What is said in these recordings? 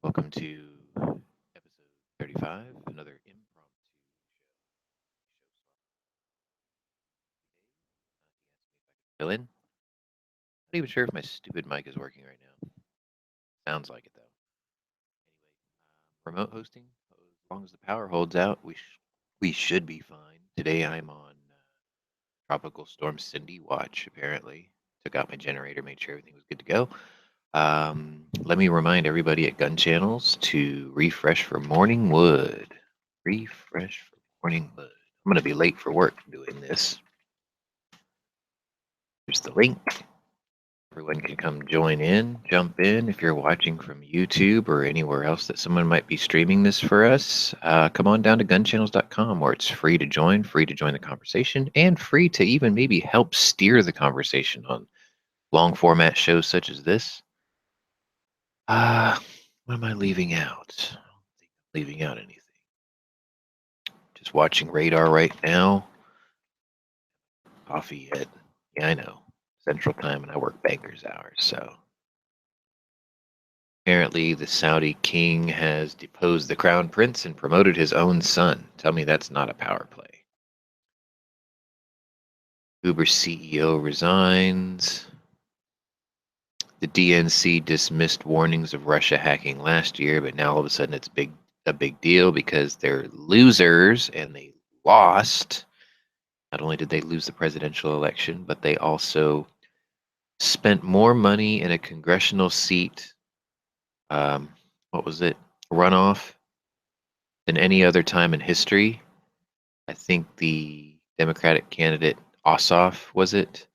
Welcome to episode 35, another impromptu fill in. Not even sure if my stupid mic is working right now. Sounds like it though. Remote hosting, as long as the power holds out, we should be fine. Today I'm on Tropical Storm Cindy watch. Apparently, took out my generator, made sure everything was good to go. Let me remind everybody at Gunchannels to refresh for morning wood. Refresh for morning wood. I'm gonna be late for work doing this. Here's the link. Everyone can come join in, jump in. If you're watching from YouTube or anywhere else that someone might be streaming this for us, come on down to gunchannels.com where it's free to join the conversation, and free to even maybe help steer the conversation on long format shows such as this. What am I leaving out? I don't think I'm leaving out anything. Just watching Radar right now. Coffee at, yeah, I know, Central Time, and I work banker's hours, so. Apparently, the Saudi king has deposed the crown prince and promoted his own son. Tell me that's not a power play. Uber CEO resigns. The DNC dismissed warnings of Russia hacking last year, but now all of a sudden it's a big deal because they're losers and they lost. Not only did they lose the presidential election, but they also spent more money in a congressional seat. What was it? Runoff than any other time in history. I think the Democratic candidate Ossoff, was it,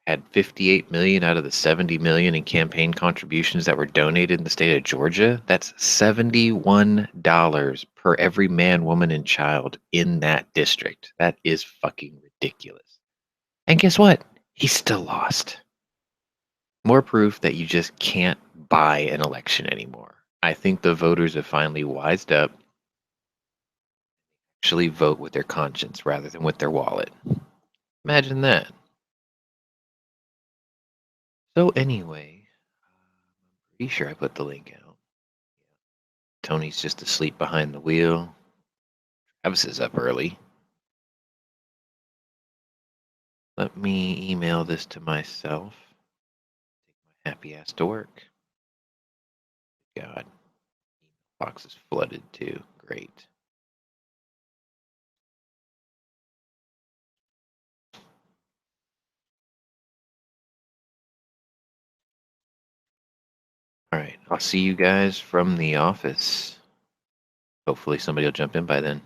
had 58 million out of the 70 million in campaign contributions that were donated in the state of Georgia. That's $71 per every man, woman, and child in that district. That is fucking ridiculous. And guess what? He still lost. More proof that you just can't buy an election anymore. I think the voters have finally wised up, actually vote with their conscience rather than with their wallet. Imagine that. So anyway, I'm pretty sure I put the link out. Tony's just asleep behind the wheel. Travis is up early. Let me email this to myself. Take my happy ass to work. God, box is flooded too. Great. All right, I'll see you guys from the office. Hopefully somebody will jump in by then.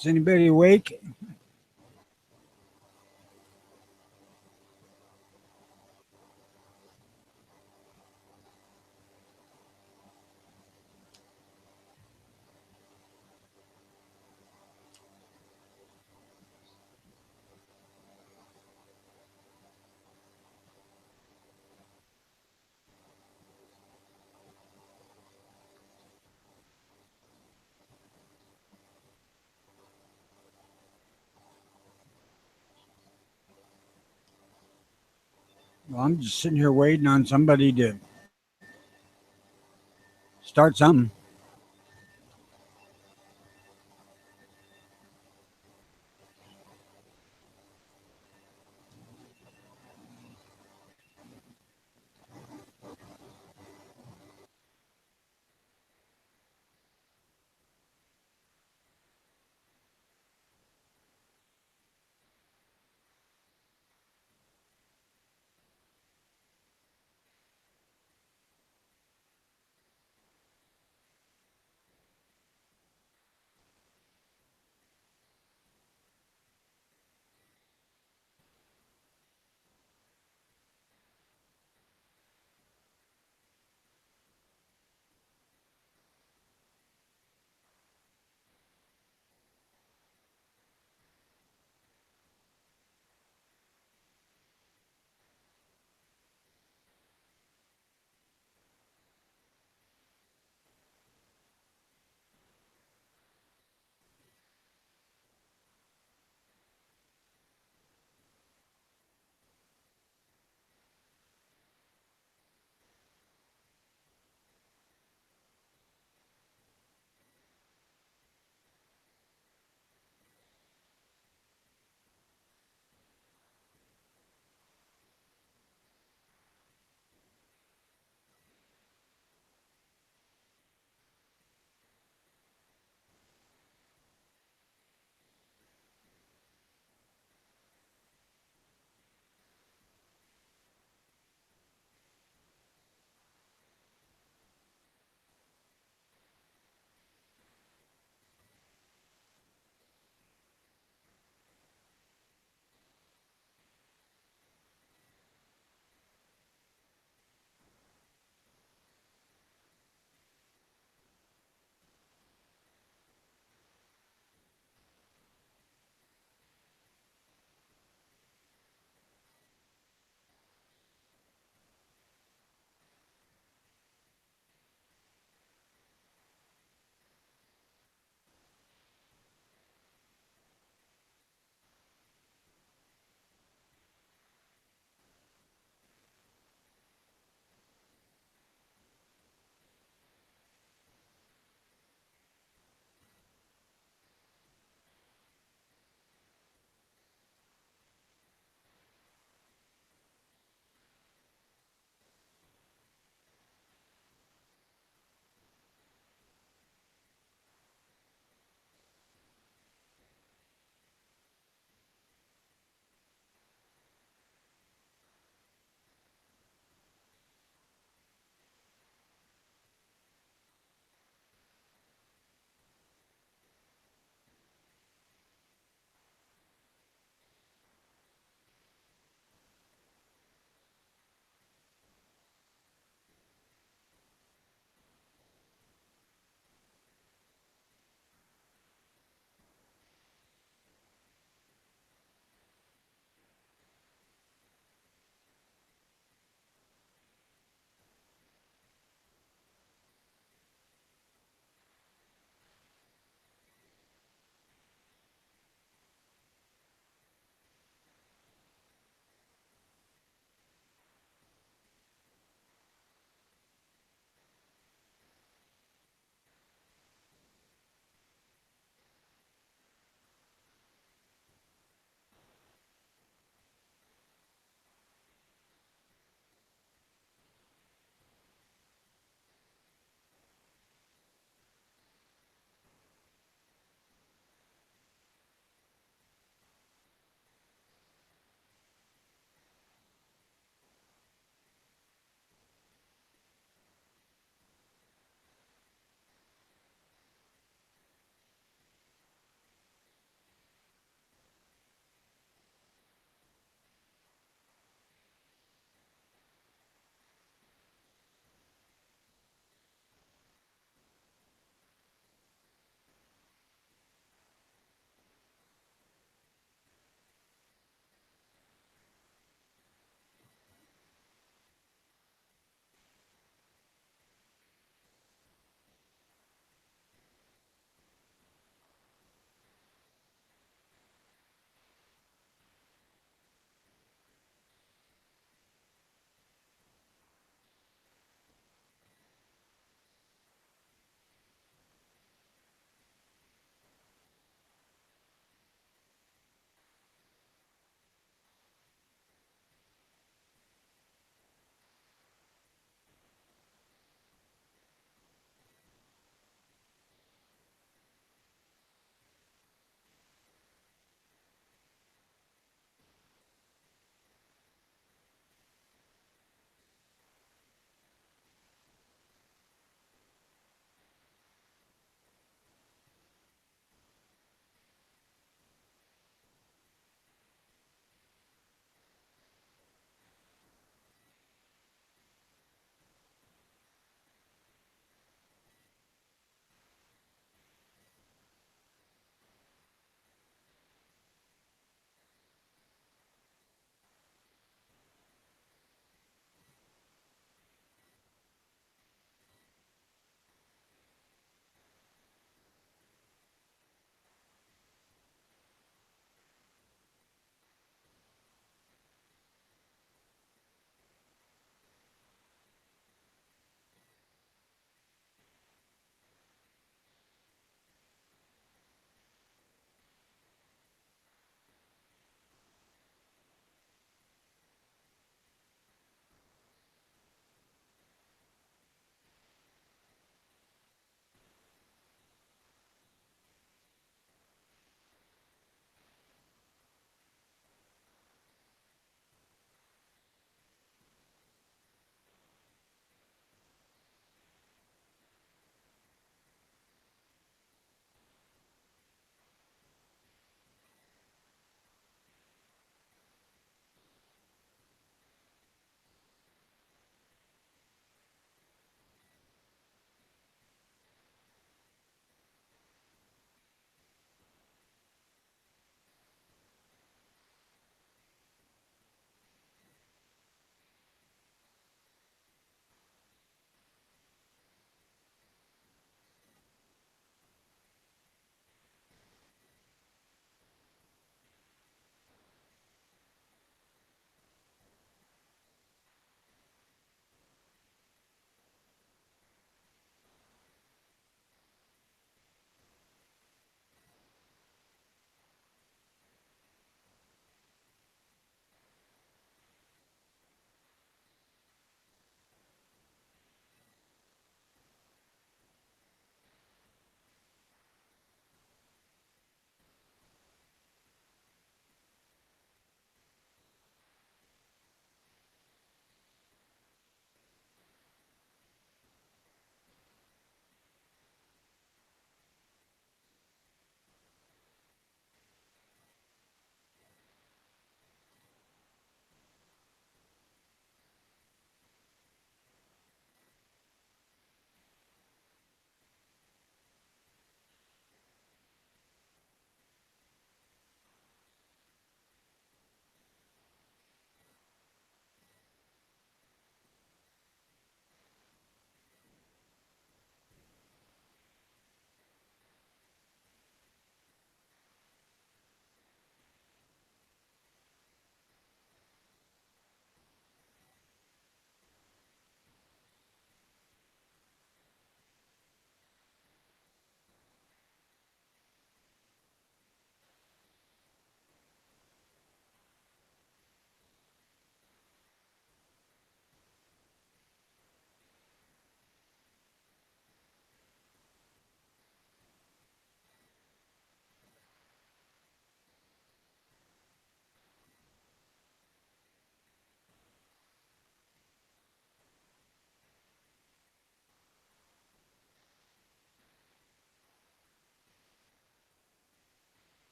Is anybody awake? Well, I'm just sitting here waiting on somebody to start something.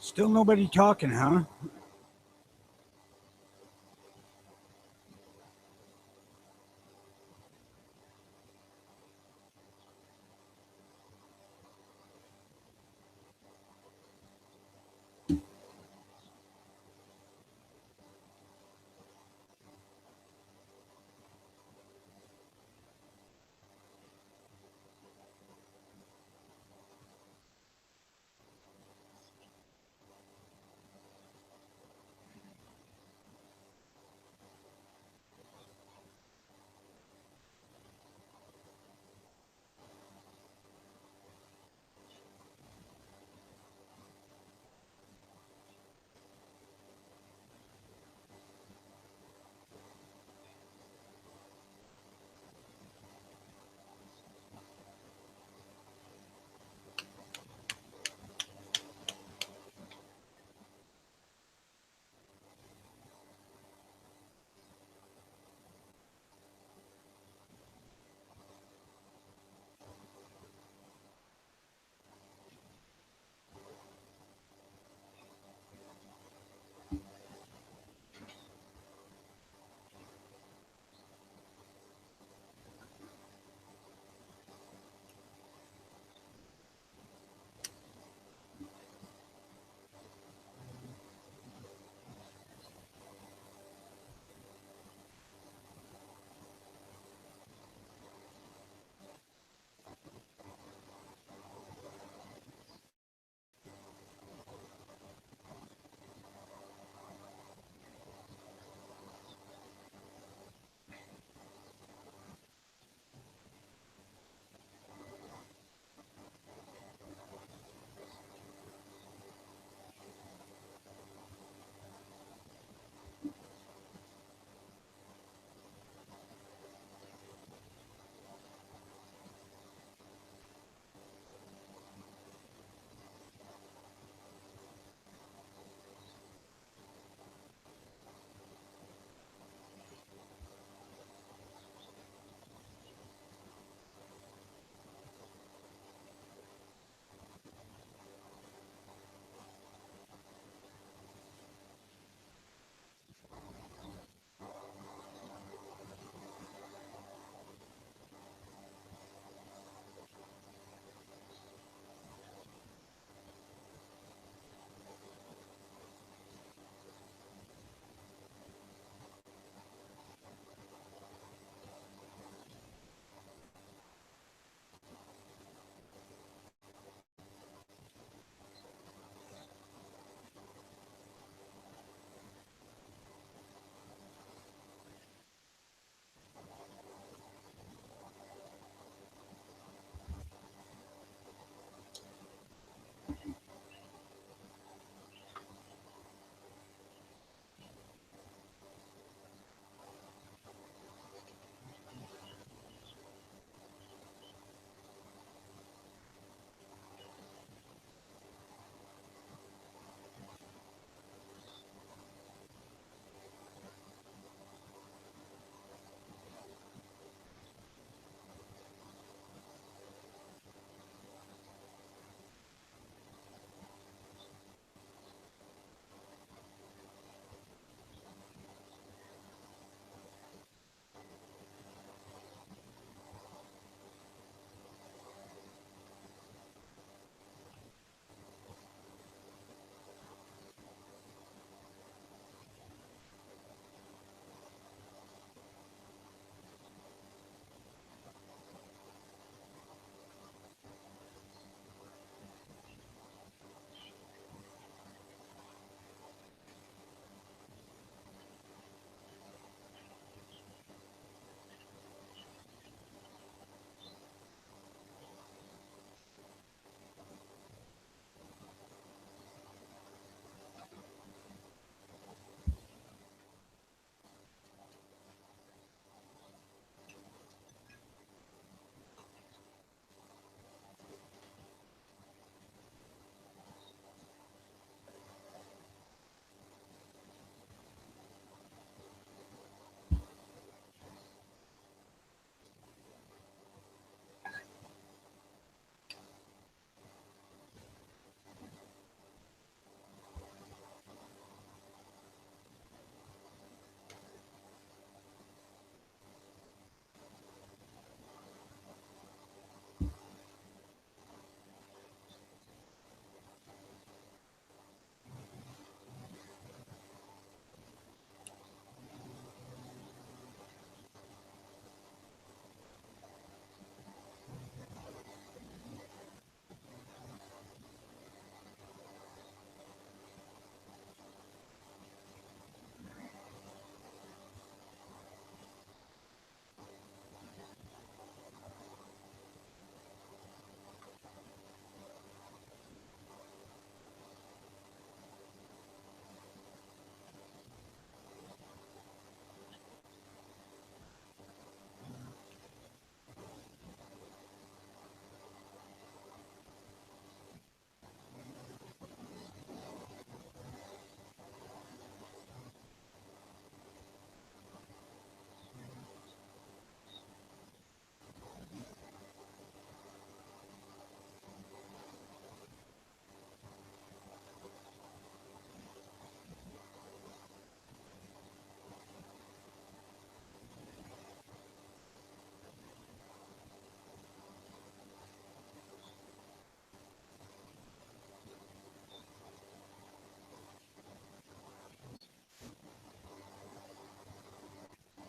Still nobody talking, huh?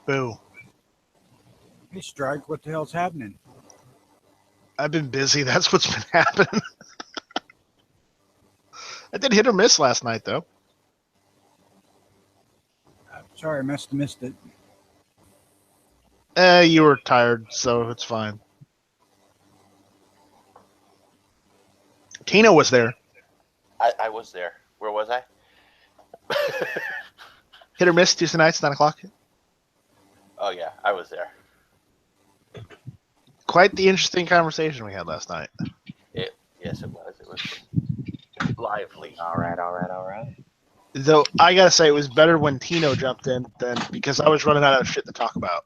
Boo. Hey, Strike, what the hell's happening? I've been busy. That's what's been happening. I did hit or miss last night, though. Sorry, I must have missed it. You were tired, so it's fine. Tina was there. I was there. Where was I? Hit or miss Tuesday nights, 9 o'clock. Oh yeah, I was there. Quite the interesting conversation we had last night. Yes, it was. It was lively. All right. Though I gotta say, it was better when Tino jumped in than because I was running out of shit to talk about.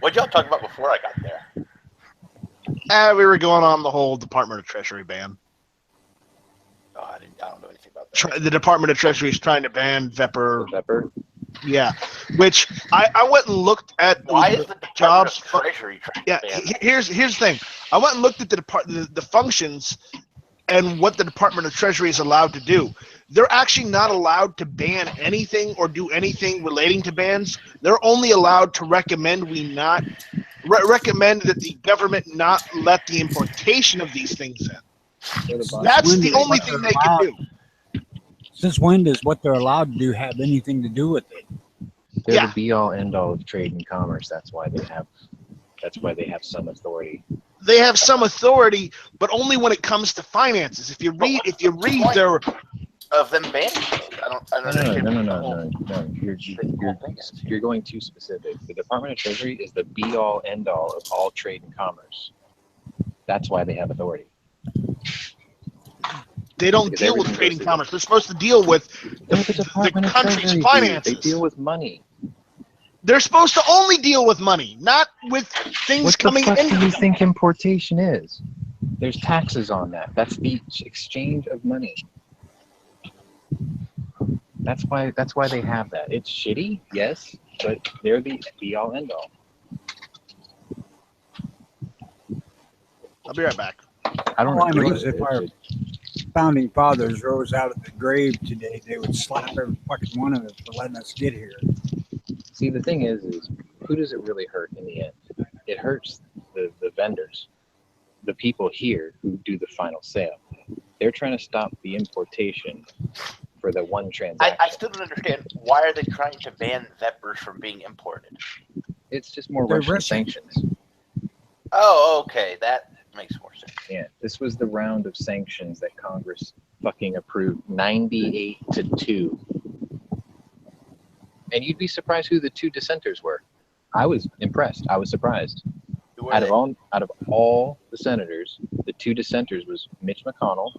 What'd y'all talk about before I got there? We were going on the whole Department of Treasury ban. Oh, I don't know anything about that. The Department of Treasury is trying to ban Vepper. Pepper. Yeah, which I went and looked at. Why is the Department jobs? of Treasury trying Yeah, to ban that? here's the thing. I went and looked at the functions and what the Department of Treasury is allowed to do. They're actually not allowed to ban anything or do anything relating to bans. They're only allowed to recommend recommend that the government not let the importation of these things in. That's the only thing they can do. Since when does what they're allowed to do have anything to do with it? They're Yeah. the be all end all of trade and commerce. That's why they have some authority. They have some authority, but only when it comes to finances. If you read their Of them banning things. I don't understand. No. You're going too specific. The Department of Treasury is the be all end all of all trade and commerce. That's why they have authority. they don't Because deal with everything trading goes commerce. They're supposed to deal with the Department of country's Treasury, finances. They deal with money. They're supposed to only deal with money, not with things What the coming fuck in. do you think importation is? There's taxes on that. That's the exchange of money. That's why they have that. It's shitty, yes, but they're the be all end all. I'll be right back. I don't All I know agree is with if it, our but founding fathers rose out of the grave today, they would slap every fucking one of us for letting us get here. see, the thing is who does it really hurt in the end? It hurts the vendors, the people here who do the final sale. They're trying to stop the importation for the one transaction. I still don't understand. Why are they trying to ban Vepers from being imported? It's just more They're Russian Russian. sanctions. Oh, okay. That makes more sense. Yeah, this was the round of sanctions that Congress fucking approved 98-2. And you'd be surprised who the two dissenters were. I was impressed. I was surprised. Who are Out they? of all the senators, the two dissenters was Mitch McConnell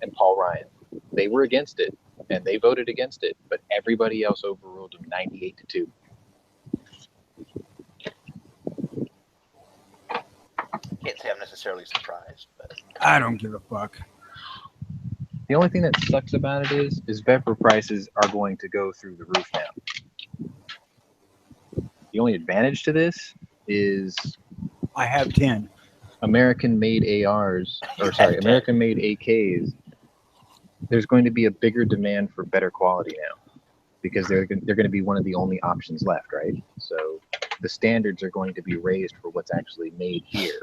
and Paul Ryan. They were against it, and they voted against it, but everybody else overruled them 98-2. Can't say I'm necessarily surprised, but I don't give a fuck. The only thing that sucks about it is Vepper prices are going to go through the roof now. The only advantage to this is I have 10. American-made ARs, or sorry, American-made AKs. There's going to be a bigger demand for better quality now because they're going to be one of the only options left, right? So the standards are going to be raised for what's actually made here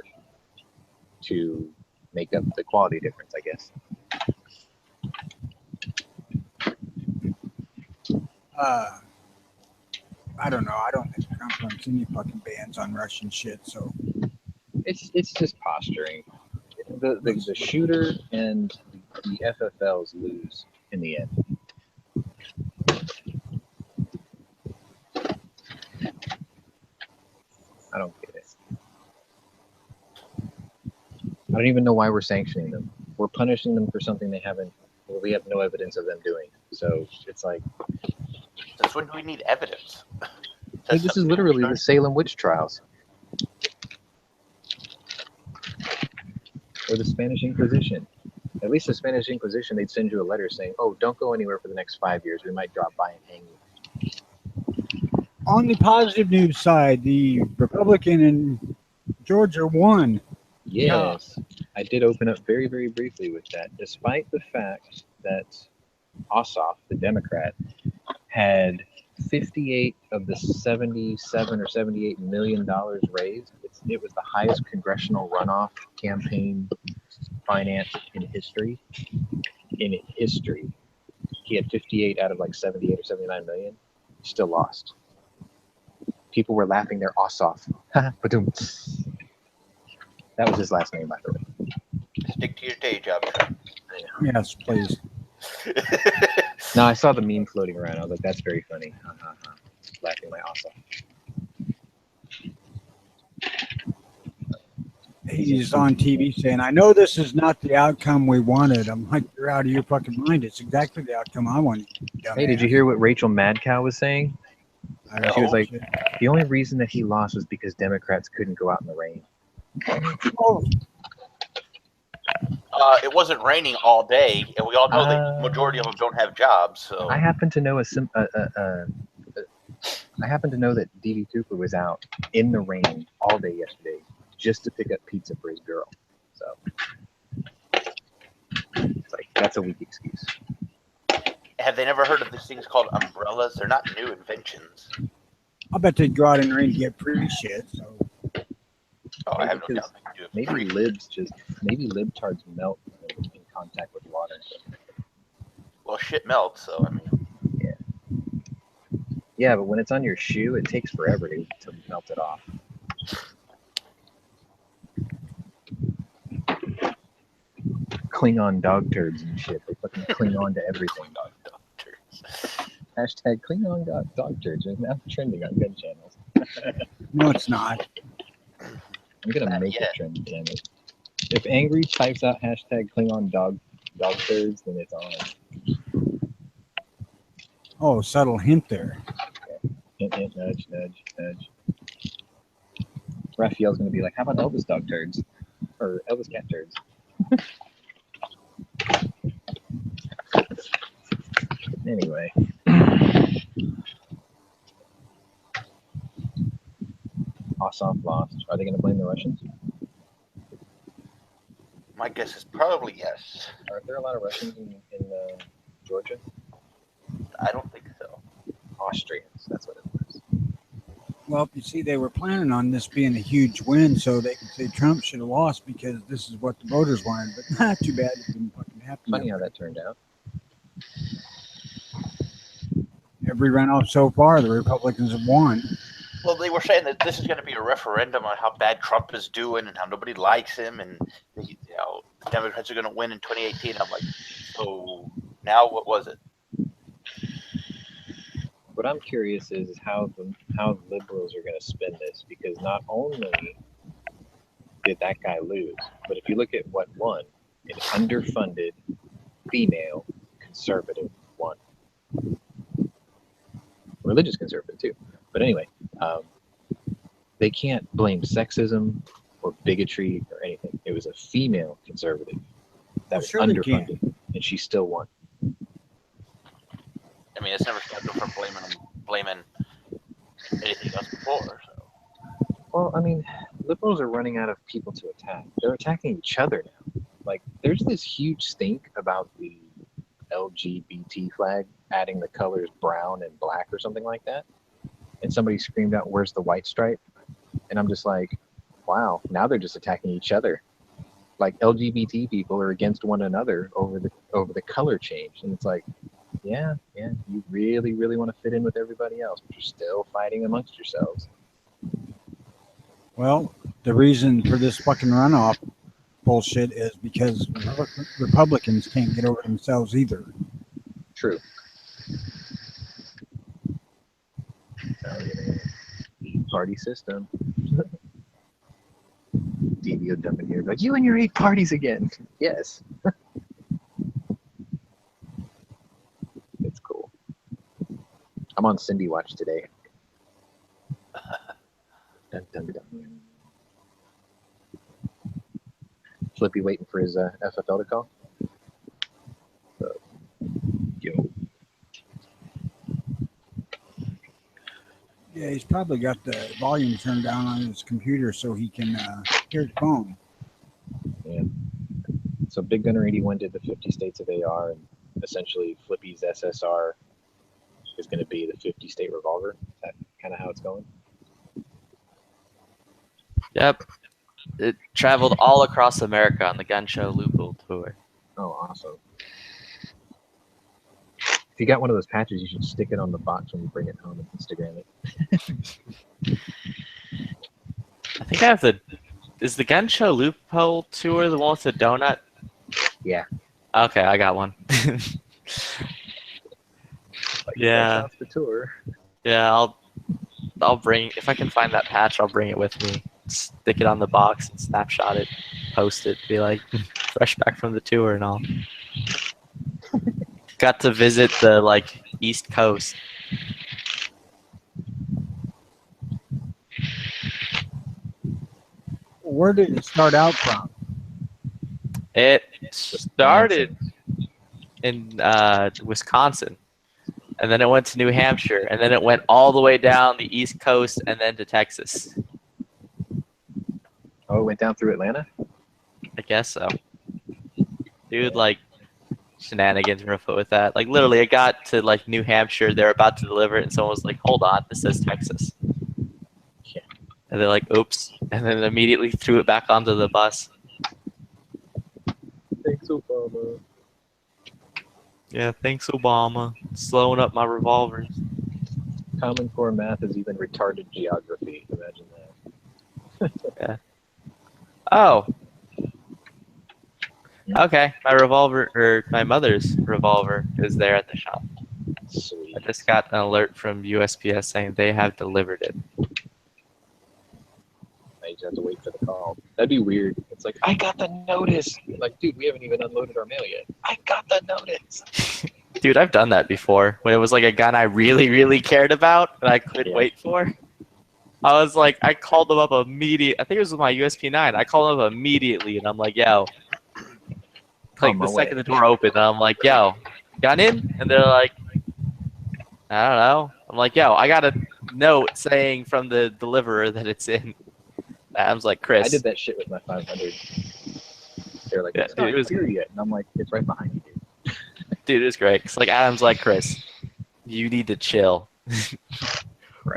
to make up the quality difference, I guess. I don't know. I don't think Trump wants any fucking bans on Russian shit. So It's just posturing. The shooter and the FFLs lose in the end. I don't get it. I don't even know why we're sanctioning them. We're punishing them for something we have no evidence of them doing. So it's like, since when do we need evidence? this is literally the Salem witch trials. Or the Spanish Inquisition. At least the Spanish Inquisition, they'd send you a letter saying, oh, don't go anywhere for the next 5 years. We might drop by and hang you. on the positive news side, the Republican in Georgia won. Yes, I did open up very, very briefly with that, despite the fact that Ossoff, the Democrat, had 58 of the 77 or 78 million dollars raised. It was the highest congressional runoff campaign finance in history. In history, he had 58 out of like 78 or 79 million. He still lost. People were laughing their ass off. That was his last name, by the way. Stick to your day job. Yes, please. No, I saw the meme floating around. I was like, that's very funny. Laughing my ass off. He's on TV saying, I know this is not the outcome we wanted. I'm like, you're out of your fucking mind. It's exactly the outcome I wanted. Hey, did you hear what Rachel Madcow was saying? She was like, the only reason that he lost was because Democrats couldn't go out in the rain. Oh, It wasn't raining all day, and we all know the majority of them don't have jobs. So I happen to know I happen to know that D.B. Cooper was out in the rain all day yesterday just to pick up pizza for his girl. So it's like, that's a weak excuse. have they never heard of these things called umbrellas? They're not new inventions. I bet they'd go out in the rain to get free shit. So. Oh, I have no doubt they can do it. Maybe libtards melt in contact with water. Well, shit melts, so I mean. Yeah, but when it's on your shoe, it takes forever to melt it off. Klingon dog turds and shit. They fucking cling on to everything. Dog turds. Hashtag Klingon dog turds is now trending on Gunchannels. No, it's not. I'm gonna make it trend, damn it. If Angry types out hashtag Klingon dog turds, then it's on. Oh, subtle hint there. Hint, hint, nudge, nudge, nudge. Raphael's gonna be like, how about Elvis dog turds? Or Elvis cat turds? Anyway. Ossoff lost. Are they gonna blame the Russians? My guess is probably yes. Aren't there a lot of Russians in Georgia? I don't think so. Austrians, that's what it was. Well, you see, they were planning on this being a huge win, so they could say Trump should have lost because this is what the voters wanted. But not too bad. It didn't fucking happen. Funny how that turned out. Every runoff so far, the Republicans have won. Well, they were saying that this is going to be a referendum on how bad Trump is doing and how nobody likes him, and the Democrats are going to win in 2018. I'm like, so now what was it? What I'm curious is how liberals are going to spin this, because not only did that guy lose, but if you look at what won, an underfunded female conservative won. Religious conservative too. But anyway, they can't blame sexism or bigotry or anything. It was a female conservative that was underfunded, and she still won. I mean, it's never stopped them from blaming anything else before. So. Well, I mean, liberals are running out of people to attack. They're attacking each other now. Like, there's this huge stink about the LGBT flag adding the colors brown and black or something like that. And somebody screamed out, "Where's the white stripe?" And I'm just like, wow, now they're just attacking each other. Like, LGBT people are against one another over the color change. And it's like, yeah, you really, really want to fit in with everybody else, but you're still fighting amongst yourselves. Well, the reason for this fucking runoff bullshit is because Republicans can't get over themselves either. True. Party system. DB jumping here, like, you and your 8 parties again. Yes. It's cool. I'm on Cindy Watch today. Dun, dun, dun. Flippy waiting for his FFL to call. Yo. Yeah, he's probably got the volume turned down on his computer so he can hear the phone. Yeah. So Big Gunner 81 did the 50 states of AR, and essentially Flippy's SSR is going to be the 50-state revolver. Is that kind of how it's going? Yep. It traveled all across America on the gun show Loophole tour. Oh, awesome. If you got one of those patches, you should stick it on the box when you bring it home and Instagram it. I think I have the. Is the gun show Loophole tour the one with the donut? Yeah. Okay, I got one. Like, Yeah. Off the tour. Yeah, I'll bring, if I can find that patch, I'll bring it with me. Stick it on the box and snapshot it, post it, be like, fresh back from the tour and all. Got to visit the like East Coast. Where did it start out from? It started in Wisconsin, and then it went to New Hampshire, and then it went all the way down the East Coast and then to Texas. Oh, it went down through Atlanta? I guess so. Dude, like, shenanigans were afoot with that. Like, literally, it got to, like, New Hampshire. They're about to deliver it, and someone was like, hold on, this says Texas. Yeah. And they're like, oops. And then immediately threw it back onto the bus. Thanks, Obama. Yeah, thanks, Obama. Slowing up my revolvers. Common Core math is even retarded geography. Imagine that. Yeah. Oh. Okay, my revolver, or my mother's revolver, is there at the shop. Sweet. I just got an alert from USPS saying they have delivered it. I just have to wait for the call. That'd be weird. It's like, I got the notice. Like, dude, we haven't even unloaded our mail yet. I got the notice. Dude, I've done that before. When it was like a gun I really, really cared about and I couldn't Yeah. wait for. I was like, I called them up immediately. I think it was with my USP9. I called them up immediately and I'm like, yo. Like On the my second way. the door opened, I'm like, yo, gun in? And they're like, I don't know. I'm like, yo, I got a note saying from the deliverer that it's in. Adam's like, Chris. I did that shit with my 500. They're like, Yeah, it's not dude, it was- here yet. And I'm like, it's right behind you, dude. Dude, it was great. It's like Adam's like, Chris, you need to chill.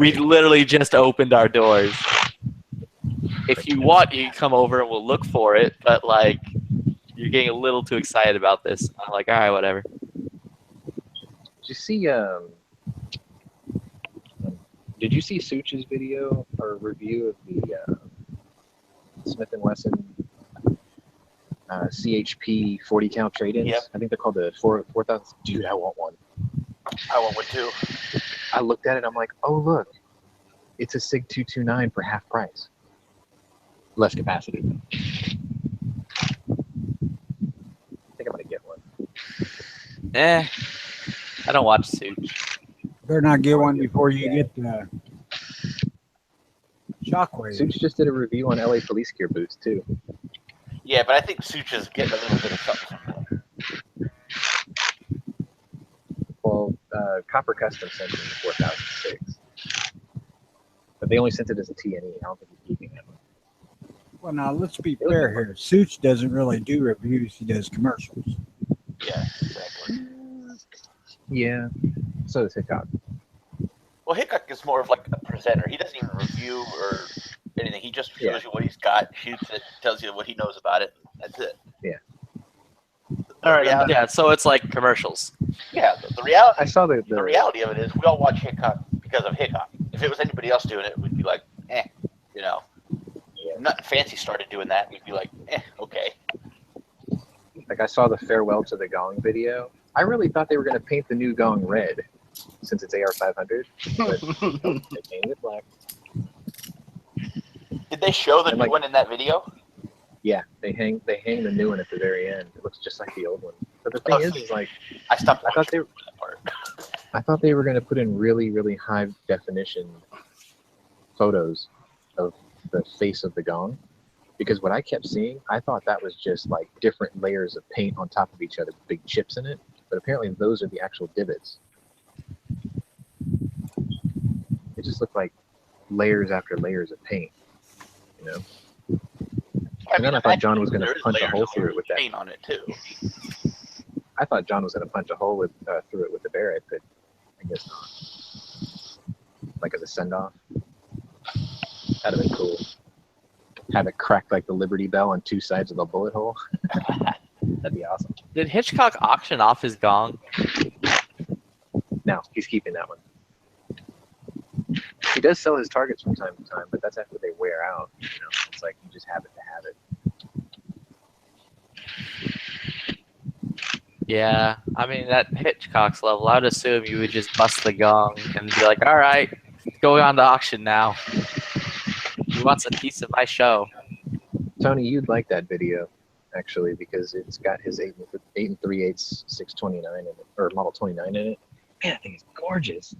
We literally just opened our doors. If you want, you can come over and we'll look for it. But like, you're getting a little too excited about this. I'm like, all right, whatever. Did you see Such's video or review of the Smith & Wesson CHP 40 cal trade-ins? Yep. I think they're called the 4000. Dude, I want one. I want one too. I looked at it. I'm like, oh look, it's a SIG 229 for half price. Less capacity. I think I'm gonna get one. I don't watch Such. Better not get one before you get the shockwave. Such just did a review on LA police gear boots too. Yeah, but I think Sucha's getting a little bit of something. Well, Copper Custom sent him the 4006, but they only sent it as a TNE. I don't think he's keeping that one. Well, now let's be fair here. Such doesn't really do reviews; he does commercials. Yeah, exactly. Yeah, so does Hickok. Well, Hickok is more of like a presenter. He doesn't even review or anything. He just shows you what he's got, shoots it, tells you what he knows about it. That's it. Yeah. All right. Yeah, so it's like commercials. Yeah. The reality. I saw the reality of it is we all watch Hickok because of Hickok. If it was anybody else doing it, we'd be like, you know. Yeah. If Nothing Fancy started doing that, we'd be like, okay. Like I saw the farewell to the Gong video. I really thought they were going to paint the new Gong red, since it's AR-500, but nope, they painted it black. Did they show the And, new like- one in that video? Yeah, they hang the new one at the very end. It looks just like the old one. But the thing is like I stopped I thought watching they that part. I thought they were going to put in really, really high definition photos of the face of the Gong, because what I kept seeing, I thought that was just like different layers of paint on top of each other, with big chips in it. But apparently those are the actual divots. It just looked like layers after layers of paint, you know. And then I thought John was going to there is punch a layers hole of through it with that. paint on it too. I thought John was going to punch a hole through it with the Barrett, but I guess not. Like as a send-off. That'd have been cool. Have it crack like the Liberty Bell on two sides of the bullet hole. That'd be awesome. Did Hitchcock auction off his gong? No, he's keeping that one. He does sell his targets from time to time, but that's after they wear out. You know, it's like you just have it to have it. Yeah, I mean, at Hitchcock's level, I would assume you would just bust the gong and be like, all right, go on to auction now. He wants a piece of my show. Tony, you'd like that video, actually, because it's got his 8 3/8 629 in it, or Model 29 in it. Man, that thing is gorgeous.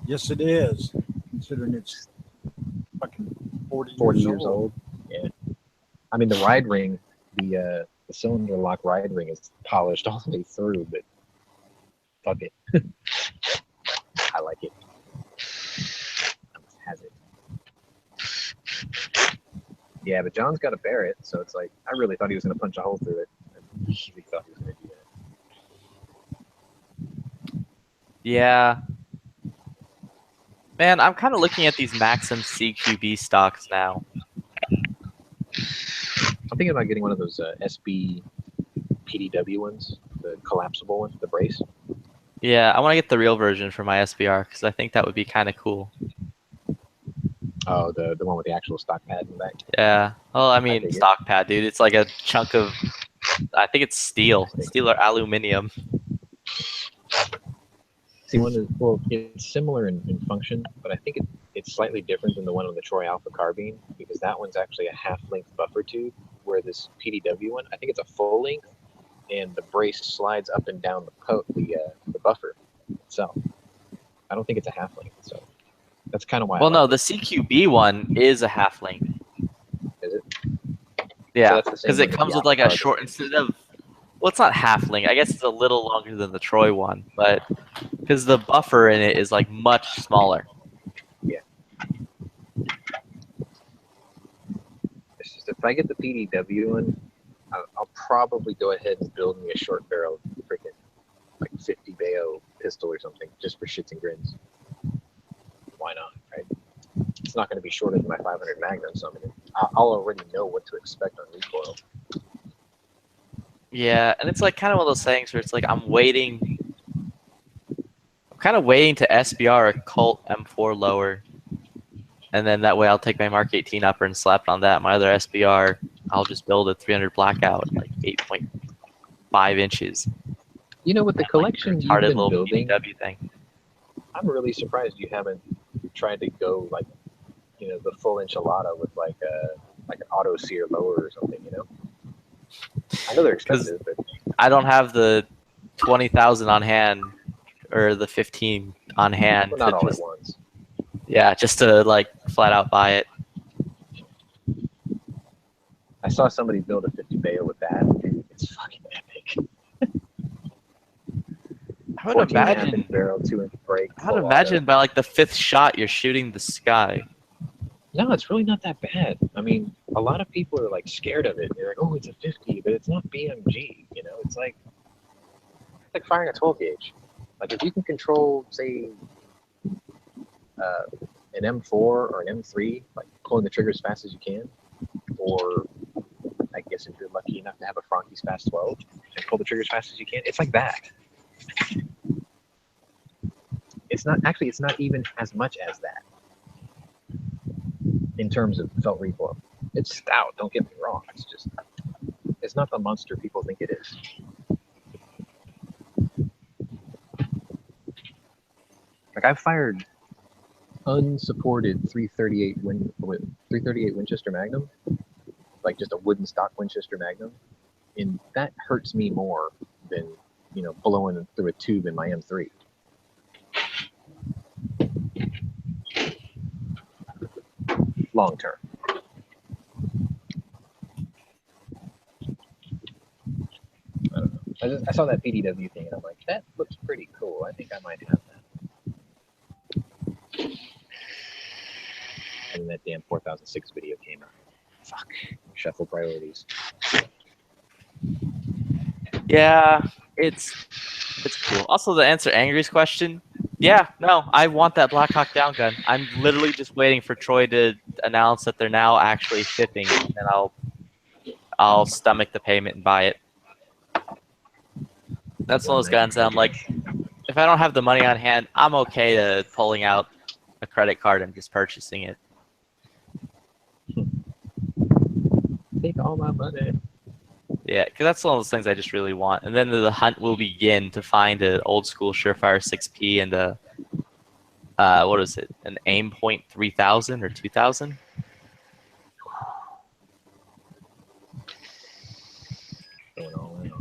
Yes, it is. Considering it's fucking 40 years old. Yeah. I mean, the ride ring, the cylinder lock ride ring is polished all the way through, but fuck it. I like it. Has it. Yeah, but John's got a Barrett, so it's like, I really thought he was going to punch a hole through it. I really thought he was going to do that. Yeah. Man, I'm kind of looking at these Maxim CQB stocks now. I'm thinking about getting one of those SB PDW ones, the collapsible one, the brace. Yeah, I want to get the real version for my SBR because I think that would be kind of cool. Oh, the one with the actual stock pad in the back? Yeah. Well, I mean, stock pad, dude. It's like a chunk of, I think it's steel or aluminum. See, well, it's similar in function, but I think it's slightly different than the one on the Troy Alpha carbine because that one's actually a half-length buffer tube, where this PDW one, I think it's a full length, and the brace slides up and down the buffer itself. I don't think it's a half length, so that's kind of why. Well, no, the CQB one is a half length. Is it? Yeah, because it comes with like a short instead of. Well, it's not half length. I guess it's a little longer than the Troy one, but because the buffer in it is like much smaller. Yeah. It's just if I get the PDW one, I'll probably go ahead and build me a short barrel freaking like 50 Bayo pistol or something just for shits and grins. Why not, right? It's not going to be shorter than my 500 Magnum, so I'll already know what to expect on recoil. Yeah, and it's like kind of one of those things where it's like I'm kind of waiting to SBR a Colt M4 lower, and then that way I'll take my Mark 18 upper and slap it on that. My other SBR, I'll just build a 300 blackout, like 8.5 inches. You know, with the collection you've been building, PDW thing. I'm really surprised you haven't tried to go like, you know, the full enchilada with like an auto sear lower or something, you know? I know they're expensive, but I don't have the 20,000 on hand or the 15 on hand. Well, not all at once. Yeah, just to like flat out buy it. I saw somebody build a 50 Bayo with that. It's fucking epic. I would imagine barrel 2-inch brake. I would imagine by like the 5th shot you're shooting the sky. No, it's really not that bad. I mean, a lot of people are like scared of it. They're like, "Oh, it's a 50," but it's not BMG. You know, it's like firing a 12 gauge. Like if you can control, say, an M4 or an M3, like pulling the trigger as fast as you can, or I guess if you're lucky enough to have a Franke's Fast 12 and pull the trigger as fast as you can, it's like that. It's not even as much as that in terms of felt recoil. It's stout, don't get me wrong. It's not the monster people think it is. Like I've fired unsupported 338 Winchester Magnum, like just a wooden stock Winchester Magnum, and that hurts me more than, you know, blowing through a tube in my M3. Long term. I don't know. I saw that PDW thing and I'm like, that looks pretty cool. I think I might have that. And then that damn 4006 video came out. Fuck. Shuffle priorities. Yeah, it's cool. Also, to answer Angry's question, Yeah, no, I want that Black Hawk Down gun. I'm literally just waiting for Troy to announce that they're now actually shipping, and then I'll stomach the payment and buy it. That's one of those guns that I'm like, if I don't have the money on hand, I'm okay to pulling out a credit card and just purchasing it. Take all my money. Yeah, because that's one of those things I just really want. And then the hunt will begin to find an old school Surefire 6P and a what is it? An aim point 3000 or 2000? Going all in.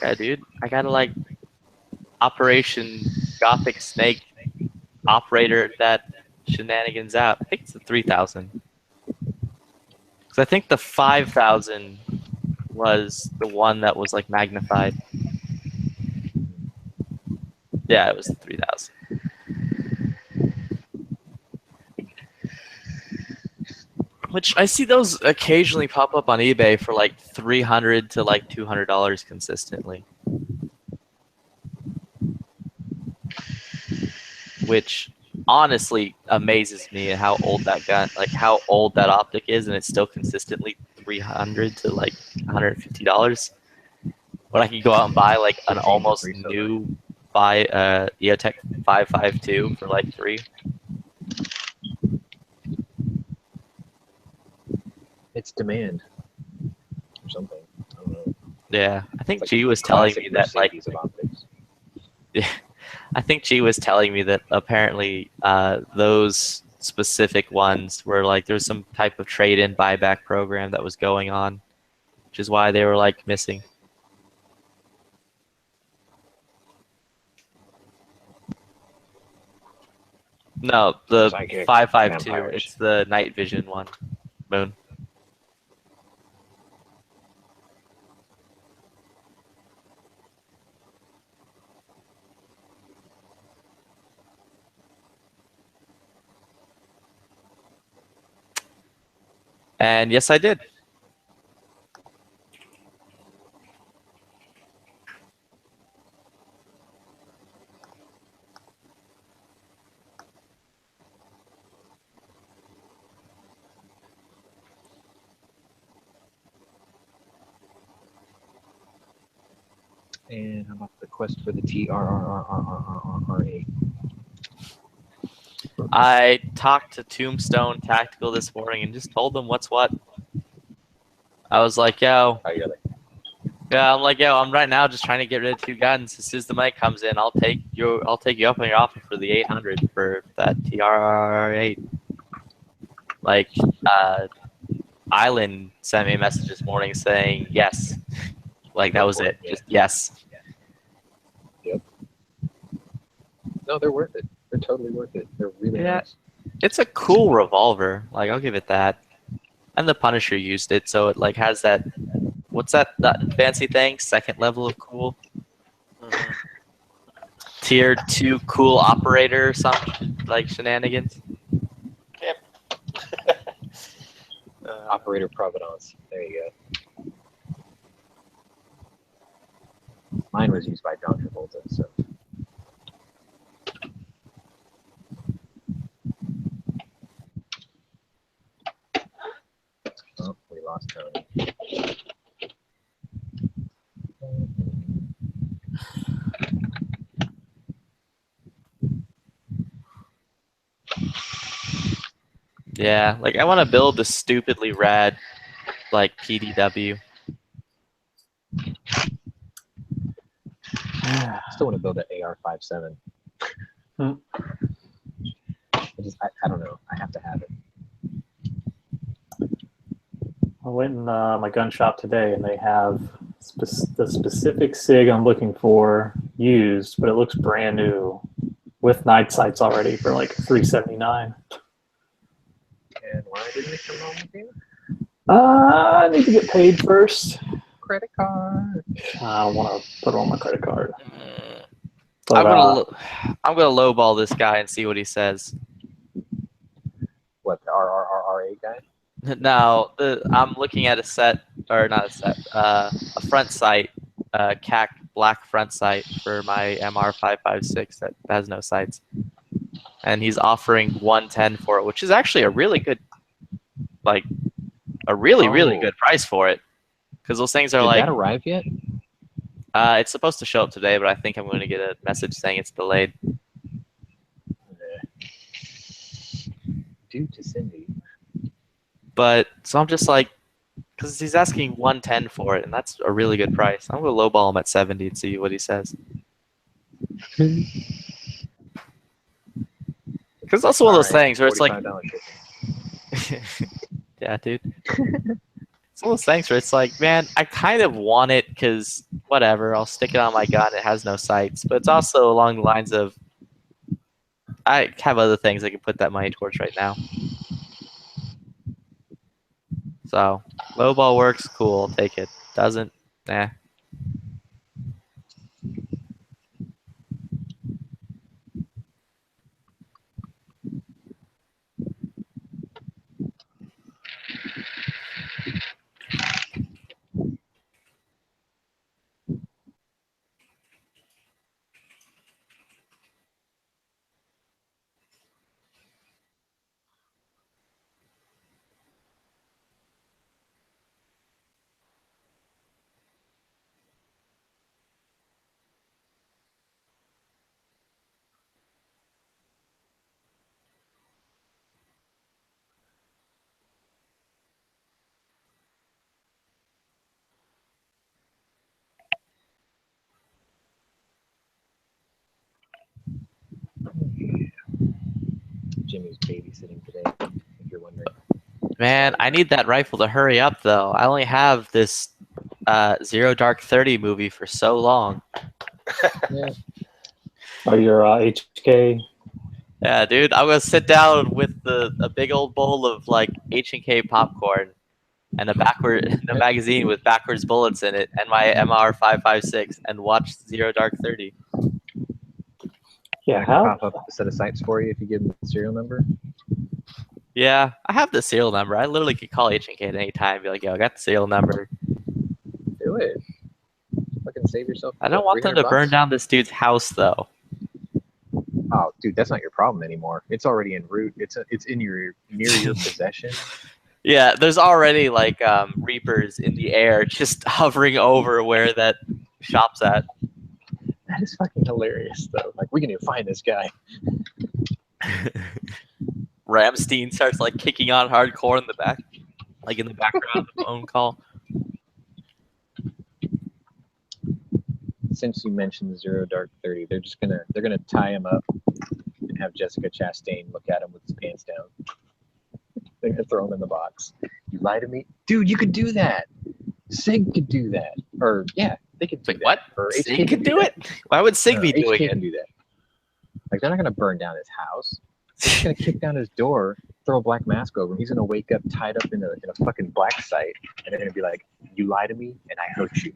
Yeah, dude, I gotta like Operation Gothic Snake operator that shenanigans out. I think it's the 3000. Because I think the 5000 was the one that was like magnified. Yeah, it was the 3000. Which I see those occasionally pop up on eBay for like $300 to like $200 consistently. Which honestly amazes me at how old that gun, like how old that optic is, and it's still consistently $300 to like $150. When I can go out and buy like an almost new EOTech 552 for like $3. It's demand or something. I don't know. Yeah, I think It's G was telling me that like. Mercedes of optics. Yeah, I think G was telling me that apparently those specific ones were like there's some type of trade-in buyback program that was going on, which is why they were like missing. No, the Psychic 552. vampires. It's the night vision one. Moon. And yes, I did. And how about the quest for the TRRRRRRRA? I talked to Tombstone Tactical this morning and just told them what's what. I was like, yo. I got it. Yeah, I'm like, yo, I'm right now just trying to get rid of 2 guns. As soon as the money comes in, I'll take you up on your offer for the 800 for that TR8. Like, Island sent me a message this morning saying yes. Like that was it. Just yes. Yep. No, they're worth it. They're totally worth it. They're really nice. It's a cool revolver. Like I'll give it that. And the Punisher used it, so it like has that. What's that fancy thing? Second level of cool. Mhm. Tier 2 cool operator or something like shenanigans. Yep. Operator Providence. There you go. Mine was used by John Travolta, so. Oh, we lost Tony. Yeah, like I want to build the stupidly rad, like PDW. I still want to build an AR-57. Hmm. I don't know. I have to have it. I went in my gun shop today, and they have the specific SIG I'm looking for used, but it looks brand new with night sights already for like $379. And why didn't it come home with you? I need to get paid first. Credit card. I don't want to put it on my credit card. I'm But gonna lowball this guy and see what he says. What, the RRRRA guy? Now, I'm looking at a set, or not a set, a front sight, CAC black front sight for my MR556 that has no sights, and he's offering 110 for it, which is actually a really good, like, a really good price for it. Because those things are Did like, that arrive yet? it's supposed to show up today, but I think I'm going to get a message saying it's delayed. Due to Cindy. But so I'm just like, because he's asking 110 for it, and that's a really good price. I'm going to lowball him at 70 and see what he says. Because that's one of those things where it's like, yeah, dude. It's one of those things where it's like, man, I kind of want it because whatever, I'll stick it on my gun. It has no sights, but it's also along the lines of I have other things I can put that money towards right now. So lowball works, cool, take it. Doesn't, nah. Jimmy's babysitting today, if you're wondering. Man, I need that rifle to hurry up though. I only have this Zero Dark 30 movie for so long. Yeah. Or your HK. Yeah, dude, I'm gonna sit down with a big old bowl of like H&K popcorn and a magazine with backwards bullets in it and my MR556 and watch Zero Dark 30. Yeah, I can pop up a set of sites for you if you give them the serial number. Yeah, I have the serial number. I literally could call H&K at any time and be like, yo, I got the serial number. Do it. Fucking save yourself. I don't want them to burn down this dude's house though. Oh, dude, that's not your problem anymore. It's already en route. It's in your near your possession. Yeah, there's already like Reapers in the air just hovering over where that shop's at. That is fucking hilarious, though. Like, we can even find this guy. Ramstein starts like kicking on hardcore in the back, like in the background of the phone call. Since you mentioned Zero Dark 30, they're gonna tie him up and have Jessica Chastain look at him with his pants down. They're gonna throw him in the box. You lie to me, dude. You could do that. Sig could do that, or yeah, they could do Wait, that. what? Or Sig could do it? Why would Sig be doing HK it? can do that. Like, they're not gonna burn down his house. They're just gonna kick down his door, throw a black mask over him. He's gonna wake up tied up in a fucking black site, and they're gonna be like, "You lie to me, and I hurt you."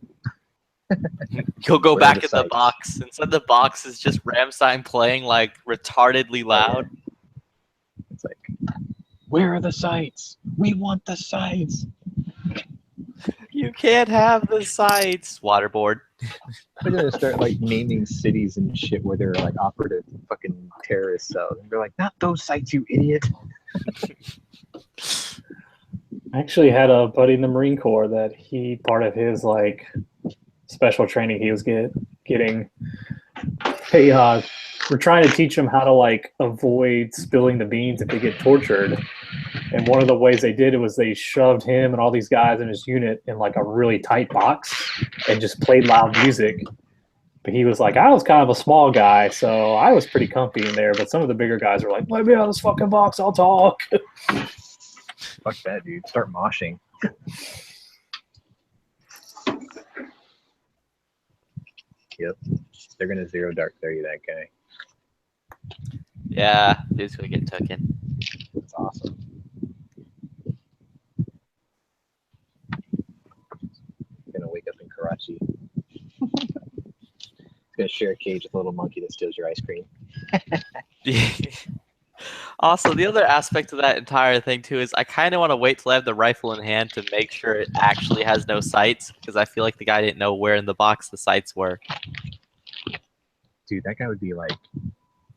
He'll go Where are back the in the sights? box. Inside the box is just Ramstein playing like retardedly loud. It's like, where are the sites? We want the sites. You can't have the sights. Waterboard. They're gonna start like naming cities and shit where they're like operative fucking terrorist cells. And they're like, not those sites, you idiot. I actually had a buddy in the Marine Corps that part of his like special training he was getting. They were trying to teach him how to like avoid spilling the beans if they get tortured. And one of the ways they did it was they shoved him and all these guys in his unit in like a really tight box and just played loud music. But he was like, I was kind of a small guy, so I was pretty comfy in there. But some of the bigger guys were like, let me out of this fucking box, I'll talk. Fuck that, dude. Start moshing. Yep. They're gonna Zero Dark 30 that guy. Yeah, dude's gonna get taken. That's awesome. He's gonna wake up in Karachi. He's gonna share a cage with a little monkey that steals your ice cream. Also, the other aspect of that entire thing too is I kind of want to wait till I have the rifle in hand to make sure it actually has no sights, because I feel like the guy didn't know where in the box the sights were. Dude, that guy would be like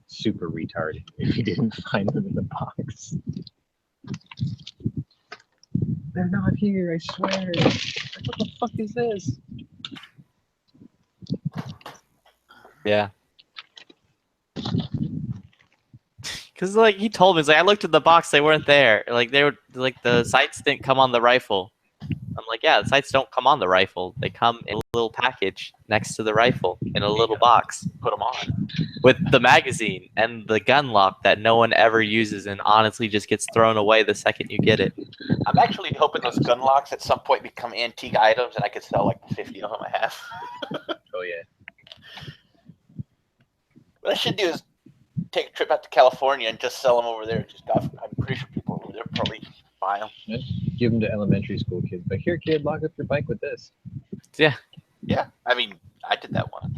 super retarded if he didn't find them in the box. They're not here, I swear. Like, what the fuck is this? Yeah. Because like he told me, he's like, I looked at the box, they weren't there. Like they were like the sights didn't come on the rifle. I'm like, yeah, the sights don't come on the rifle. They come in a little package next to the rifle in a little box. Put them on. With the magazine and the gun lock that no one ever uses and honestly just gets thrown away the second you get it. I'm actually hoping those gun locks at some point become antique items and I could sell like 50 of them I have. Oh yeah. What I should do is take a trip out to California and just sell them over there. I'm pretty sure people over there probably buy them. Give them to elementary school kids. Like, here, kid, lock up your bike with this. Yeah. Yeah, I mean, I did that once.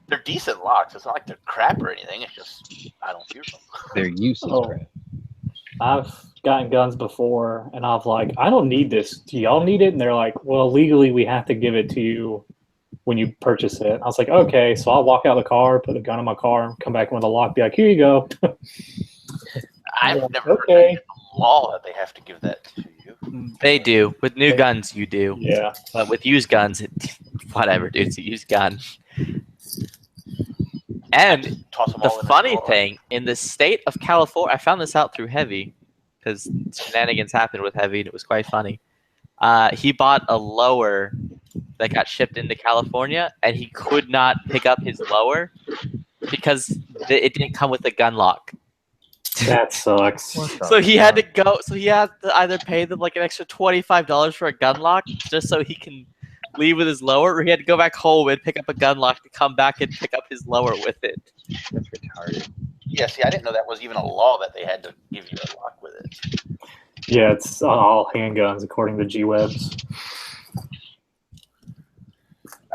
They're decent locks. It's not like they're crap or anything. It's just I don't use them. They're useless, Oh. crap. I've gotten guns before, and I've like, I don't need this. Do y'all need it? And they're like, well, legally, we have to give it to you when you purchase it. I was like, okay. So I'll walk out of the car, put the gun in my car, come back with a lock, be like, here you go. I've never heard Okay. that law that they have to give that to you. They do. With new guns, you do. Yeah. But with used guns, whatever, dude. It's a used gun. And Toss them the all in funny drawer. thing, in the state of California, I found this out through Heavy, because shenanigans happened with Heavy, and it was quite funny. He bought a lower that got shipped into California, and he could not pick up his lower because it didn't come with a gun lock. That sucks. So he had to go. So he had to either pay them like an extra $25 for a gun lock just so he can leave with his lower, or he had to go back home and pick up a gun lock to come back and pick up his lower with it. That's retarded. Yeah, see, I didn't know that was even a law that they had to give you a lock with it. Yeah, it's on all handguns according to G-Webs.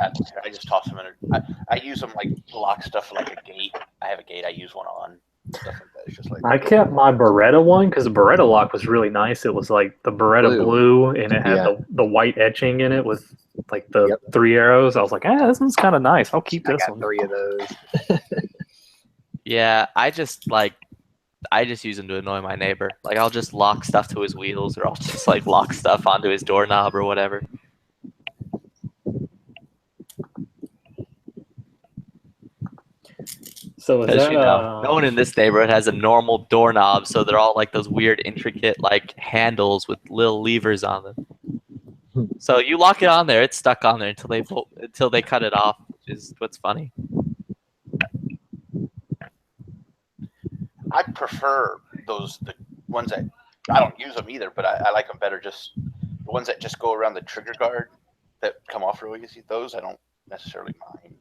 I just toss them in. I use them like to lock stuff like a gate. I have a gate I use one on. Stuff like that. It's just like I kept my Beretta one because the Beretta lock was really nice. It was like the Beretta blue, and it had the white etching in it with like the 3 arrows. I was like, this one's kind of nice. I'll keep this one. 3 of those. Yeah, I just use them to annoy my neighbor. Like I'll just lock stuff to his wheels, or I'll just like lock stuff onto his doorknob or whatever. So is Because that, no one in this neighborhood has a normal doorknob, so they're all like those weird, intricate like handles with little levers on them. So you lock it on there, it's stuck on there until they cut it off, which is what's funny. I prefer the ones that I don't use them either, but I like them better. Just the ones that just go around the trigger guard that come off real easy. Those I don't necessarily mind.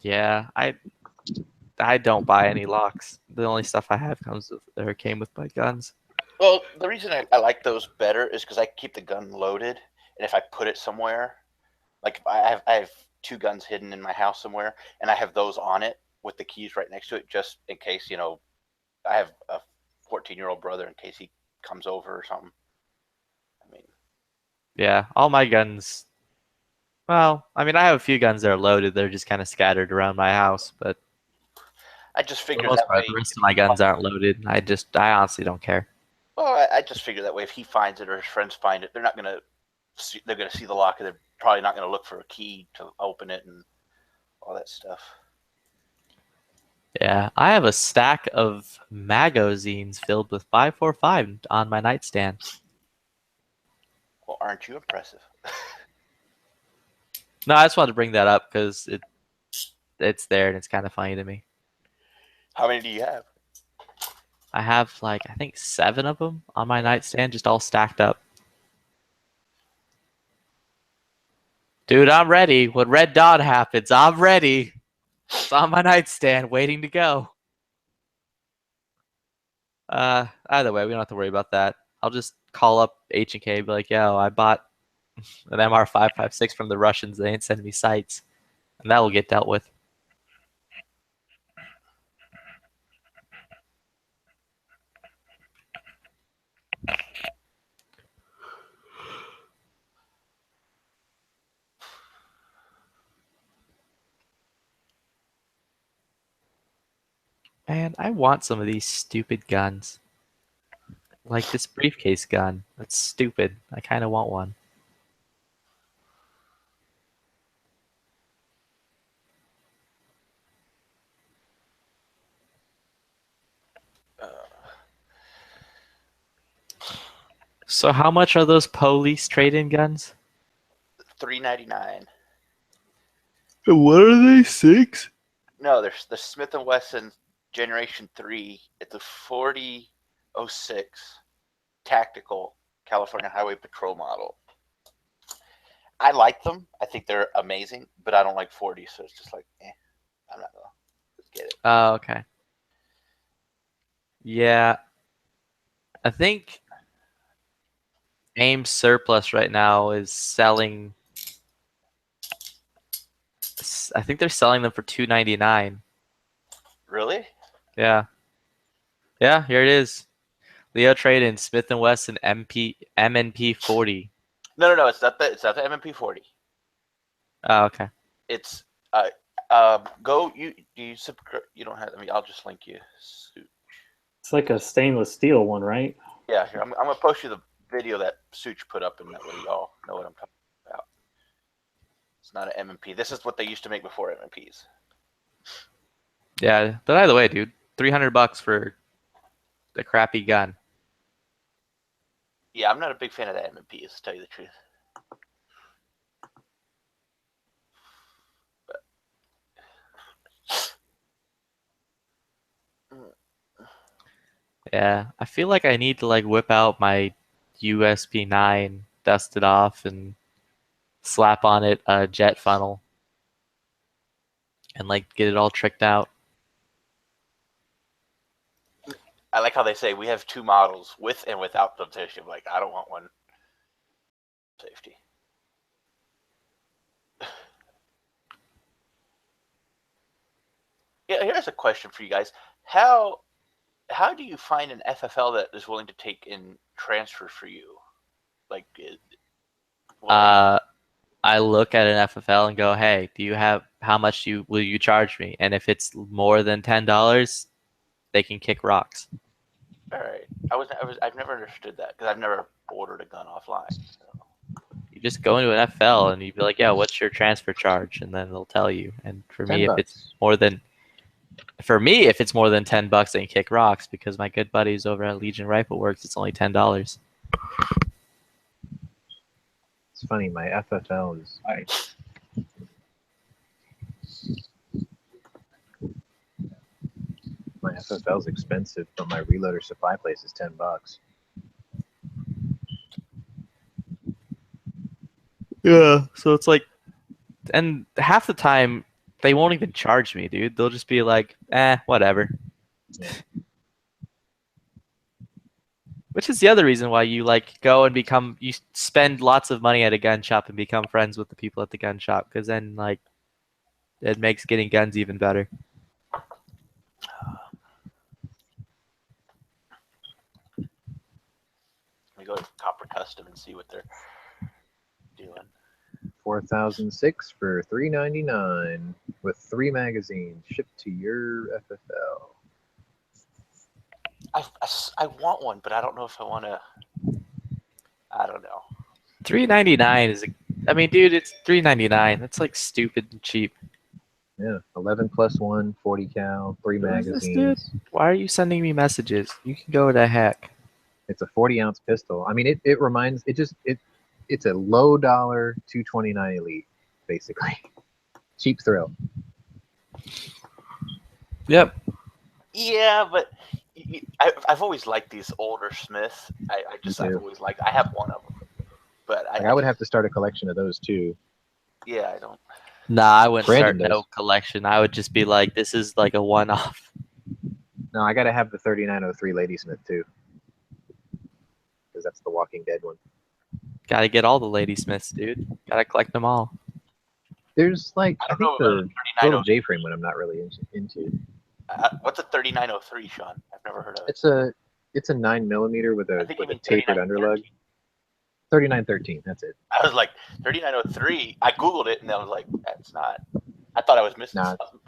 Yeah, I don't buy any locks. The only stuff I have came with my guns. Well, the reason I like those better is because I keep the gun loaded, and if I put it somewhere, like if I have 2 guns hidden in my house somewhere, and I have those on it with the keys right next to it, just in case, I have a 14-year-old brother in case he comes over or something. I mean, yeah, all my guns. Well, I mean, I have a few guns that are loaded. They're just kind of scattered around my house, but I just for the figured most that part, way. the rest of my guns aren't loaded. I honestly don't care. Well, I just figure that way if he finds it or his friends find it, they're not gonna see. They're gonna see the lock, and they're probably not gonna look for a key to open it and all that stuff. Yeah, I have a stack of magazines filled with 545 on my nightstand. Well, aren't you impressive? No, I just wanted to bring that up because it's there and it's kind of funny to me. How many do you have? I have I think 7 of them on my nightstand, just all stacked up. Dude, I'm ready. When Red Dawn happens, I'm ready. It's on my nightstand, waiting to go. Either way, we don't have to worry about that. I'll just call up H&K and be like, yo, I bought an MR556 from the Russians. They ain't sending me sights. And that will get dealt with. Man, I want some of these stupid guns. Like this briefcase gun. That's stupid. I kind of want one. So how much are those police trade-in guns? $3.99. What are they? 6? No, there's the Smith & Wesson Generation 3. It's a 4006 tactical California Highway Patrol model. I like them. I think they're amazing, but I don't like 40, so it's just like, I'm not gonna get it. Oh, okay. Yeah. I think AIM Surplus right now is selling. I think they're selling them for $2.99. Really? Yeah. Yeah, here it is. Leo trade-in Smith & Wesson MNP 40. No. It's not the MMP 40. Oh, okay. It's go you do you subscribe? You don't have. I mean, I'll just link you. It's like a stainless steel one, right? Yeah, here I'm gonna post you the video that Such put up, and that way y'all know what I'm talking about. It's not an MMP. This is what they used to make before MMPs. Yeah, but either way, dude, $300 for a crappy gun. Yeah, I'm not a big fan of the MMPs, to tell you the truth. Yeah, I feel like I need to like whip out my USB 9, dust it off, and slap on it a jet funnel, and like get it all tricked out. I like how they say we have two models with and without the safety. Like, I don't want one safety. Yeah, here's a question for you guys. How do you find an FFL that is willing to take in transfers for you? Like, I look at an FFL and go, "Hey, do you have how much will you charge me?" And if it's more than $10, they can kick rocks. all right. I've never understood that because I've never ordered a gun offline. So. You just go into an FL and you'd be like, "Yeah, what's your transfer charge?" And then they'll tell you. And for me, if it's more than $10, they can kick rocks because my good buddies over at Legion Rifle Works, it's only $10. It's funny, my FFL is expensive, but my reloader supply place is $10. Yeah, so it's like, and half the time they won't even charge me, dude. They'll just be like, whatever. Yeah. Which is the other reason why you like go and you spend lots of money at a gun shop and become friends with the people at the gun shop, because then like it makes getting guns even better. Let me go to Copper Custom and see what they're doing. 4006 for $3.99 with 3 magazines shipped to your FFL. I want one, but I don't know if I want to. I don't know. $3.99 is, I mean, dude, it's $3.99. That's like stupid and cheap. Yeah, 11+1, 40 cal, 3 magazines. This, why are you sending me messages? You can go to heck. It's a 40-ounce pistol. I mean, it's a low dollar 229 Elite, basically. Cheap thrill. Yep. Yeah, but I've always liked these older Smiths. I've always liked. I have one of them, but I would have to start a collection of those too. Yeah, I don't. Nah, I wouldn't Brandon start no collection. I would just be like, this is like a one-off. No, I gotta have the 3903 Ladysmith too, because that's the Walking Dead one. Gotta get all the Ladysmiths, dude. Gotta collect them all. There's like, I think the little 3903. J-frame one I'm not really into. What's a 3903, Sean? I've never heard of it. It's a 9mm with a tapered underlug. 3913, that's it. I was like 3903. I googled it and I was like, that's not. I thought I was missing something.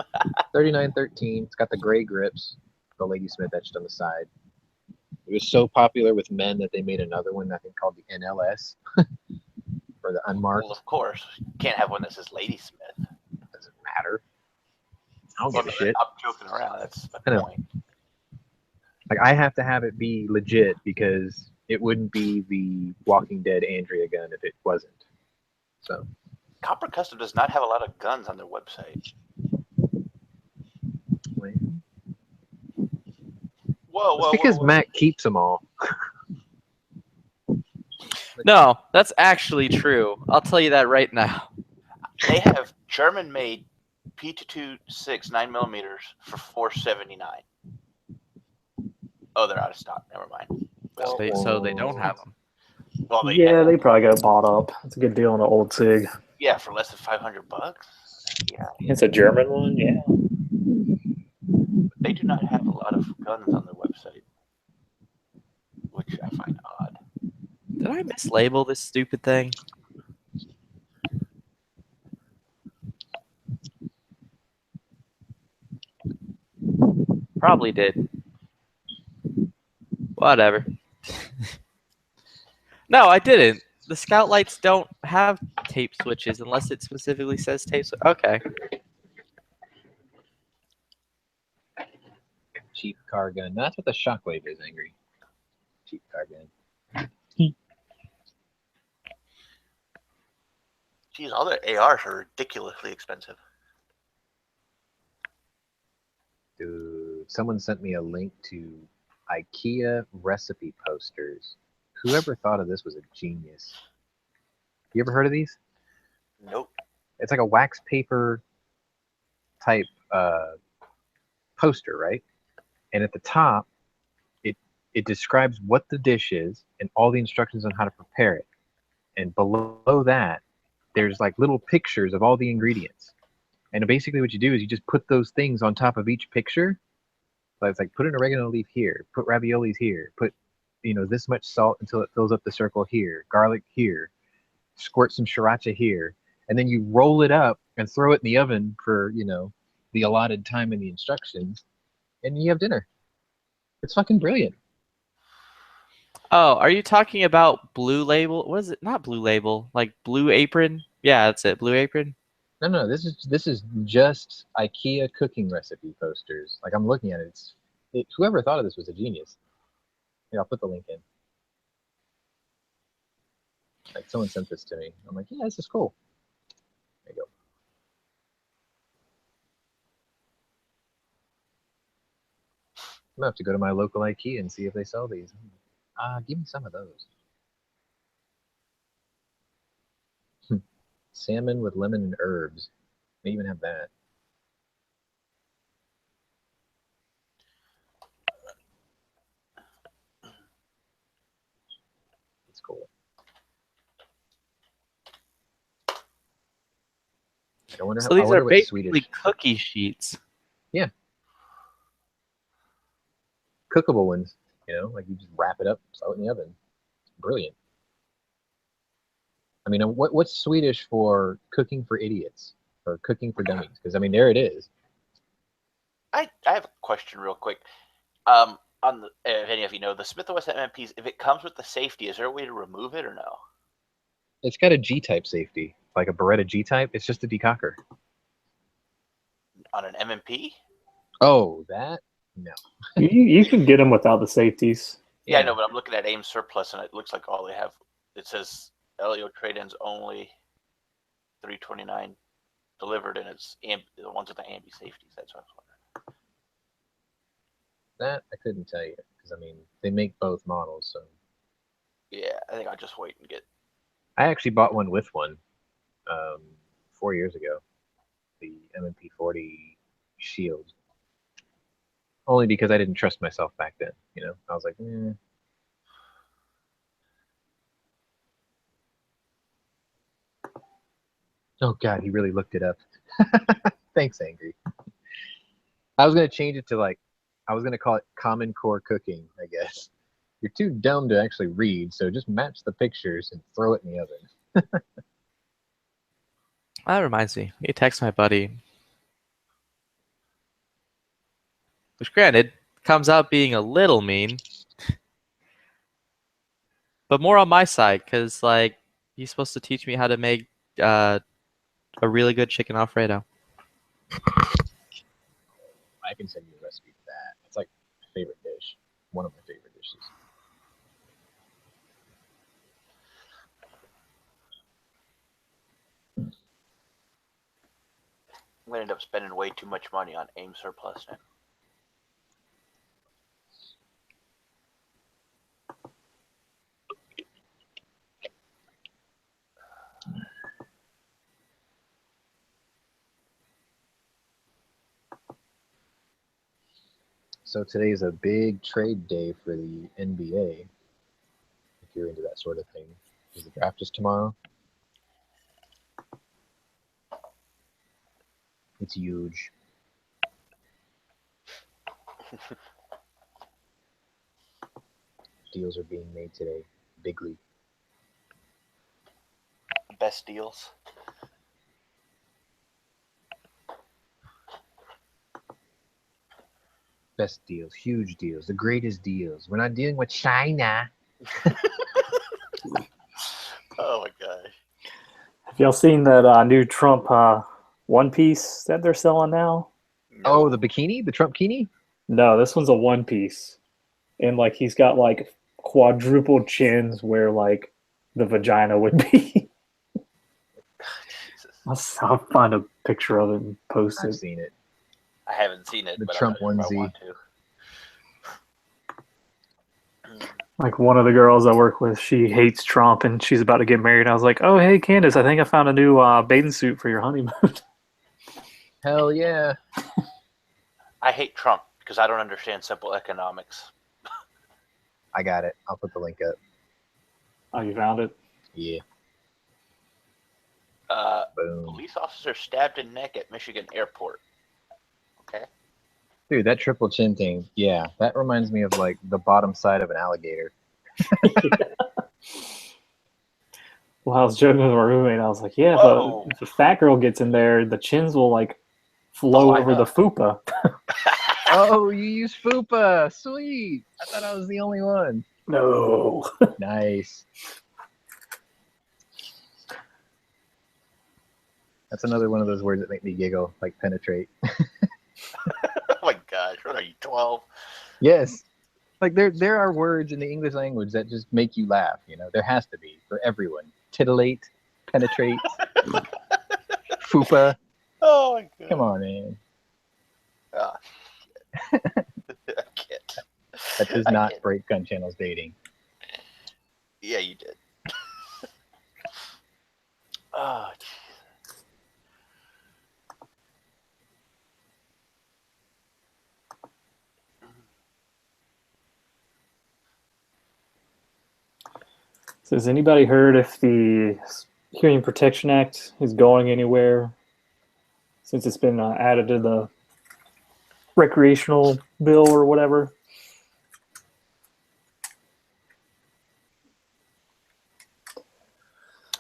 3913. It's got the gray grips. the Ladysmith etched on the side. It was so popular with men that they made another one, I think, called the NLS, or the unmarked. Well, of course, you can't have one that says Ladysmith. Doesn't matter. I don't Well, give a shit. I'm joking around. That's I my know. point. Like, I have to have it be legit because it wouldn't be the Walking Dead Andrea gun if it wasn't. So Copper Custom does not have a lot of guns on their website. Whoa, it's because whoa. Matt keeps them all. No, that's actually true. I'll tell you that right now. They have German-made P226 9mm for $479. Oh, they're out of stock. Never mind. So they don't have them. Well, They probably got it bought up. It's a good deal on an old SIG. Yeah, for less than $500. Yeah, It's a German one, yeah. they do not have a lot of guns on their website, which I find odd. Did I mislabel this stupid thing? Probably did. Whatever. No, I didn't. The scout lights don't have tape switches unless it specifically says tape switch. Okay. Cheap car gun. That's what the Shockwave is, Angry. Cheap car gun. Geez, all the ARs are ridiculously expensive. Dude, someone sent me a link to IKEA recipe posters. Whoever thought of this was a genius. You ever heard of these? Nope. It's like a wax paper type poster, right? And at the top, it describes what the dish is and all the instructions on how to prepare it. And below that, there's like little pictures of all the ingredients. And basically what you do is you just put those things on top of each picture. So it's like, put an oregano leaf here, put raviolis here, put, this much salt until it fills up the circle here, garlic here, squirt some sriracha here. And then you roll it up and throw it in the oven for, the allotted time in the instructions. And you have dinner. It's fucking brilliant. Oh, are you talking about Blue Label? What is it? Not Blue Label, like Blue Apron? Yeah, that's it. Blue Apron. No, this is just IKEA cooking recipe posters. Like, I'm looking at it. Whoever thought of this was a genius. Here, I'll put the link in. Like, someone sent this to me. I'm like, yeah, this is cool. There you go. I'm gonna have to go to my local IKEA and see if they sell these. Give me some of those. Salmon with lemon and herbs. They even have that. It's cool. I wonder So these are what basically Swedish cookie sheets. Yeah. Cookable ones. Like you just wrap it up, throw it in the oven. It's brilliant. I mean, what's Swedish for cooking for idiots or cooking for dummies? Because there it is. I have a question real quick. If any of you know, the Smith & Wesson MMPs, if it comes with the safety, is there a way to remove it or no? It's got a G-type safety, like a Beretta G-type. It's just a decocker. On an MMP? Oh, that? No. You can get them without the safeties. Yeah, I know, but I'm looking at AIM Surplus, and it looks like all they have, it says LEO trade-ins only, 329 delivered, and it's the ones with the ambi safeties. That's what I was wondering. That I couldn't tell you because they make both models. So yeah, I think I'll just wait and get. I actually bought one with one 4 years ago, the MMP 40 Shield. Only because I didn't trust myself back then. I was like, eh. Oh God, he really looked it up. Thanks, Angry. I was gonna change it to I was gonna call it Common Core Cooking, I guess. You're too dumb to actually read, so just match the pictures and throw it in the oven. That reminds me. You text my buddy. Which, granted, comes out being a little mean, but more on my side because like he's supposed to teach me how to make a really good chicken Alfredo. I can send you a recipe for that. It's like my favorite dish. One of my favorite dishes. I'm gonna end up spending way too much money on AIM surplus now. So today's a big trade day for the NBA. If you're into that sort of thing, because the draft is tomorrow. It's huge. Deals are being made today, bigly. Best deals. Best deals, huge deals, the greatest deals. We're not dealing with China. Oh my gosh. Have y'all seen that new Trump one piece that they're selling now? No. Oh, the bikini, the Trump bikini. No, this one's a one piece, and like he's got like quadruple chins where like the vagina would be. Jesus. I'll find a picture of it and post I've it. seen it. I haven't seen it, The but Trump I don't know if I onesie. want to. Like one of the girls I work with, she hates Trump and she's about to get married. I was like, "Oh, hey, Candace, I think I found a new bathing suit for your honeymoon." Hell yeah. I hate Trump because I don't understand simple economics. I got it. I'll put the link up. Oh, you found it? Yeah. Boom. Police officer stabbed in neck at Michigan airport. Okay. Dude, that triple chin thing, yeah, that reminds me of like the bottom side of an alligator. Well, I was joking with my roommate. I was like, "Yeah, Whoa. if a fat girl gets in there, the chins will like flow Line over the up. fupa." Oh, you use fupa. Sweet. I thought I was the only one. No. Nice. That's another one of those words that make me giggle, like penetrate. Oh my gosh, what are you, 12? Yes. Like there are words in the English language that just make you laugh, you know. There has to be for everyone. Titillate, penetrate, fupa. Oh my god. Come on, man. Ah, shit. I can't. That does I not can't. break Gunchannels dating. Yeah, you did. Oh, jeez. So has anybody heard if the Hearing Protection Act is going anywhere since it's been added to the recreational bill or whatever?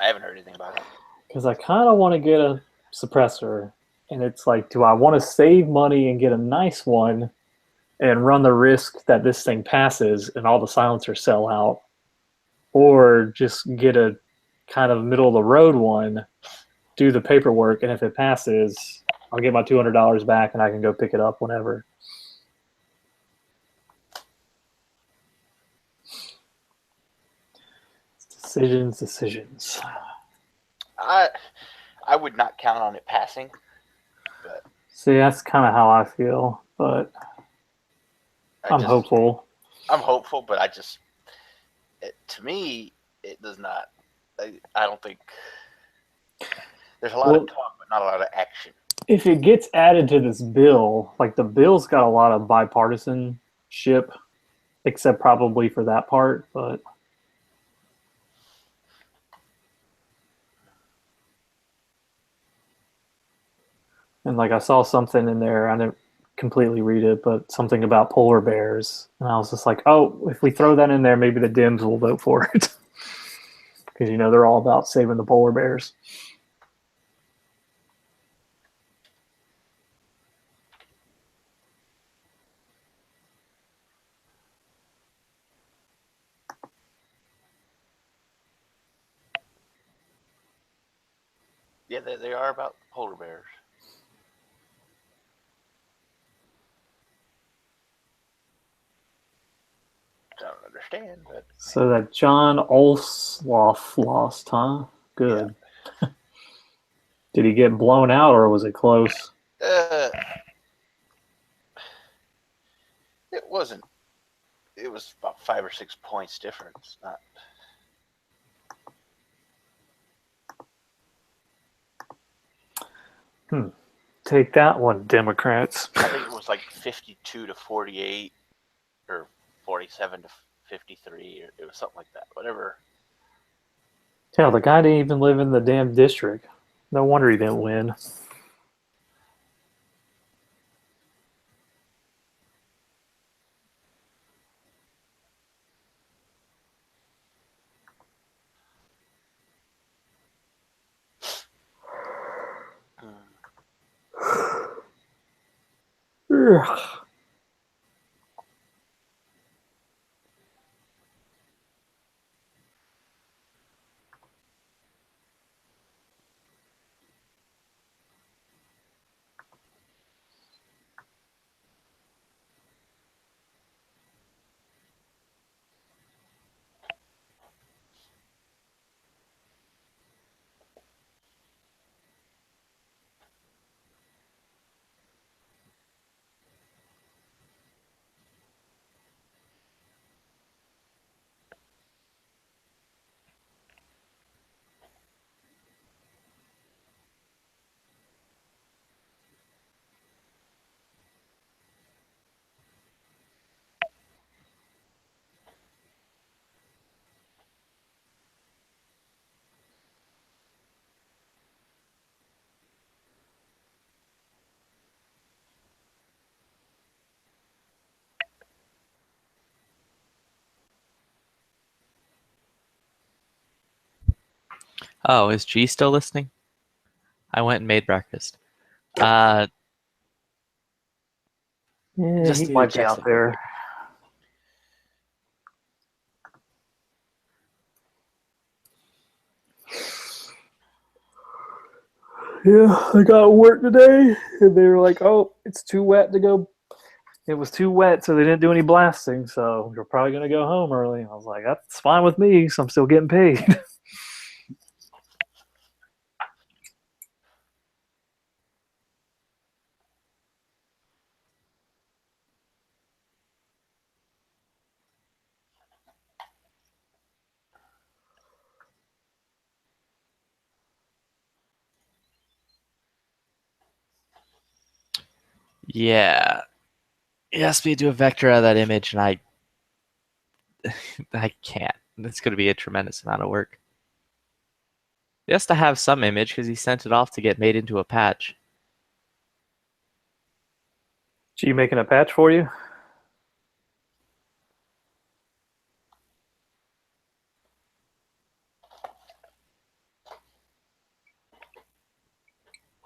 I haven't heard anything about it. Because I kind of want to get a suppressor, and it's like, do I want to save money and get a nice one and run the risk that this thing passes and all the silencers sell out, or just get a kind of middle of the road one, do the paperwork, and if it passes, I'll get my $200 back and I can go pick it up whenever. Decisions. I would not count on it passing, but See, that's kind of how I feel, but I'm hopeful. I'm hopeful, but to me, it does not. I don't think there's a lot of talk, but not a lot of action. If it gets added to this bill, like the bill's got a lot of bipartisanship, except probably for that part, but and like I saw something in there, I didn't completely read it, but something about polar bears, and I was just like, oh, if we throw that in there, maybe the Dems will vote for it, because you know they're all about saving the polar bears. Yeah, they are about polar bears. I don't understand, but So that John Olsloff lost, huh? Good. Did he get blown out or was it close? it wasn't. It was about 5 or 6 points difference. Not. Take that one, Democrats. I think it was like 52 to 48, or 47 to 53, or it was something like that. Whatever. Hell, the guy didn't even live in the damn district. No wonder he didn't win. Ugh. Oh, is G still listening? I went and made breakfast. Yeah, Just he might be out adjusting. there. Yeah, I got to work today, and they were like, "Oh, it's too wet to go." It was too wet, so they didn't do any blasting. So you're probably gonna go home early. I was like, "That's fine with me, so I'm still getting paid." Yeah. He asked me to do a vector out of that image, and I can't. It's going to be a tremendous amount of work. He has to have some image because he sent it off to get made into a patch. Is you making a patch for you?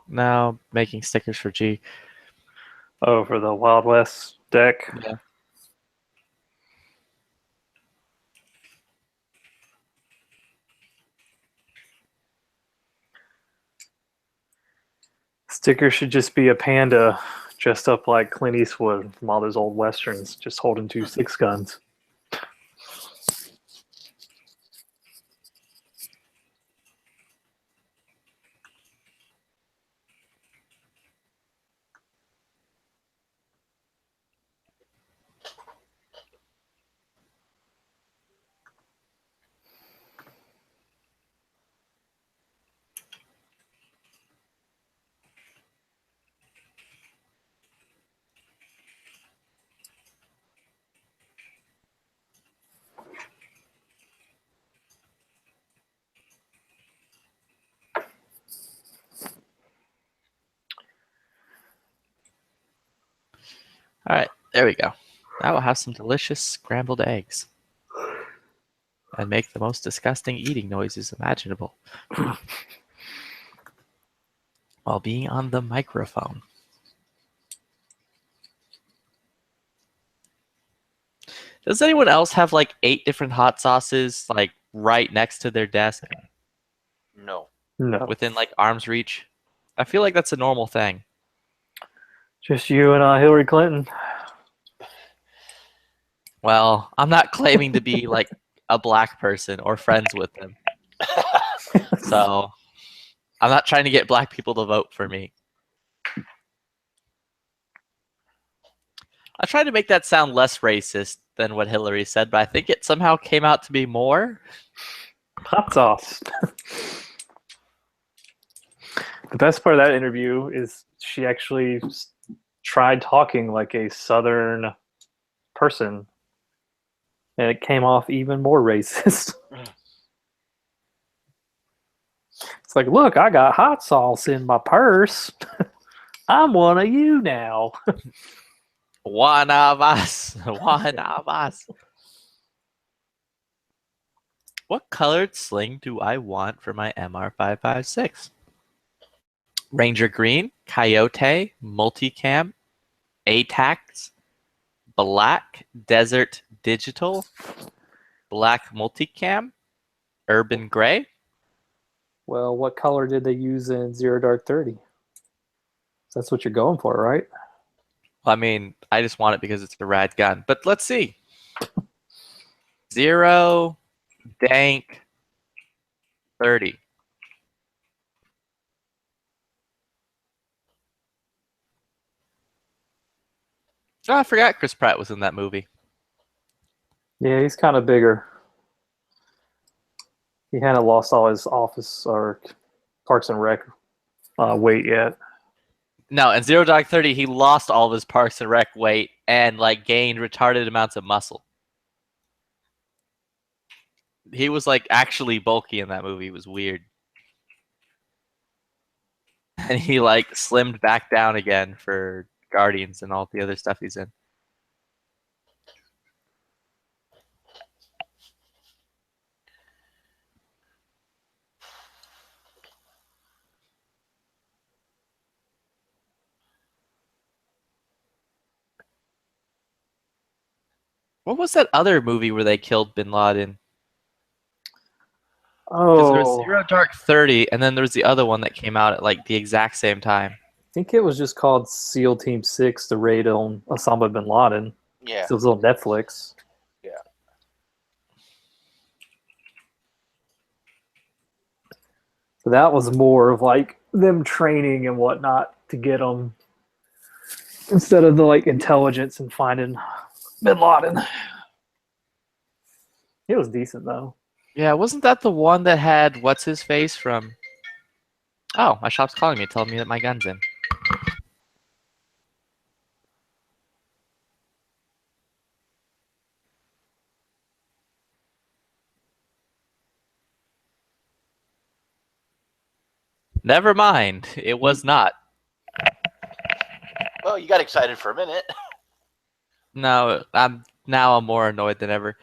Now making stickers for G. Oh, for the Wild West deck. Yeah. Sticker should just be a panda dressed up like Clint Eastwood from all those old westerns, just holding 2 6-guns. All right, there we go. Now we'll have some delicious scrambled eggs. And make the most disgusting eating noises imaginable. While being on the microphone. Does anyone else have like 8 different hot sauces like right next to their desk? No. No, within like arm's reach? I feel like that's a normal thing. just you and Hillary Clinton. Well, I'm not claiming to be like a black person or friends with them. So I'm not trying to get black people to vote for me. I tried to make that sound less racist than what Hillary said, but I think it somehow came out to be more. Hot sauce. The best part of that interview is she actually tried talking like a Southern person, and it came off even more racist. It's like, look, I got hot sauce in my purse. I'm one of you now. One of us. One of us. What colored sling do I want for my MR556? Ranger Green, Coyote, Multicam, ATAX, Black Desert Digital, Black Multicam, Urban Gray. Well, what color did they use in Zero Dark 30? That's what you're going for, right? I mean, I just want it because it's a rad gun. But let's see. Zero, Dank, 30. Oh, I forgot Chris Pratt was in that movie. Yeah, he's kind of bigger. He hadn't lost all his office or Parks and Rec weight yet. No, in Zero Dark 30, he lost all of his Parks and Rec weight and like gained retarded amounts of muscle. He was like actually bulky in that movie. It was weird. And he like slimmed back down again for Guardians and all the other stuff he's in. What was that other movie where they killed Bin Laden? Because there was Oh, Zero Dark 30, and then there was the other one that came out at like the exact same time. I think it was just called SEAL Team 6, the raid on Osama bin Laden. Yeah. It was on Netflix. Yeah. So that was more of like them training and whatnot to get them instead of the like intelligence and finding bin Laden. It was decent though. Yeah, wasn't that the one that had what's his face from? Oh, my shop's calling me, telling me that my gun's in. Never mind, it was not. Well, you got excited for a minute. No, I'm more annoyed than ever.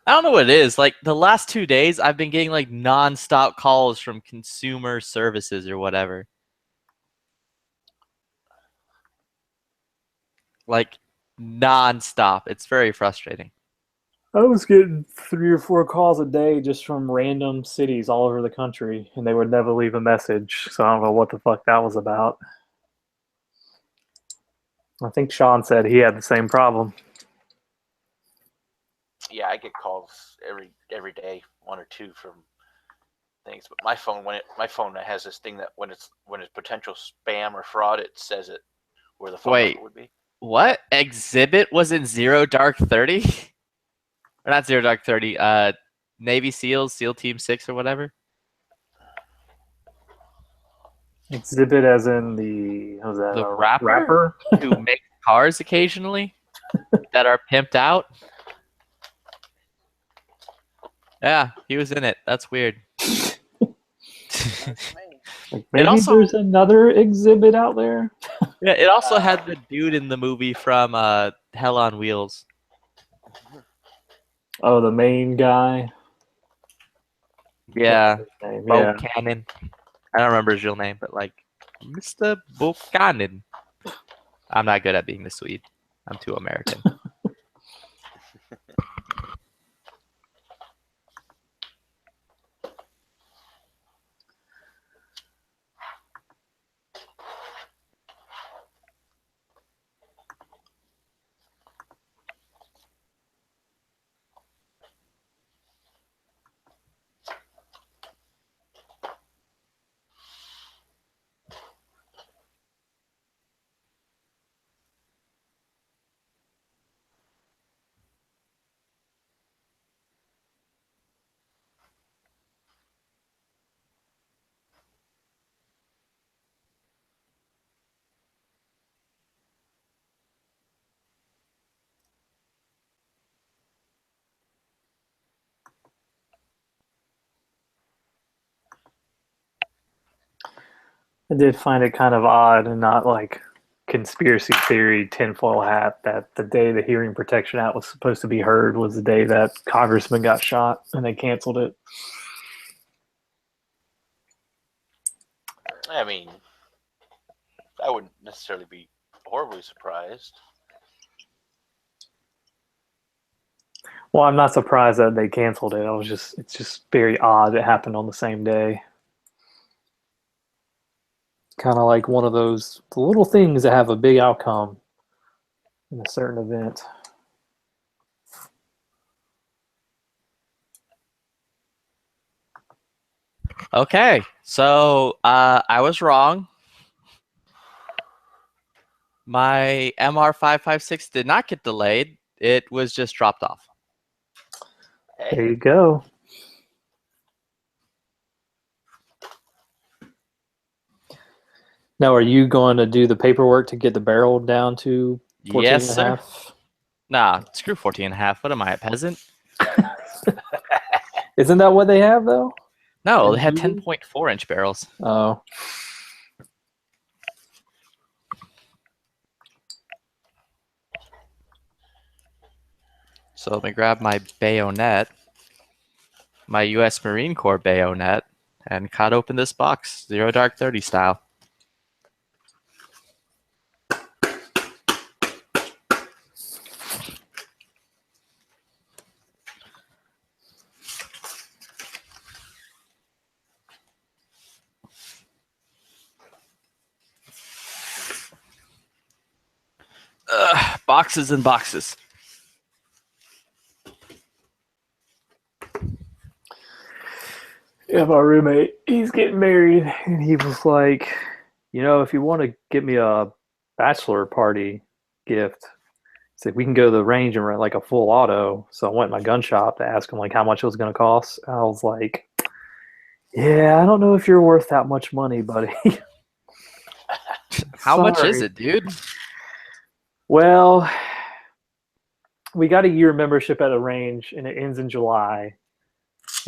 I don't know what it is. Like the last 2 days, I've been getting like non-stop calls from consumer services or whatever. Like non-stop. It's very frustrating. I was getting 3 or 4 calls a day just from random cities all over the country, and they would never leave a message. So I don't know what the fuck that was about. I think Sean said he had the same problem. Yeah, I get calls every day, 1 or 2 from things. But my phone has this thing that when it's potential spam or fraud, it says it where the phone number would be. What? Exhibit was in Zero Dark 30? Or not Zero Dark 30, Navy SEALs, SEAL Team 6 or whatever? Exhibit as in the rapper who makes cars occasionally that are pimped out. Yeah, he was in it. That's weird. Like maybe there's another exhibit out there. Yeah, it also had the dude in the movie from Hell on Wheels. Oh, the main guy. Yeah, Yeah. Buchanan. I don't remember his real name, but like Mr. Buchanan. I'm not good at being the Swede. I'm too American. I did find it kind of odd and not like conspiracy theory tinfoil hat that the day the Hearing Protection Act was supposed to be heard was the day that congressman got shot and they canceled it. I mean, I wouldn't necessarily be horribly surprised. Well, I'm not surprised that they canceled it. It's just very odd it happened on the same day. Kind of like one of those little things that have a big outcome in a certain event. Okay, so I was wrong. My MR556 did not get delayed. It was just dropped off. Hey, There you go. Now, are you going to do the paperwork to get the barrel down to 14 Yes, and a sir. half? Nah, screw 14 and a half. What am I, a peasant? Isn't that what they have, though? No, they had Indeed. 10.4 inch barrels. Oh. So let me grab my bayonet, my U.S. Marine Corps bayonet, and cut open this box, Zero Dark 30 style. Boxes and boxes. Yeah, my roommate, he's getting married, and he was like, if you want to get me a bachelor party gift, he said, we can go to the range and rent like a full auto. So I went to my gun shop to ask him like how much it was going to cost. I was like, yeah, I don't know if you're worth that much money, buddy. How much is Sorry. it, dude? Well, we got a year membership at a range, and it ends in July.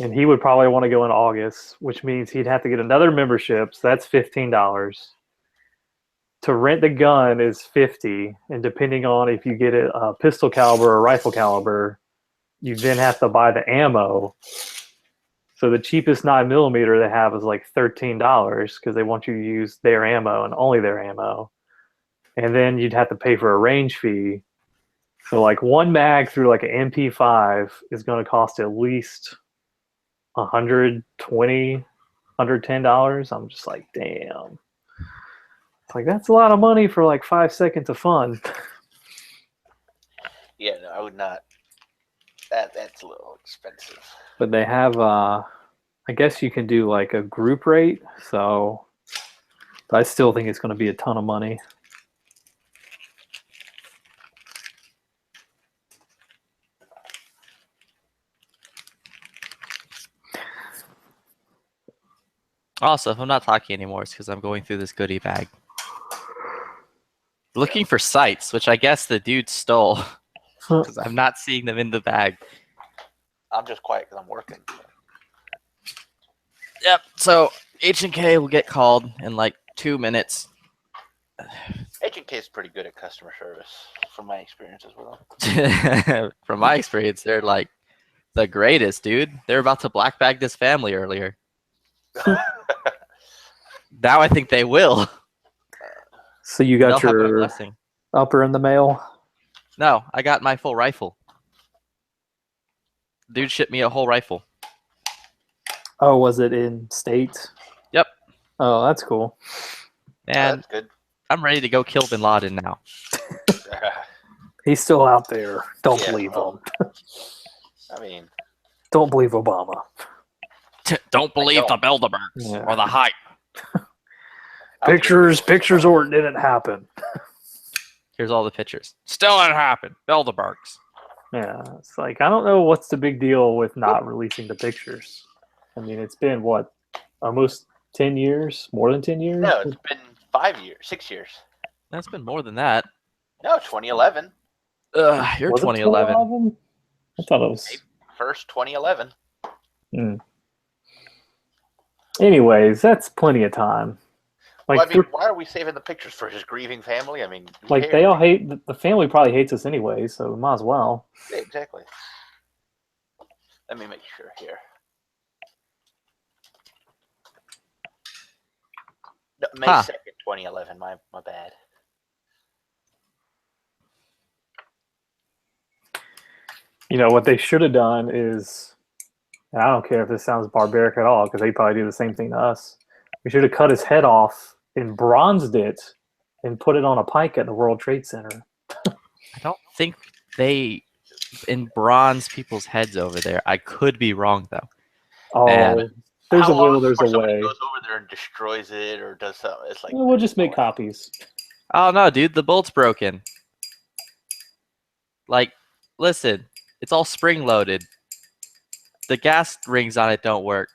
And he would probably want to go in August, which means he'd have to get another membership. So that's $15. To rent the gun is $50, and depending on if you get a pistol caliber or rifle caliber, you then have to buy the ammo. So the cheapest 9mm they have is like $13 because they want you to use their ammo and only their ammo. And then you'd have to pay for a range fee. So like one mag through like an MP5 is going to cost at least $120, $110. I'm just like, damn. It's like, that's a lot of money for like 5 seconds of fun. yeah, no, I would not. That's a little expensive. But they have, I guess you can do like a group rate. So but I still think it's going to be a ton of money. Also, if I'm not talking anymore, it's because I'm going through this goodie bag. Looking for sights, which I guess the dude stole. Because I'm not seeing them in the bag. I'm just quiet because I'm working. Yep, so H&K will get called in like 2 minutes. H&K is pretty good at customer service, from my experience as well. From my experience, they're like the greatest, dude. They're about to black bag this family earlier. Now I think they will. So you They'll got have my your blessing. upper in the mail? No, I got my full rifle. Dude shipped me a whole rifle. Oh, was it in state? Yep. Oh, that's cool. And That's good. I'm ready to go kill Bin Laden now. He's still out there. Don't Yeah, believe well, him. I mean, Don't believe Obama. Don't believe the don't. Bilderbergs Yeah. or the hype. Pictures or it didn't happen. Here's all the pictures. Still didn't happen. Bilderbergs. Yeah, it's like, I don't know what's the big deal with not releasing the pictures. I mean, it's been, what, almost 10 years? More than 10 years? no, it's been 5 years, 6 years. That's been more than that. No, 2011. You're Was it 2011. 2011? I thought it was... First 2011. Anyways, that's plenty of time. Like, Well, I mean, why are we saving the pictures for his grieving family? I mean, who like cares? they all hate the family. Probably hates us anyway, so might as well. Yeah, exactly. Let me make sure here. No, May 2nd, 2011. My bad. You know what they should have done is, and I don't care if this sounds barbaric at all, because they probably do the same thing to us. We should have cut his head off and bronzed it and put it on a pike at the World Trade Center. I don't think they in bronze people's heads over there. I could be wrong though. Oh, Man. there's How a long will, there's a before somebody way. goes over there and destroys it or does something? It's like, We'll just make copies. Oh no, dude, the bolt's broken. Like, listen, it's all spring loaded. The gas rings on it don't work.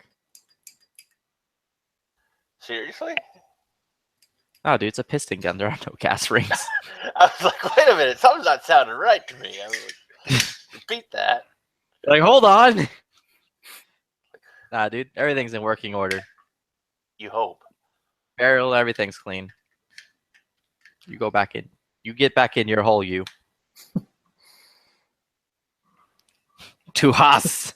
seriously? No, dude, it's a piston gun. There are no gas rings. I was like, wait a minute, something's not sounding right to me. I was like, repeat that. Like, hold on. Nah, dude, everything's in working order. You hope. Barrel, everything's clean. You go back in. You get back in your hole, you. To Haas.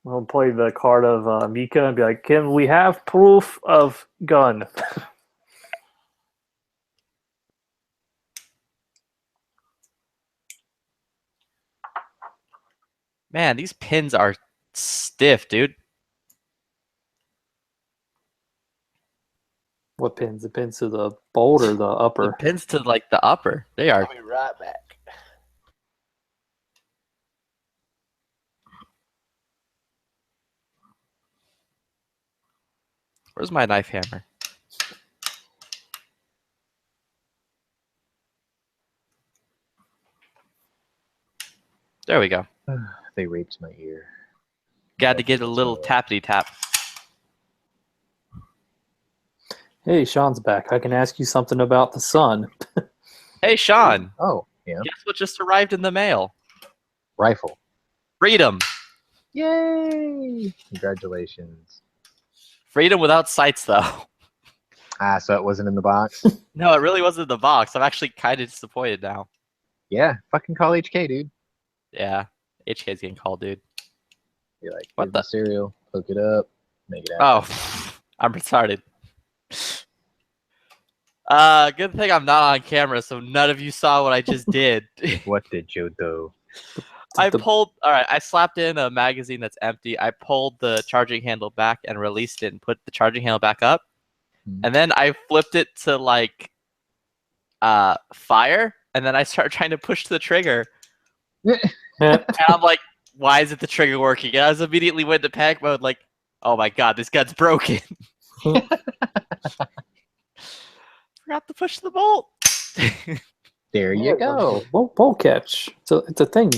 We'll play the card of Mika and be like, can we have proof of gun? Man, these pins are stiff, dude. What pins? The pins to the bolt or the upper? The pins to like the upper. They are. I'll be right back. Where's my knife hammer? There we go. They raped my ear. Got to get a little tappity tap. Hey, Sean's back. I can ask you something about the sun. Hey, Sean. Oh, yeah. Guess what just arrived in the mail? Rifle. Freedom. Yay! Congratulations. Freedom without sights, though. Ah, so it wasn't in the box? No, it really wasn't in the box. I'm actually kind of disappointed now. Yeah, fucking call HK, dude. Yeah, HK's getting called, dude. You're like, What get the- the cereal, hook it up, make it happen. Oh, I'm retarded. Good thing I'm not on camera, so none of you saw what I just did. What did you do? I slapped in a magazine that's empty. I pulled the charging handle back and released it and put the charging handle back up. And then I flipped it to like fire, and then I started trying to push the trigger. And I'm like, why isn't the trigger working? And I was immediately went to panic mode, like, oh my god, this gun's broken. Forgot to push the bolt. There you go. Bolt catch. So it's a thing.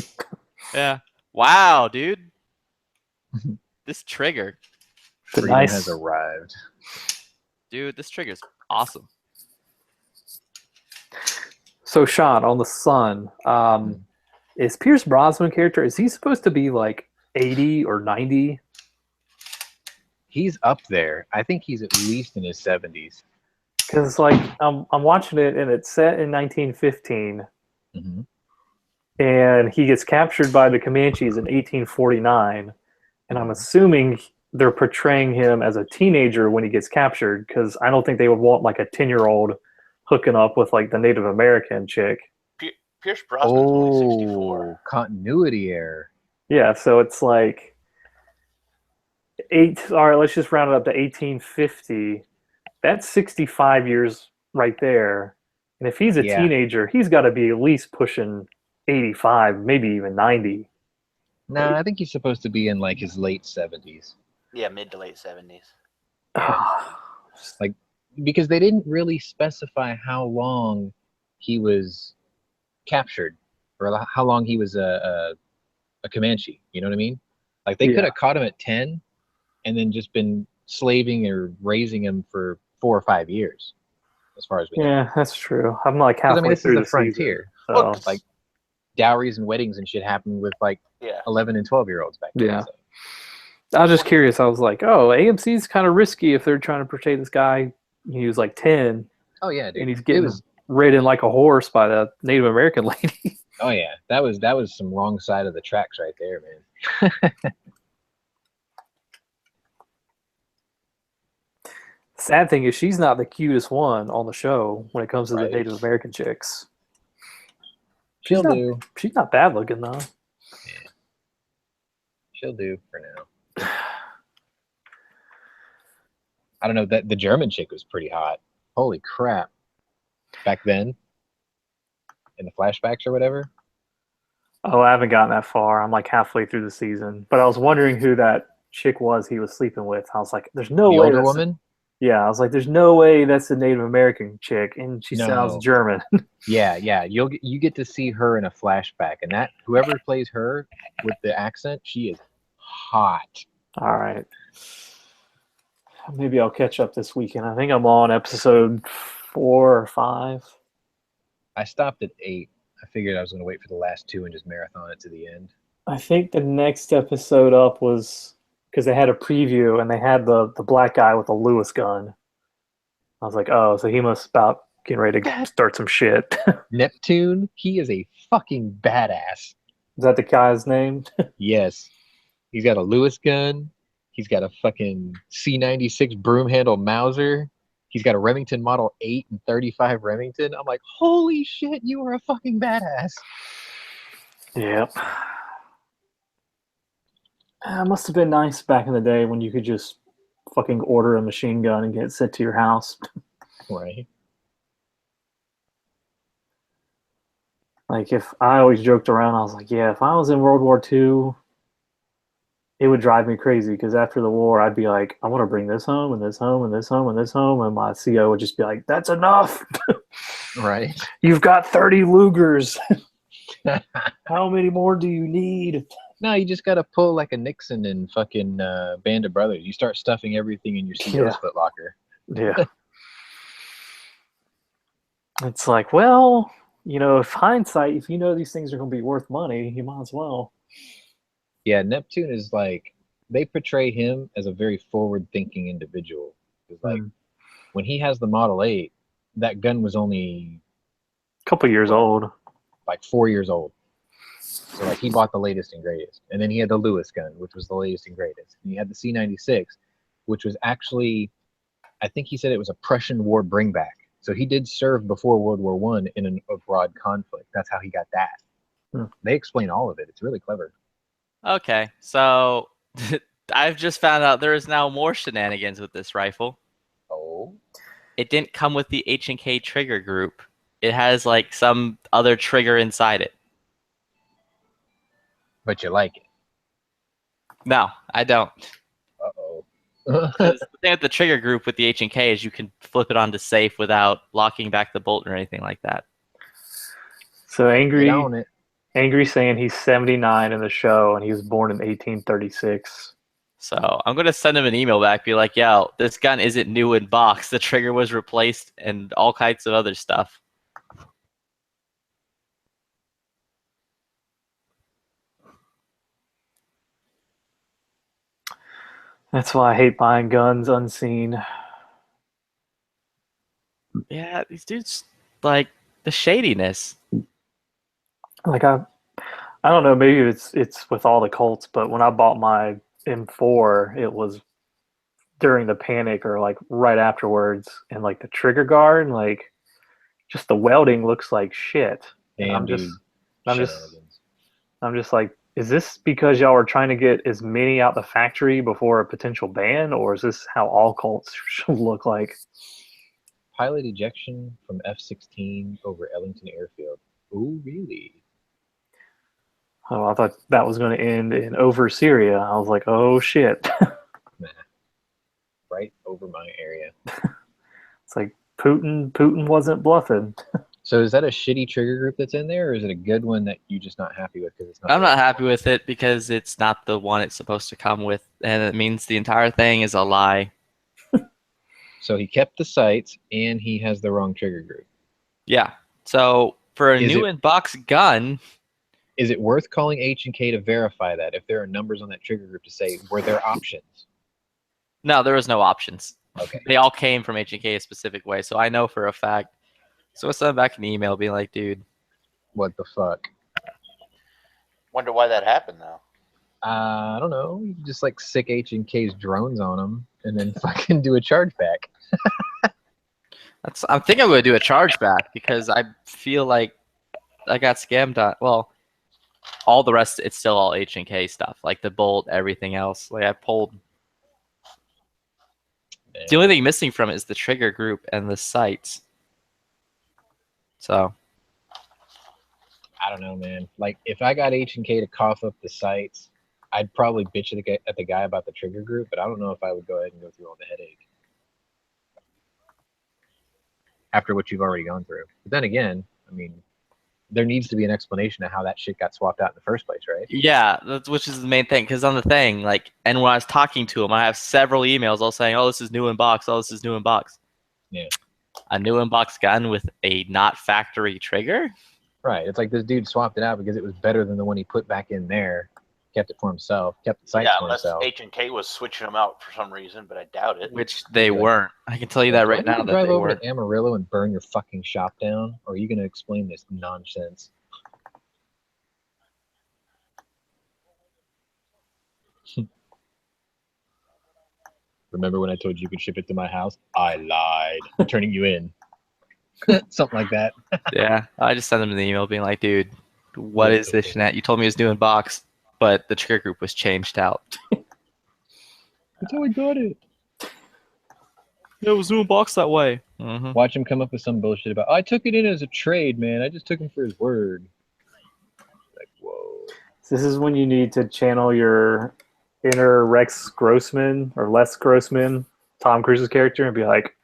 Yeah. Wow, dude. This trigger. Freedom Nice. has arrived. Dude, this trigger's awesome. So Sean, on the sun, is Pierce Brosnan character, is he supposed to be like 80 or 90? He's up there. I think he's at least in his 70s. Because like I'm watching it and it's set in 1915, Mm-hmm. and he gets captured by the Comanches in 1849, and I'm assuming they're portraying him as a teenager when he gets captured, because I don't think they would want like a 10-year-old hooking up with like the Native American chick. Pierce Brosnan's only 64. Oh, continuity error. Yeah, so it's like all right, let's just round it up to 1850. That's 65 years right there. And if he's a teenager, he's got to be at least pushing 85, maybe even 90. No, I think he's supposed to be in like his late 70s. Yeah, mid to late 70s. Like, because they didn't really specify how long he was captured or how long he was a Comanche. You know what I mean? Like, they could have caught him at 10 and then just been slaving or raising him for 4 or 5 years, as far as we know. Yeah, that's true. I'm like halfway this is through the the frontier. Season, so. Well, Like, dowries and weddings and shit happened with like Yeah. 11 and 12-year-olds back then. Yeah. So. I was just curious. I was like, oh, AMC's kind of risky if they're trying to portray this guy. He was like 10, Oh yeah, dude. and he's It getting was. ridden like a horse by the Native American lady. Oh yeah, that was some wrong side of the tracks right there, man. Sad thing is, she's not the cutest one on the show when it comes to the Right. Native American chicks. She'll not, do. She's not bad looking though. Yeah. She'll do for now. I don't know, that the German chick was pretty hot. Holy crap. Back then, in the flashbacks or whatever. Oh, I haven't gotten that far. I'm like halfway through the season, but I was wondering who that chick was he was sleeping with. I was like, "There's no The way." older woman. Yeah, I was like, "There's no way that's a Native American chick," and she No. sounds German. Yeah. You get to see her in a flashback, and that whoever plays her with the accent, she is hot. All right, maybe I'll catch up this weekend. I think I'm on episode 4 or 5. I stopped at 8. I figured I was going to wait for the last 2 and just marathon it to the end. I think the next episode up was because they had a preview and they had the black guy with the Lewis gun. I was like, oh, so he must about getting ready to start some shit. Neptune, he is a fucking badass. Is that the guy's name? Yes. He's got a Lewis gun. He's got a fucking C96 broom handle Mauser. He's got a Remington Model 8 and 35 Remington. I'm like, holy shit, you are a fucking badass. Yep. It must have been nice back in the day when you could just fucking order a machine gun and get it sent to your house. Right. Like, if I always joked around, I was like, yeah, if I was in World War II, it would drive me crazy because after the war, I'd be like, I want to bring this home and this home and this home and this home. And my CO would just be like, that's enough. Right. You've got 30 Lugers. How many more do you need? No, you just got to pull like a Nixon and fucking Band of Brothers. You start stuffing everything in your CO's footlocker. Yeah. It's like, well, you know, if hindsight, if you know these things are going to be worth money, you might as well. Yeah, Neptune is like, they portray him as a very forward-thinking individual. It's like, when he has the Model 8, that gun was only a couple years old. Like 4 years old. So like he bought the latest and greatest. And then he had the Lewis gun, which was the latest and greatest. And he had the C96, which was actually, I think he said it was a Prussian War bringback. So he did serve before World War I in an abroad conflict. That's how he got that. They explain all of it. It's really clever. Okay, so I've just found out there is now more shenanigans with this rifle. Oh. It didn't come with the H&K trigger group. It has like some other trigger inside it. But you like it. No, I don't. Uh-oh. The thing with the trigger group with the H&K is you can flip it onto safe without locking back the bolt or anything like that. So Angry saying he's 79 in the show and he was born in 1836. So I'm going to send him an email back, be like, yo, this gun isn't new in box. The trigger was replaced and all kinds of other stuff. That's why I hate buying guns unseen. Yeah, these dudes, like, the shadiness. Like, I don't know, maybe it's with all the Colts, but when I bought my M4, it was during the panic or like right afterwards, and like the trigger guard, like just the welding looks like shit. And I'm just like, is this because y'all are trying to get as many out the factory before a potential ban, or is this how all Colts should look like? Pilot ejection from F-16 over Ellington Airfield. Ooh, really? Oh, I thought that was going to end in over Syria. I was like, oh shit. Nah. Right over my area. It's like Putin wasn't bluffing. So is that a shitty trigger group that's in there, or is it a good one that you're just not happy with because it's not? I'm not happy with it because it's not the one it's supposed to come with, and it means the entire thing is a lie. So he kept the sights, and he has the wrong trigger group. Yeah. So for a new in-box gun, Is it worth calling H&K to verify that if there are numbers on that trigger group to say, were there options? No, there was no options. Okay. They all came from H&K a specific way, so I know for a fact. So I sent back an email being like, dude. What the fuck? Wonder why that happened though. I don't know. You just like sick H&K's drones on them and then fucking do a chargeback. I'm thinking I'm going to do a chargeback because I feel like I got scammed on. Well, all the rest, it's still all H&K stuff. Like the bolt, everything else. Like I pulled. Man. The only thing missing from it is the trigger group and the sights. So. I don't know, man. Like if I got H&K to cough up the sights, I'd probably bitch at the guy about the trigger group, but I don't know if I would go ahead and go through all the headache after what you've already gone through. But then again, I mean, there needs to be an explanation of how that shit got swapped out in the first place, right? Yeah, which is the main thing. Because on the thing, like, and when I was talking to him, I have several emails all saying, "Oh, this is new in box. Oh, this is new in box." Yeah. A new in box gun with a not factory trigger. Right. It's like this dude swapped it out because it was better than the one he put back in there. Kept it for himself. Kept the sights for Unless himself. H&K was switching them out for some reason, but I doubt it. Which they weren't. I can tell you that right now that drive they over weren't. to Amarillo and burn your fucking shop down, or are you going to explain this nonsense? Remember when I told you you could ship it to my house? I lied. I'm turning you in. Something like that. Yeah, I just sent him an email being like, "Dude, what is this shit? You told me it was new in box, but the trigger group was changed out." That's how I got it. It was new in box that way. Mm-hmm. Watch him come up with some bullshit about, I took it in as a trade, man. I just took him for his word. Like, whoa. This is when you need to channel your inner Rex Grossman or Les Grossman, Tom Cruise's character, and be like,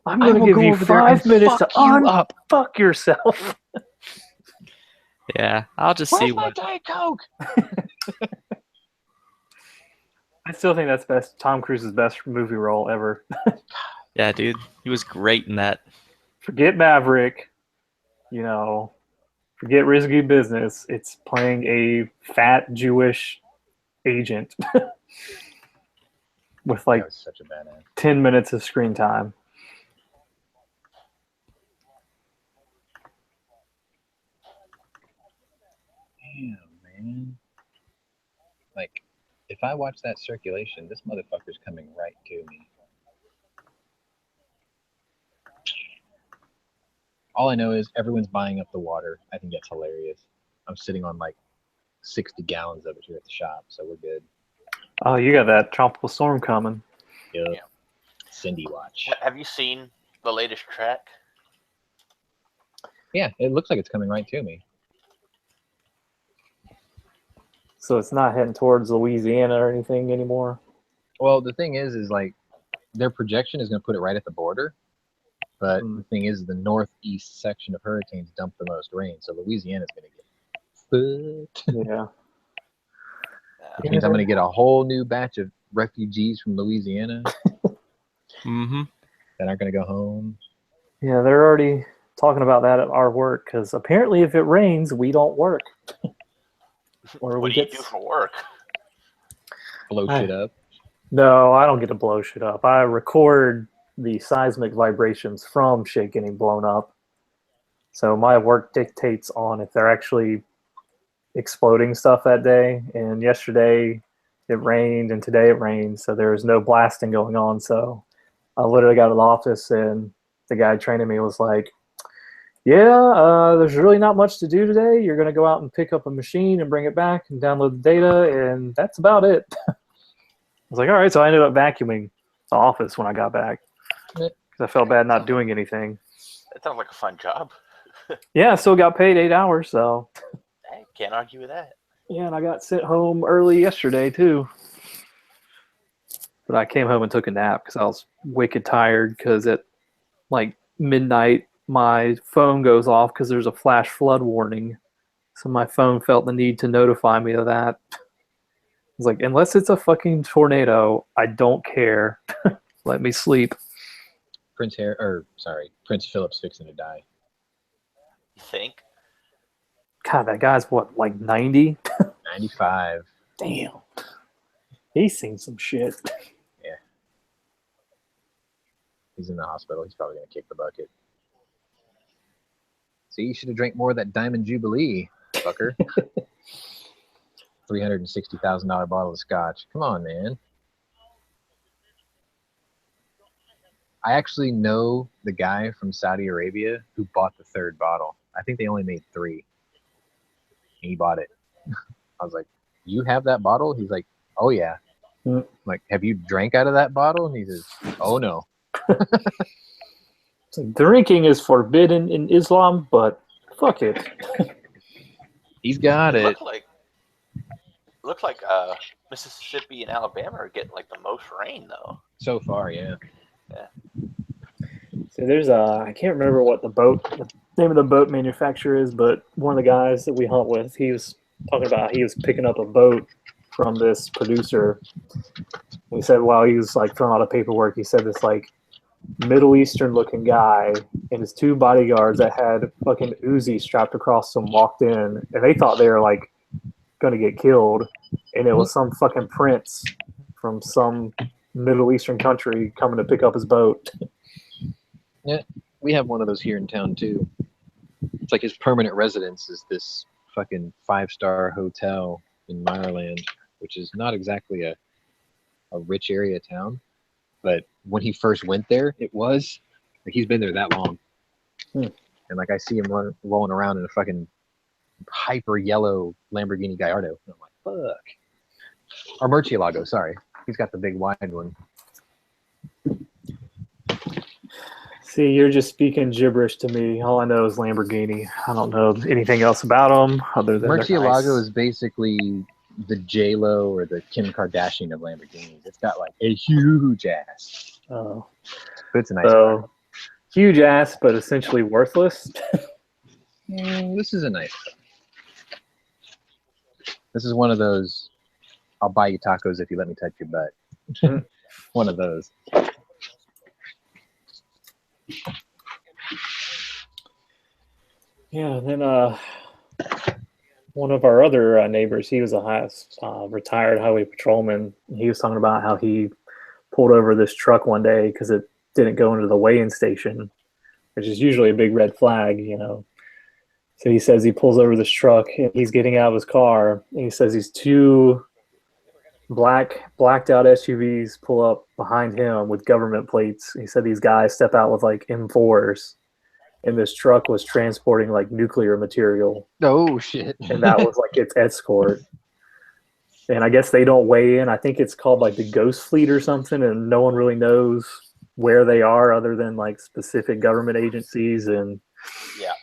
I'm going to give you 5 minutes to unfuck yourself. Yeah, I'll just see my what. Diet Coke? I still think that's best. Tom Cruise's best movie role ever. Yeah, dude, he was great in that. Forget Maverick, forget Risky Business. It's playing a fat Jewish agent with like such a badass. 10 minutes of screen time. Damn, man. Like, if I watch that circulation, this motherfucker's coming right to me. All I know is everyone's buying up the water. I think that's hilarious. I'm sitting on like 60 gallons of it here at the shop, so we're good. Oh, you got that tropical storm coming. Yep. Yeah. Cindy watch. Have you seen the latest track? Yeah, it looks like it's coming right to me. So it's not heading towards Louisiana or anything anymore? Well, the thing is like their projection is going to put it right at the border. But the thing is, the northeast section of hurricanes dump the most rain, so Louisiana's going to get fucked. Yeah. Which means I'm going to get a whole new batch of refugees from Louisiana Mm-hmm. that aren't going to go home. Yeah, they're already talking about that at our work, because apparently if it rains, we don't work. Or What do you do for work? Blow shit up? No, I don't get to blow shit up. I record the seismic vibrations from shit getting blown up. So my work dictates on if they're actually exploding stuff that day. And yesterday it rained and today it rained, so there was no blasting going on. So I literally got to the office and the guy training me was like, yeah, there's really not much to do today. You're going to go out and pick up a machine and bring it back and download the data, and that's about it. I was like, all right. So I ended up vacuuming the office when I got back because I felt bad not doing anything. That sounds like a fun job. Yeah, I still got paid 8 hours, so. Hey, can't argue with that. Yeah, and I got sent home early yesterday, too. But I came home and took a nap because I was wicked tired because at like midnight, my phone goes off because there's a flash flood warning. So my phone felt the need to notify me of that. I was like, unless it's a fucking tornado, I don't care. Let me sleep. Prince Philip's fixing to die. You think? God, that guy's what, like 90? 95. Damn. He's seen some shit. Yeah. He's in the hospital. He's probably going to kick the bucket. See, you should have drank more of that Diamond Jubilee, fucker. $360,000 bottle of scotch. Come on, man. I actually know the guy from Saudi Arabia who bought the third bottle. I think they only made 3. And he bought it. I was like, you have that bottle? He's like, oh, yeah. I'm like, have you drank out of that bottle? And he says, oh, no. So drinking is forbidden in Islam, but fuck it. He's got it. Looked like Mississippi and Alabama are getting like the most rain though. So far, yeah. So there's I can't remember what the name of the boat manufacturer is, but one of the guys that we hunt with, he was talking about he was picking up a boat from this producer. He said while he was like filling out a paperwork, he said this like Middle Eastern looking guy and his 2 bodyguards that had fucking Uzi strapped across them walked in, and they thought they were like gonna get killed, and it was some fucking prince from some Middle Eastern country coming to pick up his boat. Yeah, we have one of those here in town too. It's like his permanent residence is this fucking 5-star hotel in Meyerland, which is not exactly a rich area town. But when he first went there, it was like he's been there that long. And like I see him rolling around in a fucking hyper yellow Lamborghini Gallardo. And I'm like, fuck. Or Murcielago, sorry. He's got the big wide one. See, you're just speaking gibberish to me. All I know is Lamborghini. I don't know anything else about them other than Murcielago nice. is basically the J-Lo or the Kim Kardashian of Lamborghinis. It's got like a huge ass. Oh. But it's a nice car. Huge ass, but essentially worthless. This is a nice car. This is one of those, I'll buy you tacos if you let me touch your butt. One of those. Yeah, then one of our other neighbors, he was a retired highway patrolman. He was talking about how he pulled over this truck one day because it didn't go into the weigh-in station, which is usually a big red flag, you know. So he says he pulls over this truck and he's getting out of his car, and he says these 2 blacked out SUVs pull up behind him with government plates. He said these guys step out with like M4s, and this truck was transporting like nuclear material. Oh shit. And that was like its escort. And I guess they don't weigh in. I think it's called like the Ghost Fleet or something, and no one really knows where they are other than like specific government agencies. And yeah.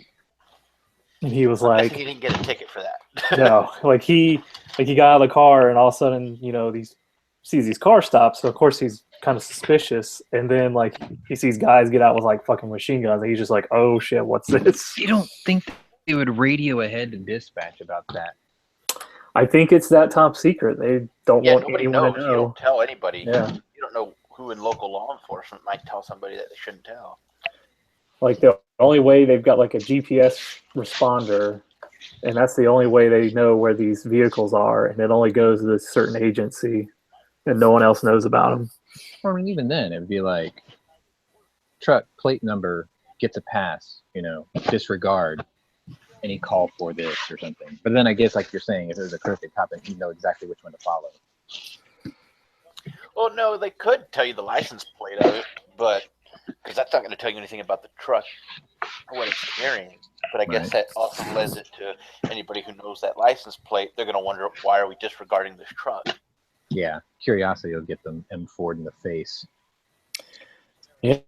And he was like, he didn't get a ticket for that. no, like he got out of the car, and all of a sudden, you know, sees these car stops. So of course he's kind of suspicious, and then like he sees guys get out with like fucking machine guns, and he's just like, oh shit, what's this? You don't think they would radio ahead to dispatch about that? I think it's that top secret. They don't want nobody anyone knows. to know. You don't tell anybody. Yeah. You don't know who in local law enforcement might tell somebody that they shouldn't tell. Like the only way they've got like a GPS responder, and that's the only way they know where these vehicles are, and it only goes to this certain agency, and no one else knows about them. I mean, even then, it would be like, truck plate number gets a pass, you know, disregard any call for this or something. But then I guess, like you're saying, if there's a crooked cop, you know exactly which one to follow. Well, no, they could tell you the license plate of it, but because that's not going to tell you anything about the truck or what it's carrying. But I guess that also lends it to anybody who knows that license plate. They're going to wonder, why are we disregarding this truck? Yeah, curiosity will get them M4'd in the face. Yeah.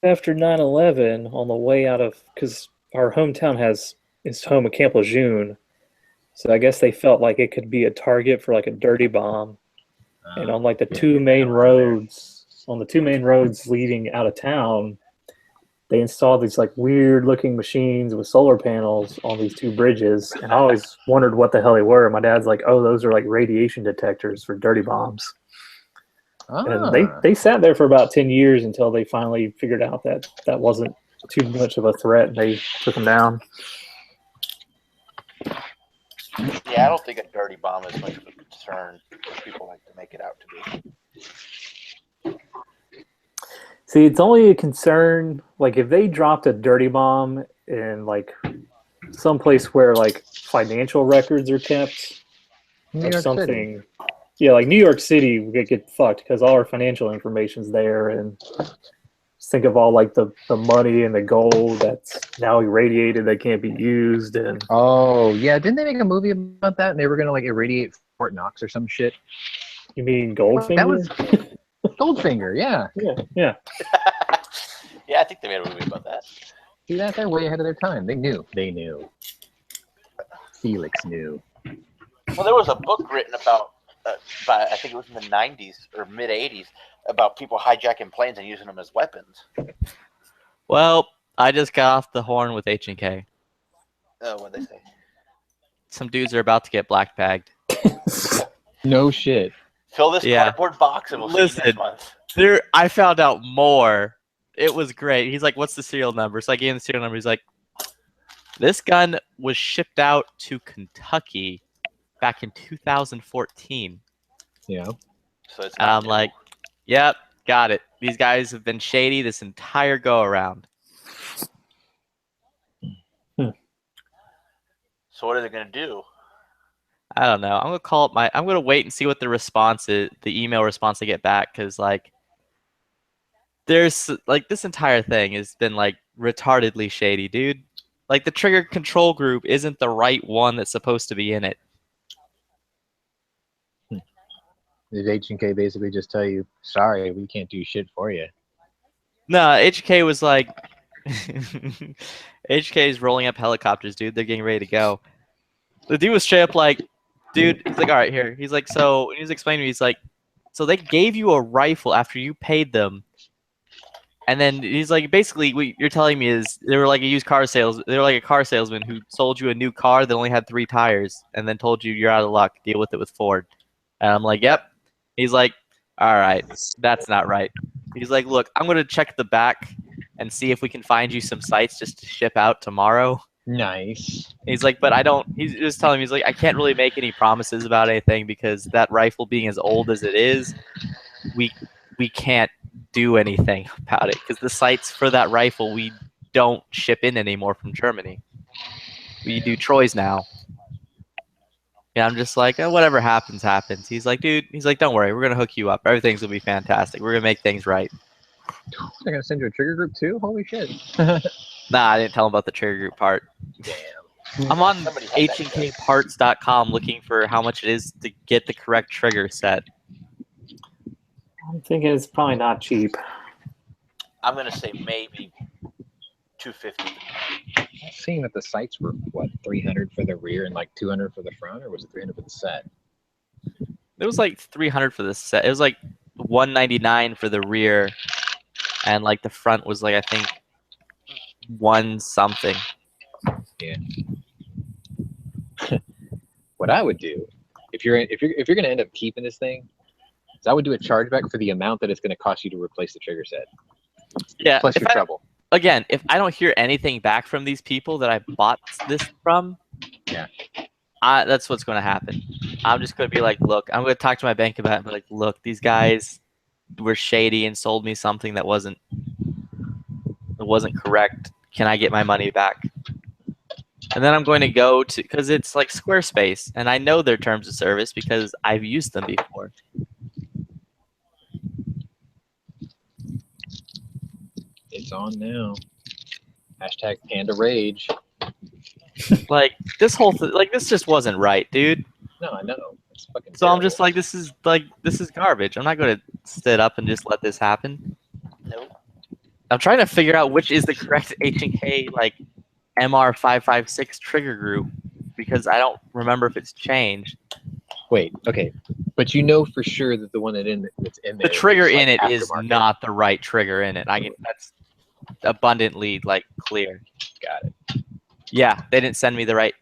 After 9/11, on the way out of, because our hometown has its home at Camp Lejeune, so I guess they felt like it could be a target for like a dirty bomb. And on like the 2 main roads, leading out of town, they installed these like weird looking machines with solar panels on these 2 bridges. And I always wondered what the hell they were. My dad's like, oh, those are like radiation detectors for dirty bombs. And they sat there for about 10 years until they finally figured out that that wasn't too much of a threat, and they took him down. Yeah, I don't think a dirty bomb is much of a concern as people like to make it out to be. See, it's only a concern like if they dropped a dirty bomb in like someplace where like financial records are kept New or York something. City. Yeah, like New York City would get fucked because all our financial information's there, and just think of all like the money and the gold that's now irradiated that can't be used, and Oh yeah, didn't they make a movie about that? And they were gonna like irradiate Fort Knox or some shit. you mean Goldfinger? That was Goldfinger. Yeah. yeah. Yeah, I think they made a movie about that. See that? They're way ahead of their time. They knew. They knew. Felix knew. Well, there was a book written about, I think it was in the 90s or mid 80s, about people hijacking planes and using them as weapons. Well, I just got off the horn with H&K. Oh, what'd they say? Some dudes are about to get black bagged. No shit. Fill this Yeah. cardboard box and we'll see you Listen. next month. There, I found out more. It was great. He's like, "What's the serial number?" So I gave him the serial number. He's like, "This gun was shipped out to Kentucky back in 2014." Yeah. So it's And not I'm like, "Yep, got it. These guys have been shady this entire go around." So what are they gonna do? I don't know. I'm gonna wait and see what the response is, the email response I get back, because like, there's like this entire thing has been like retardedly shady, dude. Like the trigger control group isn't the right one that's supposed to be in it. Did H&K basically just tell you, sorry, we can't do shit for you? No, HK was like, HK is rolling up helicopters, dude. They're getting ready to go. The dude was straight up like, dude, he's like, all right, here. He's like, so, he's explaining to me, he's like, so they gave you a rifle after you paid them. And then he's like, basically, what you're telling me is they were like a car salesman who sold you a new car that only had 3 tires and then told you you're out of luck. Deal with it with Ford. And I'm like, yep. He's like, all right, that's not right. He's like, look, I'm going to check the back and see if we can find you some sites just to ship out tomorrow. Nice. He's like, but I don't, he's just telling me, he's like, I can't really make any promises about anything because that rifle being as old as it is, we can't do anything about it because the sites for that rifle we don't ship in anymore from Germany. We do Troy's now. Yeah, I'm just like, oh, whatever happens, happens. He's like, dude, he's like, don't worry, we're gonna hook you up. Everything's gonna be fantastic. We're gonna make things right. They're gonna send you a trigger group too? Holy shit. Nah, I didn't tell him about the trigger group part. Damn. I'm on Somebody had that hnkparts.com looking for how much it is to get the correct trigger set. I'm thinking it's probably not cheap. I'm gonna say maybe $250. Seeing that the sights were, what, 300 for the rear and like 200 for the front, or was it 300 for the set? It was like 300 for the set. It was like 199 for the rear, and like the front was like I think 1 something. Yeah. What I would do, if you're gonna end up keeping this thing, is I would do a chargeback for the amount that it's gonna cost you to replace the trigger set. Yeah. Plus your trouble. Again, if I don't hear anything back from these people that I bought this from, yeah, that's what's going to happen. I'm just going to be like, look, I'm going to talk to my bank about it and be like, look, these guys were shady and sold me something that wasn't correct. Can I get my money back? And then I'm going to go to, because it's like Squarespace, and I know their terms of service because I've used them before. It's on now. Hashtag Panda Rage. Like this whole like this just wasn't right, dude. No, I know. It's fucking So terrible. I'm just like, this is garbage. I'm not going to sit up and just let this happen. Nope. I'm trying to figure out which is the correct H&K like MR556 trigger group because I don't remember if it's changed. Wait, okay, but you know for sure that the one that's in there. The trigger is, like, in it is aftermarket. not the right trigger in it. That's abundantly like clear. Got it. Yeah, they didn't send me the right.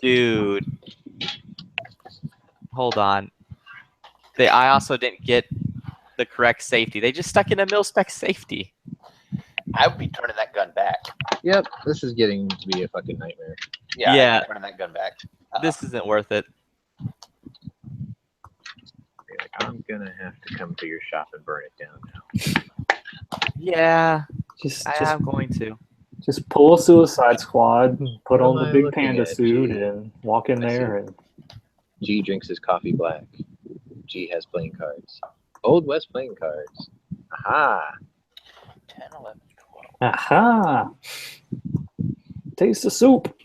Dude, hold on. I also didn't get the correct safety. They just stuck in a mil-spec safety. I would be turning that gun back. Yep, this is getting to be a fucking nightmare. Yeah, Yeah. I'd be turning that gun back. This isn't worth it. You're like, I'm gonna have to come to your shop and burn it down now. Yeah, Just I am going to. just pull a Suicide Squad, put What on am the I big looking panda at, suit, G? and walk in I see. there. And G drinks his coffee black. G has playing cards. Old West playing cards. Aha! 10, 11, 12. aha! Taste the soup.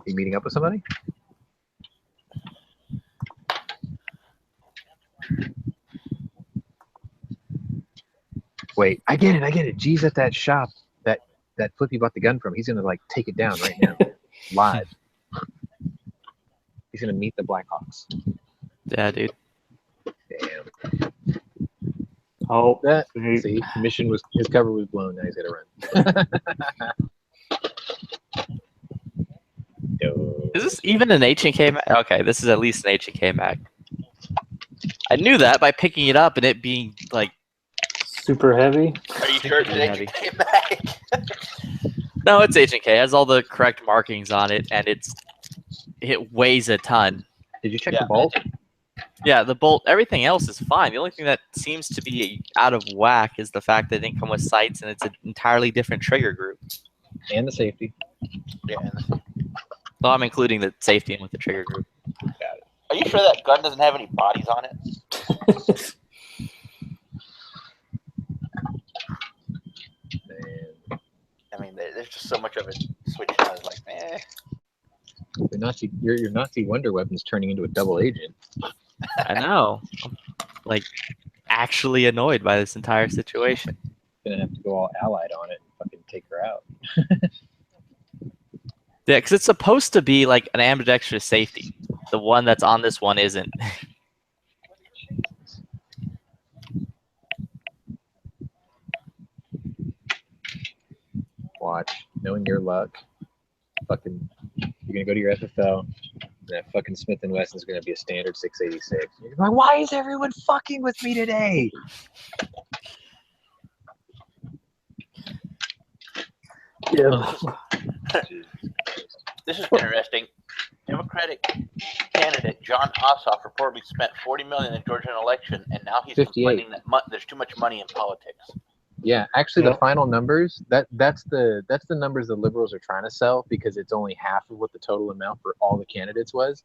You meeting up with somebody? Wait, I get it. G's at that shop that Flippy bought the gun from. He's gonna like take it down right now, live. He's gonna meet the Blackhawks. Yeah, dude. Damn. Oh, That see, see, his cover was blown. Now he's gotta run. Yo. Is this even an H&K mag? Okay, this is at least an H&K mag. I knew that by picking it up and it being like, super heavy. Are you sure it's Super heavy. came back? no, it's H&K. It has all the correct markings on it, and it weighs a ton. Did you check Yeah, the bolt? Yeah, the bolt, everything else is fine. The only thing that seems to be out of whack is the fact that it didn't come with sights and it's an entirely different trigger group. And the safety. Yeah. So I'm including the safety in with the trigger group. Are you sure that gun doesn't have any bodies on it? Man. I mean, there's just so much of it switched on. It's like, eh. Your Nazi wonder weapon's turning into a double agent. I know. I'm like actually annoyed by this entire situation. Gonna have to go all allied on it and fucking take her out. Yeah, because it's supposed to be like an ambidextrous safety. The one that's on this one isn't. Watch, knowing your luck, fucking, you're gonna go to your FFL, and that fucking Smith & Wesson's gonna be a standard 686. You're like, why is everyone fucking with me today? Yeah. This is interesting. Democratic candidate John Ossoff reportedly spent $40 million in the Georgian election, and now he's 58. complaining that there's too much money in politics. Yeah, actually, Yeah. the final numbers that's the numbers the liberals are trying to sell because it's only half of what the total amount for all the candidates was.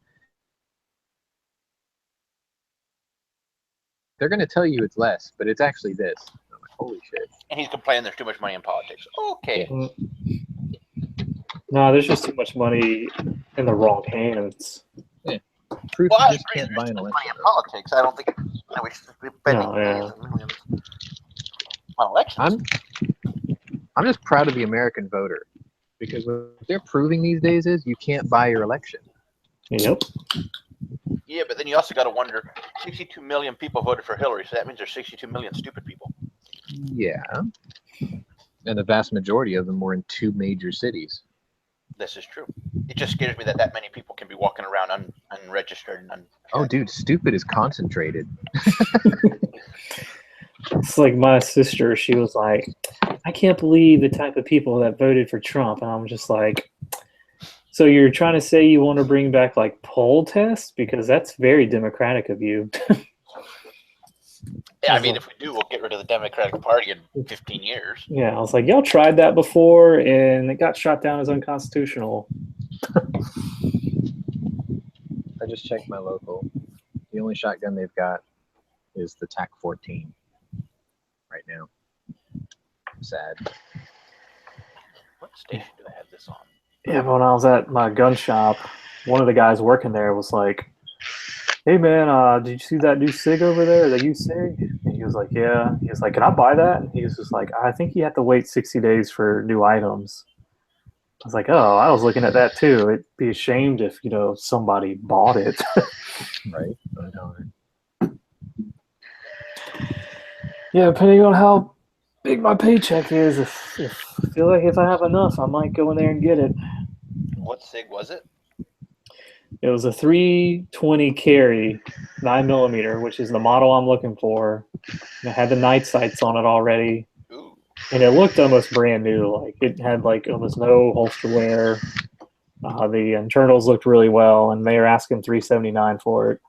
They're going to tell you it's less, but it's actually this. I'm like, holy shit. And he's complaining there's too much money in politics. Okay. No, there's just too much money in the wrong hands. Truth, Well, I you just agree. can't buy There's an too much election. money in politics. I don't think we should be spending No, yeah. millions and millions on elections. I'm just proud of the American voter because what they're proving these days is you can't buy your election. Yep. Yeah, but then you also got to wonder, 62 million people voted for Hillary, so that means there's 62 million stupid people. Yeah. And the vast majority of them were in 2 major cities. This is true. It just scares me that many people can be walking around unregistered and Oh, dude, stupid is concentrated. It's like my sister, she was like, I can't believe the type of people that voted for Trump. And I'm just like, so you're trying to say you want to bring back like poll tests? Because that's very democratic of you. Yeah, I mean, if we do, we'll get rid of the Democratic Party in 15 years. Yeah, I was like, y'all tried that before and it got shot down as unconstitutional. I just checked my local. The only shotgun they've got is the TAC 14 right now. Sad. What station do I have this on? Yeah, but when I was at my gun shop, one of the guys working there was like, hey man, did you see that new SIG over there, the U-SIG? And he was like, yeah. He was like, can I buy that? And he was just like, I think you have to wait 60 days for new items. I was like, oh, I was looking at that too. It'd be ashamed if, somebody bought it. Right? I know. Yeah, depending on how big my paycheck is, if I feel like if I have enough, I might go in there and get it. What SIG was it? It was a 320 carry, 9mm, which is the model I'm looking for. It had the night sights on it already. Ooh. And it looked almost brand new. Like it had like almost no holster wear. The internals looked really well, and they were asking $379 for it,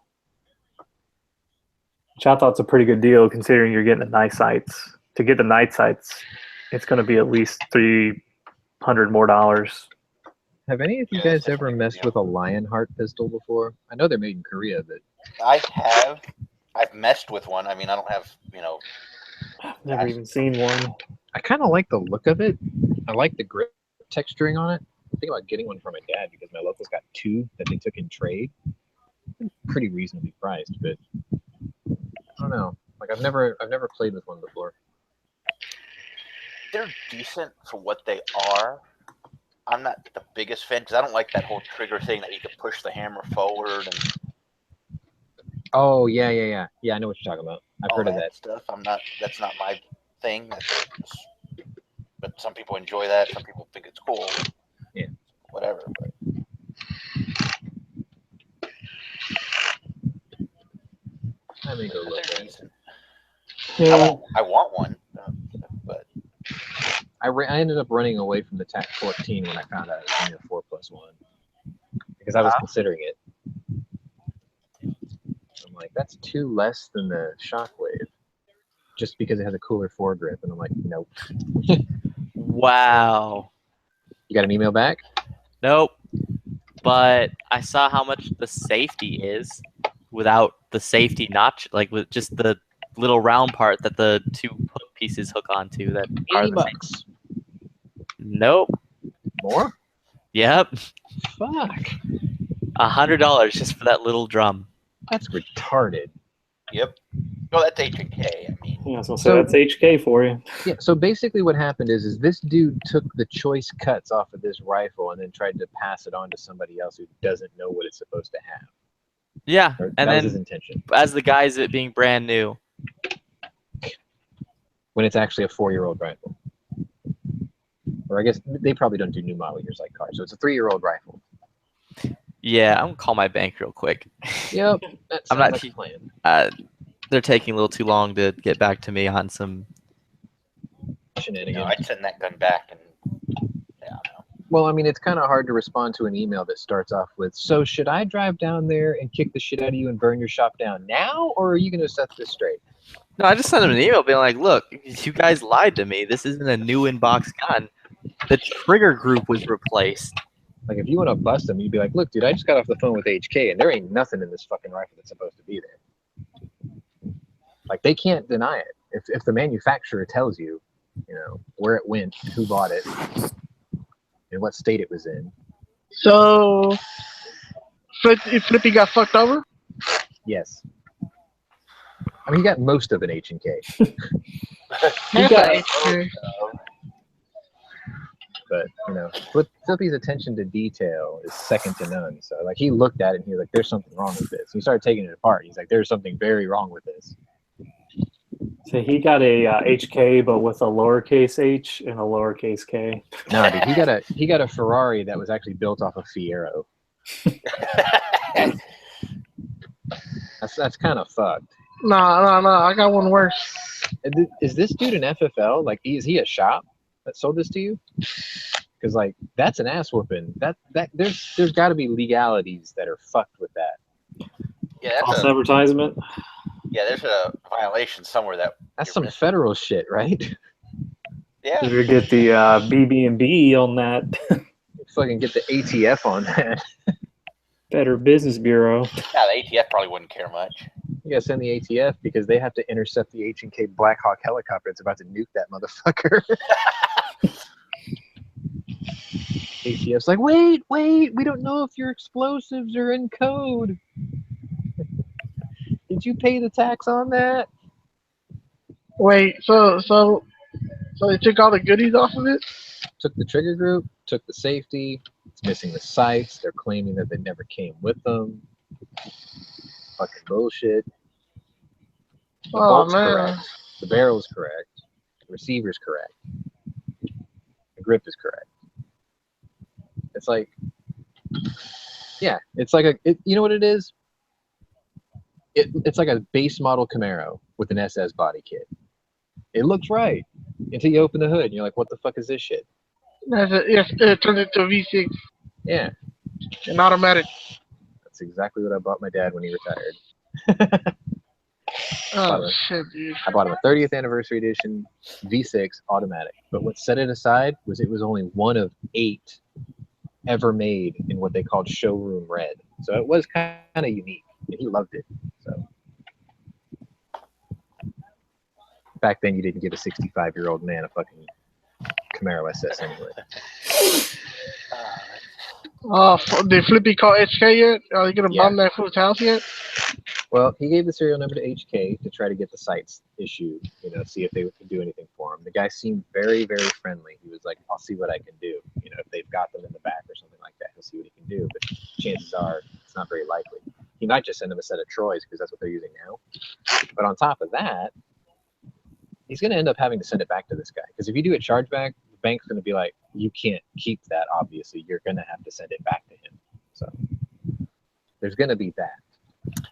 which I thought's a pretty good deal considering you're getting the night sights. To get the night sights, it's going to be at least $300 more. Have any of you Yeah, guys that's ever definitely a good messed deal. with a Lionheart pistol before? I know they're made in Korea, but I have. I've messed with one. I mean, I don't have, Never even seen one. I kind of like the look of it. I like the grip texturing on it. I'm thinking about getting one for my dad because my locals got 2 that they took in trade. Pretty reasonably priced, but I don't know. Like I've never played with one before. they're decent for what they are. I'm not the biggest fan because I don't like that whole trigger thing that you can push the hammer forward and Oh yeah. Yeah, I know what you're talking about. I've all heard of that. stuff. That's not my thing. But some people enjoy that. Some people think it's cool. Yeah. Whatever. But I may go look they're at it. decent. Yeah. I want one, but I ended up running away from the TAC 14 when I found out it was only a 4+1 because I was considering it. I'm like, that's 2 less than the Shockwave, just because it has a cooler foregrip, and I'm like, nope. Wow. You got an email back? Nope. But I saw how much the safety is without the safety notch, like with just the little round part that the 2 hook pieces hook onto. That are the $80. Nope. More? Yep. Fuck. $100 just for that little drum. That's retarded. yep. Well, that's H&K. I mean, Yeah, so So- that's HK for you. Yeah, so basically what happened is this dude took the choice cuts off of this rifle and then tried to pass it on to somebody else who doesn't know what it's supposed to have. Yeah, Or and that was his then intention. as the guise of it being brand new. When it's actually a 4-year-old rifle. Or I guess they probably don't do new model years like cars, so it's a 3-year-old rifle. Yeah, I'm gonna call my bank real quick. Yep, that I'm sounds not like he- a plan. They're taking a little too long to get back to me on some. Shenanigans. I'd send that gun back and I don't know. Well, I mean, it's kind of hard to respond to an email that starts off with, so should I drive down there and kick the shit out of you and burn your shop down now, or are you going to set this straight? No, I just sent them an email being like, "Look, you guys lied to me. This isn't a new in-box gun. The trigger group was replaced." Like, if you want to bust them, you'd be like, look, dude, I just got off the phone with HK, and there ain't nothing in this fucking rifle that's supposed to be there. Like, they can't deny it. If the manufacturer tells you, you know, where it went, who bought it, and what state it was in. So, Flippy got fucked over? Yes. I mean, he got most of an H&K, You got, but, you know, Flippy's attention to detail is second to none. So, like, he looked at it, and he was like, there's something wrong with this. He started taking it apart. He's like, there's something very wrong with this. so he got a HK, but with a lowercase h and a lowercase k. No, dude, he got a Ferrari that was actually built off a Fiero. That's kind of fucked. Nah, I got one worse. Is this dude an FFL? Like, is he a shop that sold this to you? Because like that's an ass whooping. That there's got to be legalities that are fucked with that. Yeah, False advertisement. there's a violation somewhere that That's you're some missing. federal shit, right? Yeah. Better get the BB&B on that. Fucking get the ATF on that. Better Business Bureau. Yeah, the ATF probably wouldn't care much. You gotta send the ATF because they have to intercept the H&K Black Hawk helicopter that's about to nuke that motherfucker. ATF's like, wait, we don't know if your explosives are in code. Did you pay the tax on that? Wait, so they took all the goodies off of it? Took the trigger group, took the safety, it's missing the sights, they're claiming that they never came with them. Fucking bullshit. The Oh, bolt's man. correct. The barrel's correct. The receiver's correct. The grip is correct. It's like, yeah, it's like you know what it is? It's like a base model Camaro with an SS body kit. It looks right until you open the hood and you're like, what the fuck is this shit? Yes, it turned into a V6, Yeah, an automatic. that's exactly what I bought my dad when he retired. Oh shit, dude. I bought him a 30th anniversary edition V6 automatic. But what set it aside was it was only one of 8 ever made in what they called showroom red. So it was kind of unique, and he loved it. So back then, you didn't give a 65-year-old man a fucking Camaro SS anyway. Did Flippy call HK yet? Are you gonna Yeah. bomb that fool's house yet? Well, he gave the serial number to HK to try to get the sites issued, see if they could do anything for him. The guy seemed very, very friendly. He was like, I'll see what I can do. If they've got them in the back or something like that, he'll see what he can do. But chances are it's not very likely. He might just send them a set of Troys because that's what they're using now. But on top of that, he's going to end up having to send it back to this guy. Because if you do a chargeback, the bank's going to be like, you can't keep that, obviously. You're going to have to send it back to him. So there's going to be that.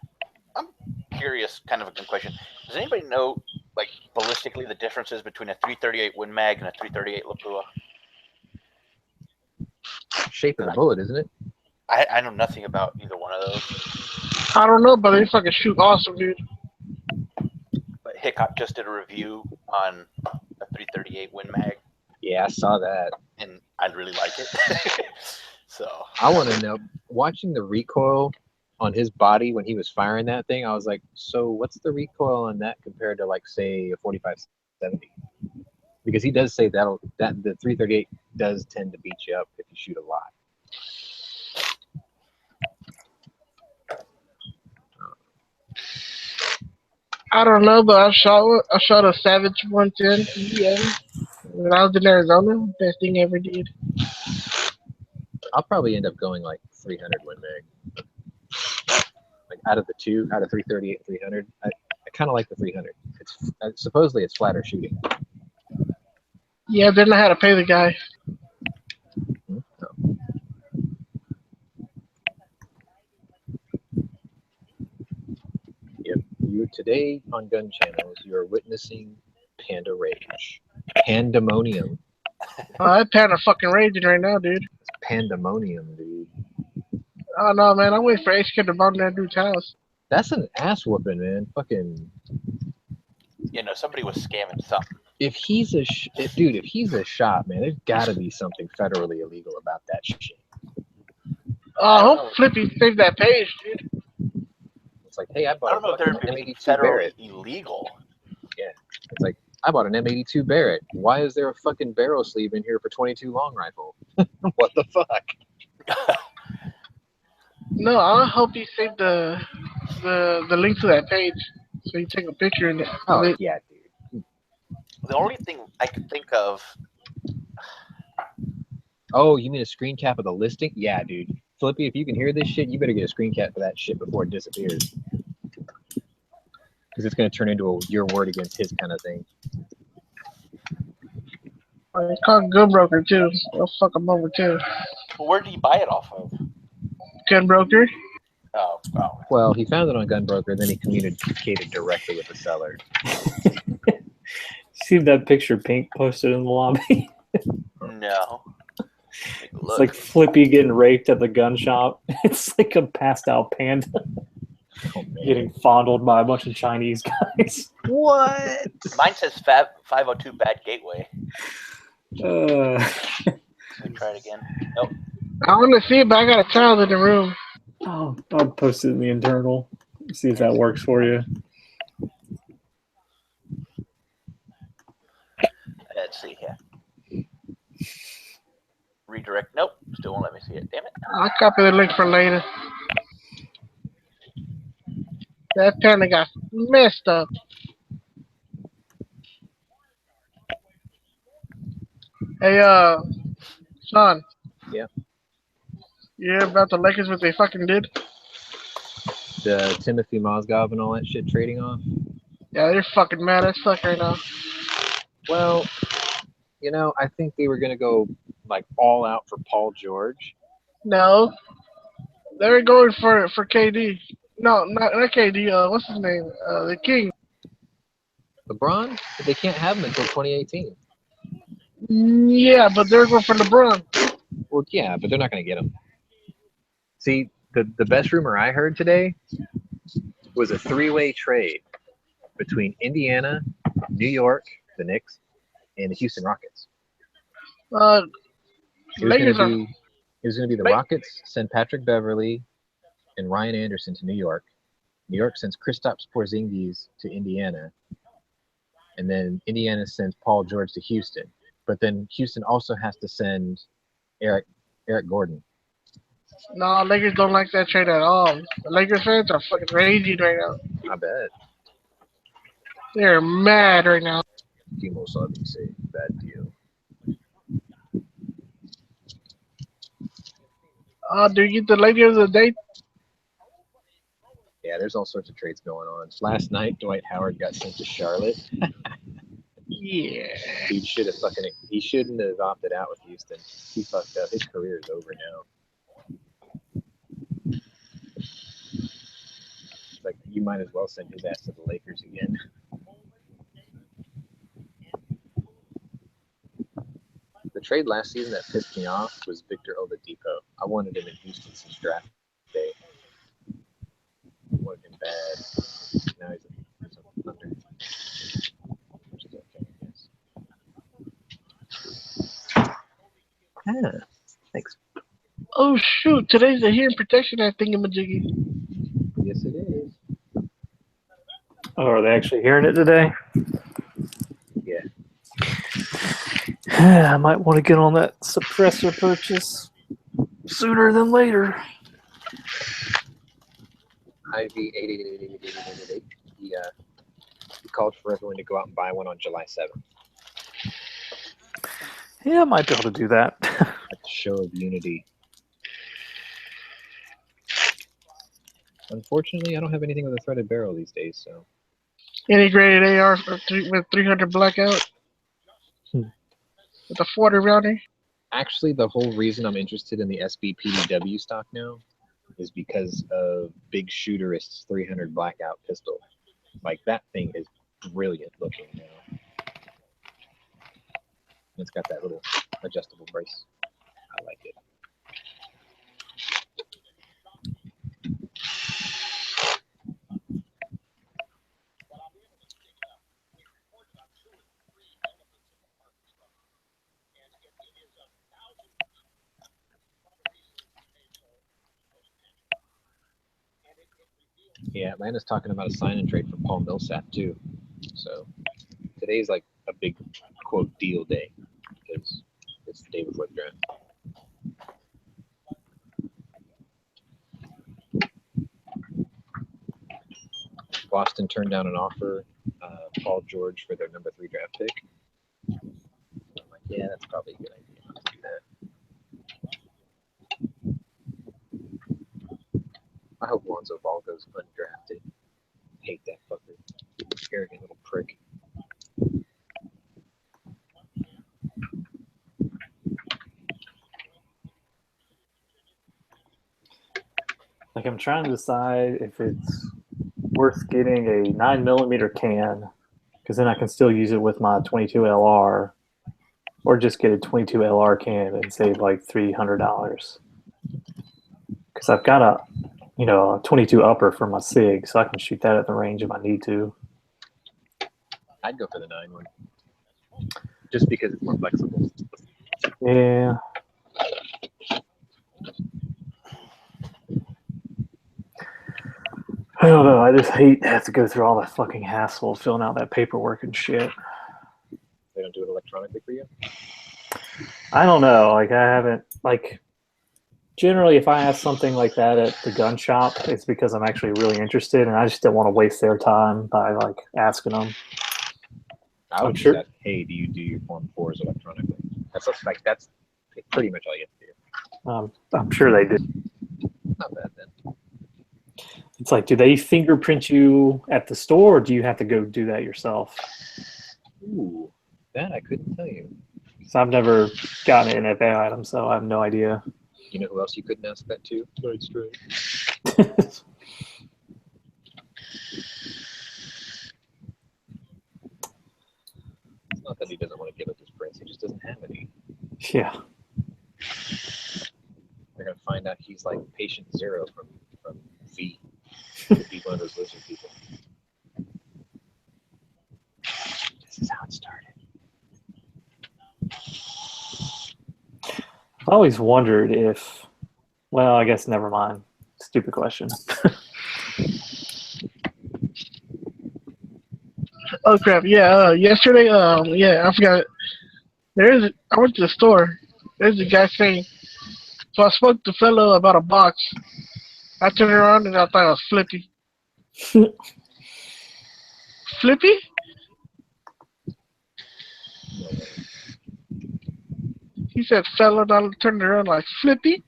I'm curious, kind of a good question. Does anybody know, like, ballistically, the differences between a 338 Win Mag and a 338 Lapua? Shape of the bullet, isn't it? I know nothing about either one of those. I don't know, but they fucking shoot awesome, dude. But Hickok just did a review on a 338 Win Mag, Yeah, I saw that. and I really like it. So I want to know, watching the recoil on his body when he was firing that thing, I was like, so what's the recoil on that compared to, like, say, a 4570? Because he does say that the 338 does tend to beat you up if you shoot a lot. I don't know, but I shot a Savage 110 EM when I was in Arizona. Best thing I ever did. I'll probably end up going like 300 Win Mag. Like out of 338 and 300, I kind of like the 300. It's supposedly it's flatter shooting. Yeah, then I had to pay the guy. Yep. Today on Gunchannels, you are witnessing Panda Rage. Pandemonium. That Panda fucking raging right now, dude. It's pandemonium, dude. Oh no, man, I'm waiting for HK to bomb that dude's house. That's an ass whooping, man. Fucking. somebody was scamming something. If he's a shot, man, there's got to be something federally illegal about that shit. I hope Flippy saved that page, dude. It's like, hey, I I don't know bought if an they're M82 federally Barrett. illegal. Yeah, it's like, I bought an M82 Barrett. Why is there a fucking barrel sleeve in here for 22 long rifle? What the fuck? No, I hope he saved the link to that page so you take a picture and Oh yeah, dude. The only thing I could think of. Oh, you mean a screen cap of the listing? Yeah, dude. Flippy, if you can hear this shit, you better get a screen cap for that shit before it disappears. Because it's going to turn into a your word against his kind of thing. It's called Gun Broker too. I'll fuck him over too. Well, where do you buy it off of? Gun Broker. Oh. Well, he found it on Gunbroker, then he communicated directly with the seller. See that picture Pink posted in the lobby? No. It's like Flippy getting raped at the gun shop. It's like a passed out panda Oh, man. getting fondled by a bunch of Chinese guys. What? Mine says 502 Bad Gateway. Uh, Let me try it again. Nope. I want to see it, but I got a child in the room. I'll post it in the internal. See if that works for you. Let's see here. Redirect. Nope. Still won't let me see it. Damn it. I'll copy the link for later. That panda got messed up. Hey, Sean. Yeah. You hear about the Lakers, what they fucking did? The Timothy Mozgov and all that shit trading off? Yeah, they're fucking mad as fuck right now. Well, I think they were going to go, like, all out for Paul George. No. They were going for KD. No, not KD. What's his name? The King. LeBron, but they can't have him until 2018. Yeah, but they're going for LeBron. Well, yeah, but they're not going to get him. See, the best rumor I heard today was a three-way trade between Indiana, New York, the Knicks, and the Houston Rockets. It was Lakers going to be the Lak- Rockets send Patrick Beverly and Ryan Anderson to New York. New York sends Kristaps Porzingis to Indiana, and then Indiana sends Paul George to Houston. But then Houston also has to send Eric Gordon. No, Lakers don't like that trade at all. The Lakers fans are fucking raging right now. I bet. They're mad right now. Timo Sutton say bad deal. Do you get the lady of the day? Yeah, there's all sorts of trades going on. Last night, Dwight Howard got sent to Charlotte. Yeah. He shouldn't have opted out with Houston. He fucked up. His career is over now. It's like, you might as well send his ass to the Lakers again. The trade last season that pissed me off was Victor Oladipo. I wanted him in Houston since draft day. Wanted him bad. Now he's a Thunder. Which is okay, I guess. Thanks. Oh shoot! Today's the hearing protection act thingamajiggy. Yes, it is. Oh, are they actually hearing it today? Yeah. I might want to get on that suppressor purchase sooner than later. IV 8888888. He called for everyone to go out and buy one on July 7th. Yeah, I might be able to do that. A show of unity. Unfortunately, I don't have anything with a threaded barrel these days, so. Integrated AR with 300 blackout. With a 40 rounder. Actually, the whole reason I'm interested in the SBPDW stock now is because of Big Shooterist's 300 blackout pistol. Like, that thing is brilliant looking now. It's got that little adjustable brace. I like it. Yeah, Atlanta's talking about a sign and trade for Paul Millsap too. So today's like a big quote deal day because it's the day before the draft. Boston turned down an offer, Paul George for their number 3 draft pick. I'm like, yeah, that's probably a good idea not to do that. I hope Lonzo Ball goes undrafted. Hate that fucker. Arrogant little prick. Like, I'm trying to decide if it's worth getting a 9mm can, because then I can still use it with my 22 LR, or just get a 22 LR can and save like $300. Because I've got a 22 upper for my SIG, so I can shoot that at the range if I need to. I'd go for the 9 one. Just because it's more flexible. Yeah. I don't know. I just hate to have to go through all that fucking hassle of filling out that paperwork and shit. They don't do it electronically for you? I don't know. Like, I haven't, like, generally, if I ask something like that at the gun shop, it's because I'm actually really interested, and I just don't want to waste their time by, like, asking them. I would I'm just sure. ask, hey, do you do your Form 4s electronically? That's pretty much all you have to do. I'm sure they do. Not bad then. It's like, do they fingerprint you at the store, or do you have to go do that yourself? Ooh, that I couldn't tell you. So I've never gotten an NFA item, so I have no idea. You know who else you couldn't ask that to? Lloyd Strait. that he doesn't want to give up his prints. He just doesn't have any. Yeah. They're gonna find out he's like patient zero from V. Could be one of those lizard people. This is how it started. I've always wondered if. Well, I guess never mind. Stupid question. Oh crap! Yeah, yesterday. Yeah, I forgot. I went to the store. There's a guy saying. So I spoke to the fellow about a box. I turned around and I thought it was Flippy. Flippy? He said fellow, and I turned around like Flippy.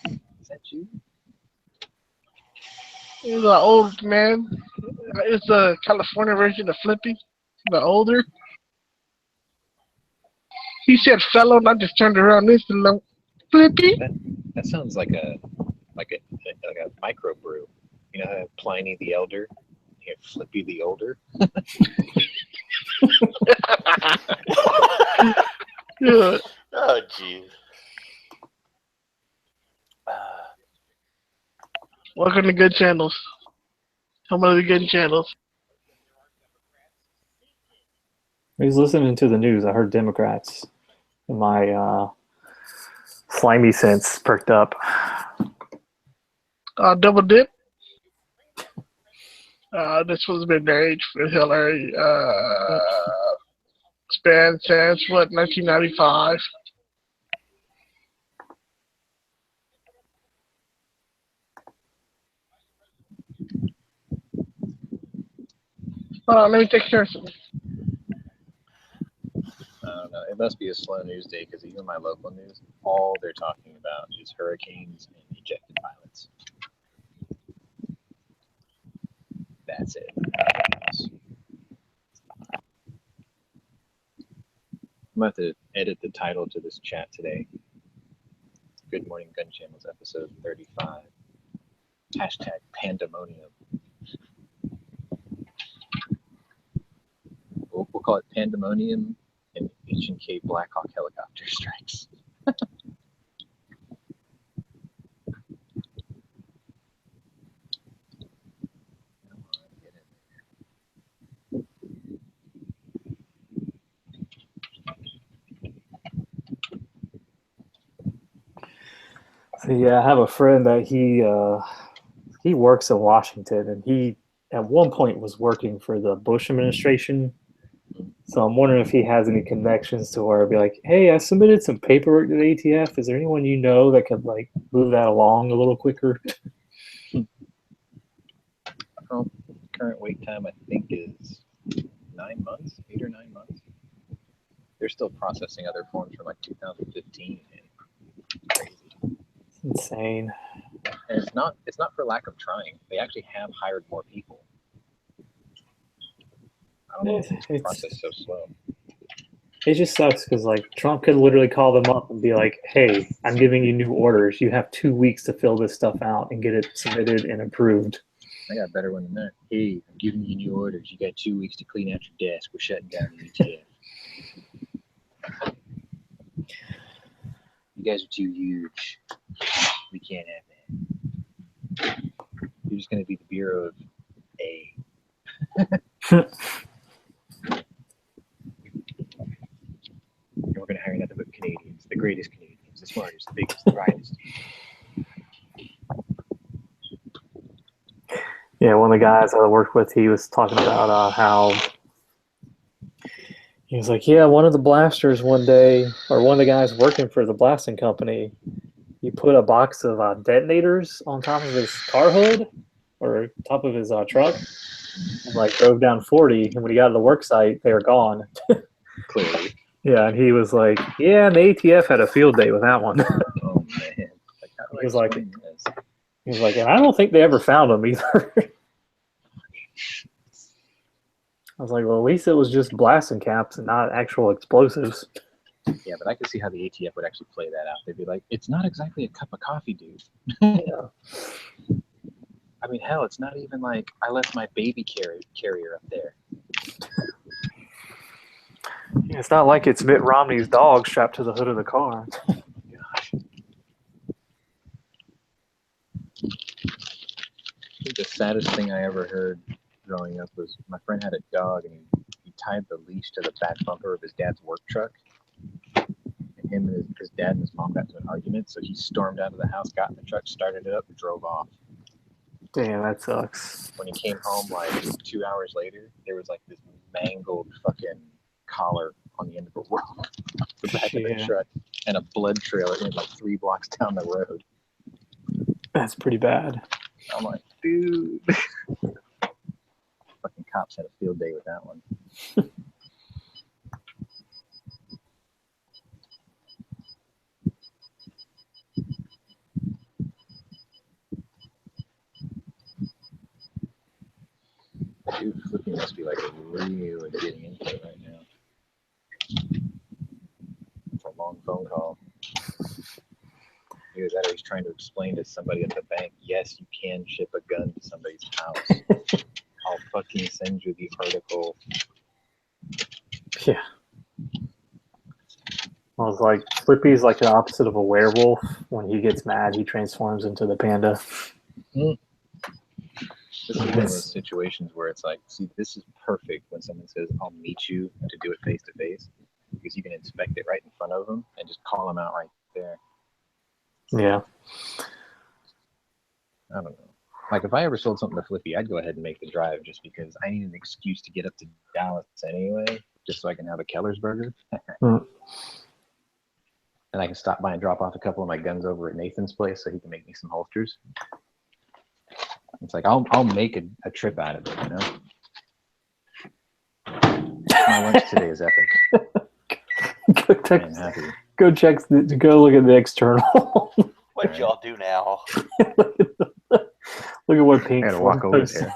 Is that you? He's an old man. It's the California version of Flippy, the older. He said fellow, and I just turned around and said, like, Flippy. That sounds like a microbrew. You know how Pliny the Elder, you have Flippy the Older. Yeah. Oh, jeez. Welcome to Good Channels. Some of the good channels. I was listening to the news. I heard Democrats. And my slimy sense perked up. Double dip. This was mid-age for Hillary. Span since, 1995? Hold on, let me take care of something. I don't know. It must be a slow news day because even my local news, all they're talking about is hurricanes and ejected pilots. That's it. I'm going to have to edit the title to this chat today. Good Morning Gun Channels, episode 35. Hashtag pandemonium. We'll call it pandemonium and H&K Blackhawk helicopter strikes. So, yeah, I have a friend that he works in Washington, and he at one point was working for the Bush administration. So I'm wondering if he has any connections to where it'd be like, hey, I submitted some paperwork to the ATF. Is there anyone you know that could like move that along a little quicker? Well, current wait time I think is 9 months, 8 or 9 months. They're still processing other forms from like 2015. Crazy. It's insane. And it's not for lack of trying. They actually have hired more people. I don't know if it's processed so slow. It just sucks because like Trump could literally call them up and be like, hey, I'm giving you new orders. You have 2 weeks to fill this stuff out and get it submitted and approved. I got a better one than that. Hey, I'm giving you new orders. You got 2 weeks to clean out your desk. We're shutting down the ETF. You guys are too huge. We can't have that. You're just going to be the Bureau of A. And we're going to hire nothing but Canadians, the greatest Canadians, the smartest, the biggest, the brightest. Yeah, one of the guys I worked with, he was talking about how he was like, yeah, one of the blasters one day, or one of the guys working for the blasting company, he put a box of detonators on top of his car hood or top of his truck and like drove down 40. And when he got to the work site, they were gone. Clearly. Yeah, and he was like, yeah, and the ATF had a field day with that one. Oh, man. Like, how do I explain this? He was like, and I don't think they ever found them either. I was like, well, at least it was just blasting caps and not actual explosives. Yeah, but I could see how the ATF would actually play that out. They'd be like, it's not exactly a cup of coffee, dude. Yeah. I mean, hell, it's not even like I left my baby carrier up there. It's not like it's Mitt Romney's dog strapped to the hood of the car. I think the saddest thing I ever heard growing up was my friend had a dog and he tied the leash to the back bumper of his dad's work truck. And him and his dad and his mom got into an argument, so he stormed out of the house, got in the truck, started it up, and drove off. Damn, that sucks. When he came home, like 2 hours later, there was like this mangled fucking collar on the end of a rope, the back of the truck, and a blood trail like 3 blocks down the road. That's pretty bad. I'm like, dude. Fucking cops had a field day with that one. Dude, Flippy must be like really getting into it right now. It's a long phone call. Either that or he's trying to explain to somebody at the bank, yes, you can ship a gun to somebody's house. I'll fucking send you the article. Yeah. I was like, Flippy's like the opposite of a werewolf. When he gets mad, he transforms into the panda. This is one of those situations where it's like, see, this is perfect when someone says, I'll meet you to do it face to face, because you can inspect it right in front of them and just call them out right there. Yeah. I don't know. Like, if I ever sold something to Flippy, I'd go ahead and make the drive just because I need an excuse to get up to Dallas anyway, just so I can have a Keller's burger. And I can stop by and drop off a couple of my guns over at Nathan's place so he can make me some holsters. It's like, I'll make a trip out of it, you know? My lunch today is epic. I'm happy. Go look at the external. What'd y'all do now? Look at what Pink. I gotta walk over there.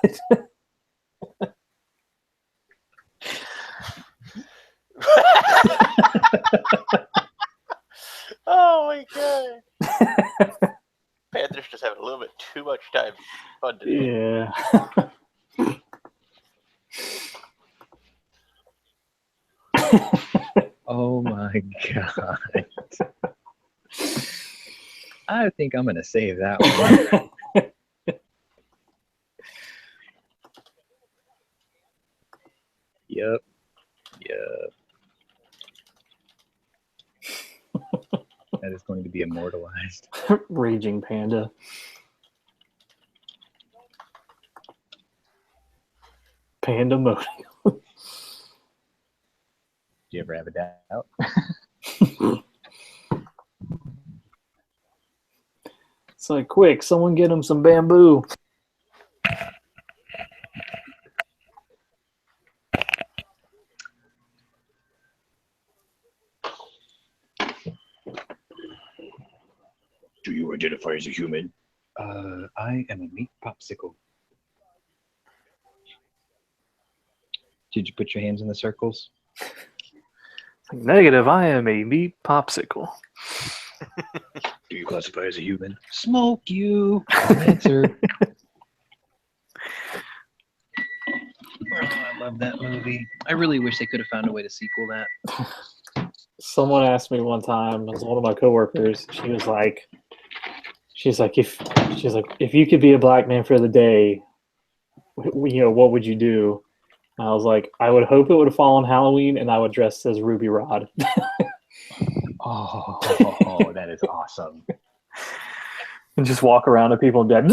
Oh my god. Panthers just having a little bit too much time. Fun today. Yeah. Oh my god. I think I'm gonna save that one. Yep. That is going to be immortalized. Raging panda. Panda mode. Do you ever have a doubt? It's like, quick, someone get him some bamboo. Do you identify as a human? I am a meat popsicle. Did you put your hands in the circles? Negative, I am a meat popsicle. Do you classify as a human? Smoke you. Answer. Oh, I love that movie. I really wish they could have found a way to sequel that. Someone asked me one time, it was one of my coworkers, she's like, if you could be a black man for the day, you know, what would you do? And I was like, I would hope it would fall on Halloween and I would dress as Ruby Rod. Oh, that is awesome. And just walk around to people and be like,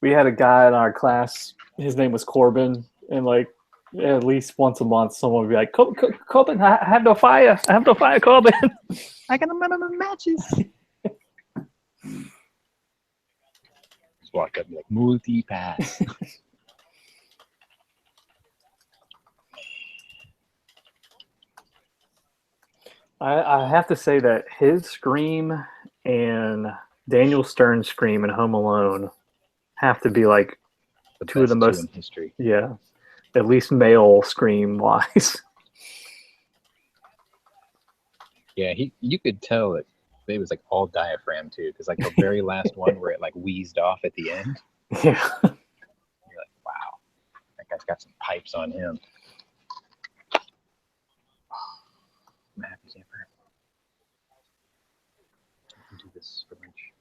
we had a guy in our class, his name was Corbin, and like at least once a month someone would be like, Corbin, I have no fire, Corbin. I got no matches. Just walk up and be like, multi-pass. I have to say that his scream and Daniel Stern's scream in Home Alone have to be like two of the most in history. Yeah, at least male scream wise. Yeah, you could tell that it was like all diaphragm too, because like the very last one where it like wheezed off at the end. Yeah. You're like, wow, that guy's got some pipes on him. I'm a happy camper. I can do this for lunch.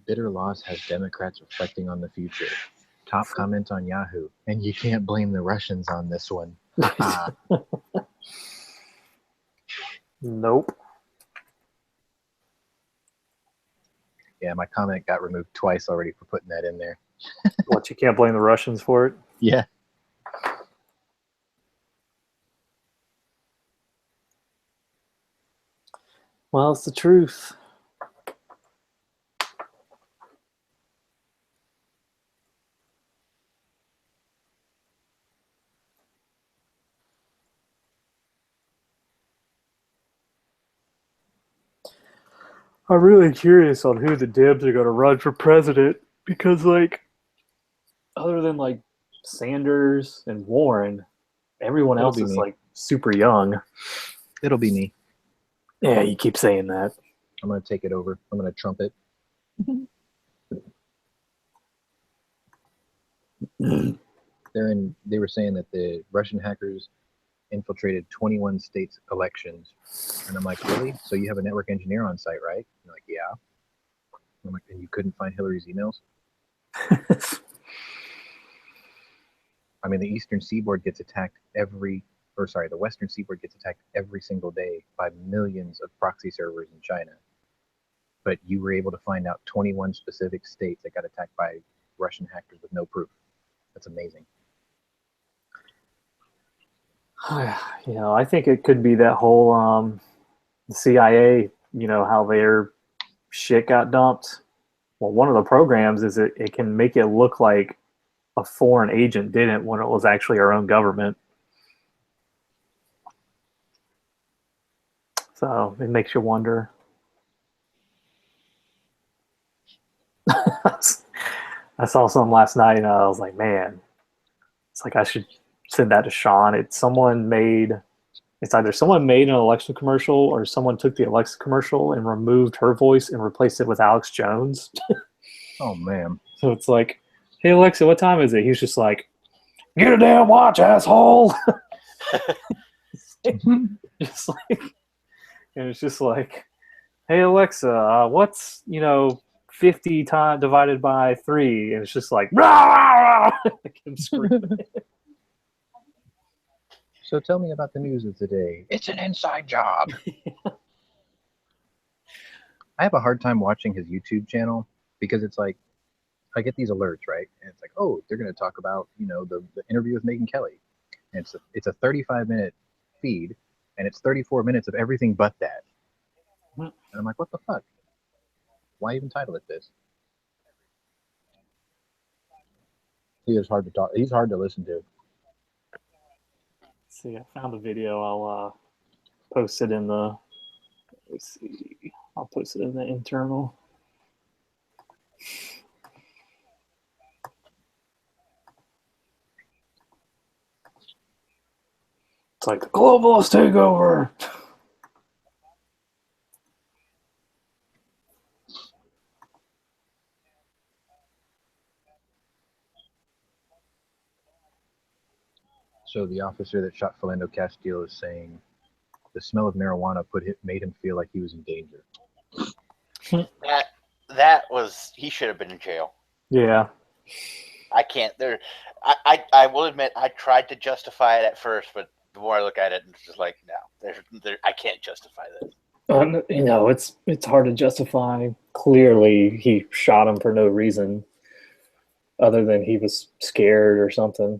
Bitter loss has Democrats reflecting on the future. Top comment on Yahoo. And you can't blame the Russians on this one. Nope. Yeah, my comment got removed twice already for putting that in there. What, you can't blame the Russians for it? Yeah. Well, it's the truth. I'm really curious on who the Dibs are going to run for president because, like, other than like Sanders and Warren, everyone It'll else be is me. like super young. It'll be me. Yeah, you keep saying that. I'm going to take it over. I'm going to trump it. They were saying that the Russian hackers infiltrated 21 states' elections. And I'm like, really? So you have a network engineer on site, right? And they're like, yeah. I'm like, and you couldn't find Hillary's emails? I mean, the Eastern Seaboard gets attacked the Western Seaboard gets attacked every single day by millions of proxy servers in China. But you were able to find out 21 specific states that got attacked by Russian hackers with no proof. That's amazing. You know, I think it could be that whole CIA, you know, how their shit got dumped. Well, one of the programs is it can make it look like a foreign agent did it when it was actually our own government. So it makes you wonder. I saw some last night and I was like, man, it's like I should send that to Sean. It's either someone made an Alexa commercial or someone took the Alexa commercial and removed her voice and replaced it with Alex Jones. Oh man. So it's like, hey Alexa, what time is it? He's just like, get a damn watch, asshole. Just like, and it's just like, hey Alexa, what's 50 divided by 3? And it's just like, rah! Like him screaming. So tell me about the news of the day. It's an inside job. I have a hard time watching his YouTube channel because it's like, I get these alerts, right? And it's like, oh, they're going to talk about, the interview with Megyn Kelly. And it's a 35-minute feed, and it's 34 minutes of everything but that. And I'm like, what the fuck? Why even title it this? He is hard to talk. He's hard to listen to. See, I found a video. I'll post it in the. Let's see. I'll post it in the internal. It's like the globalist takeover. So the officer that shot Philando Castile is saying the smell of marijuana made him feel like he was in danger. That was, he should have been in jail. Yeah. I can't. I will admit I tried to justify it at first, but the more I look at it, it's just like, no, I can't justify this. It's hard to justify. Clearly, he shot him for no reason other than he was scared or something.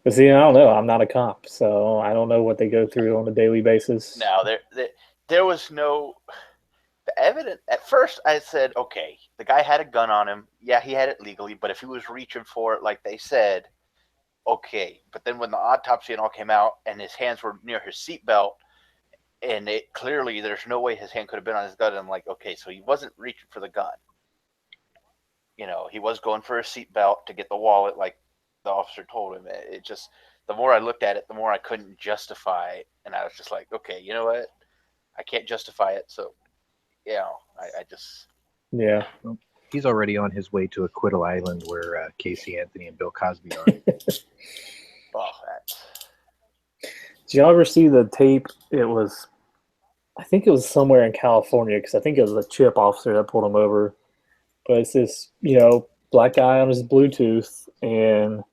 But see, I don't know. I'm not a cop, so I don't know what they go through on a daily basis. No, there was no evidence. At first, I said, okay, the guy had a gun on him. Yeah, he had it legally, but if he was reaching for it like they said, okay. But then when the autopsy and all came out and his hands were near his seatbelt, and it clearly there's no way his hand could have been on his gun, I'm like, okay, so he wasn't reaching for the gun. He was going for his seatbelt to get the wallet like the officer told him. It just, the more I looked at it, the more I couldn't justify it. And I was just like, okay, you know what? I can't justify it. So, I just. Yeah. Well, he's already on his way to Acquittal Island where Casey Anthony and Bill Cosby are. Oh, Did y'all ever see the tape? I think it was somewhere in California because I think it was a chip officer that pulled him over. But it's this, black guy on his Bluetooth, and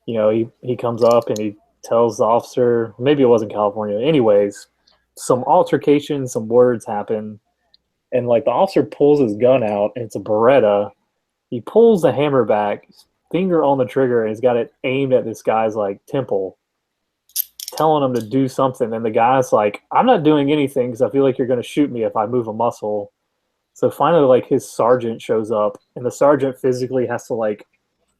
he comes up and he tells the officer, maybe it wasn't California. Anyways, some altercation, some words happen, and like the officer pulls his gun out, and it's a Beretta. He pulls the hammer back, finger on the trigger, and he's got it aimed at this guy's like temple, telling him to do something. And the guy's like, I'm not doing anything because I feel like you're going to shoot me if I move a muscle. So finally, like, his sergeant shows up, and the sergeant physically has to like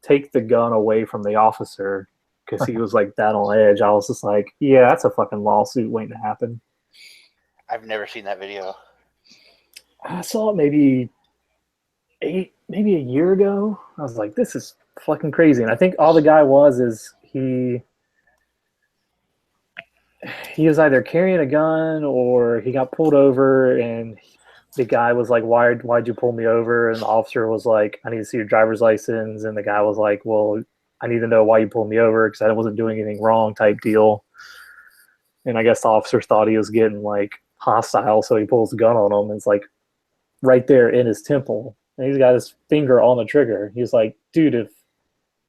take the gun away from the officer because he was like that on edge. I was just like, yeah, that's a fucking lawsuit waiting to happen. I've never seen that video. I saw it maybe a year ago. I was like, this is fucking crazy. And I think all the guy is he was either carrying a gun or he got pulled over, and the guy was like, why'd you pull me over? And the officer was like, I need to see your driver's license. And the guy was like, well, I need to know why you pulled me over because I wasn't doing anything wrong type deal. And I guess the officer thought he was getting like hostile, so he pulls the gun on him, and it's like right there in his temple. And he's got his finger on the trigger. He's like, dude,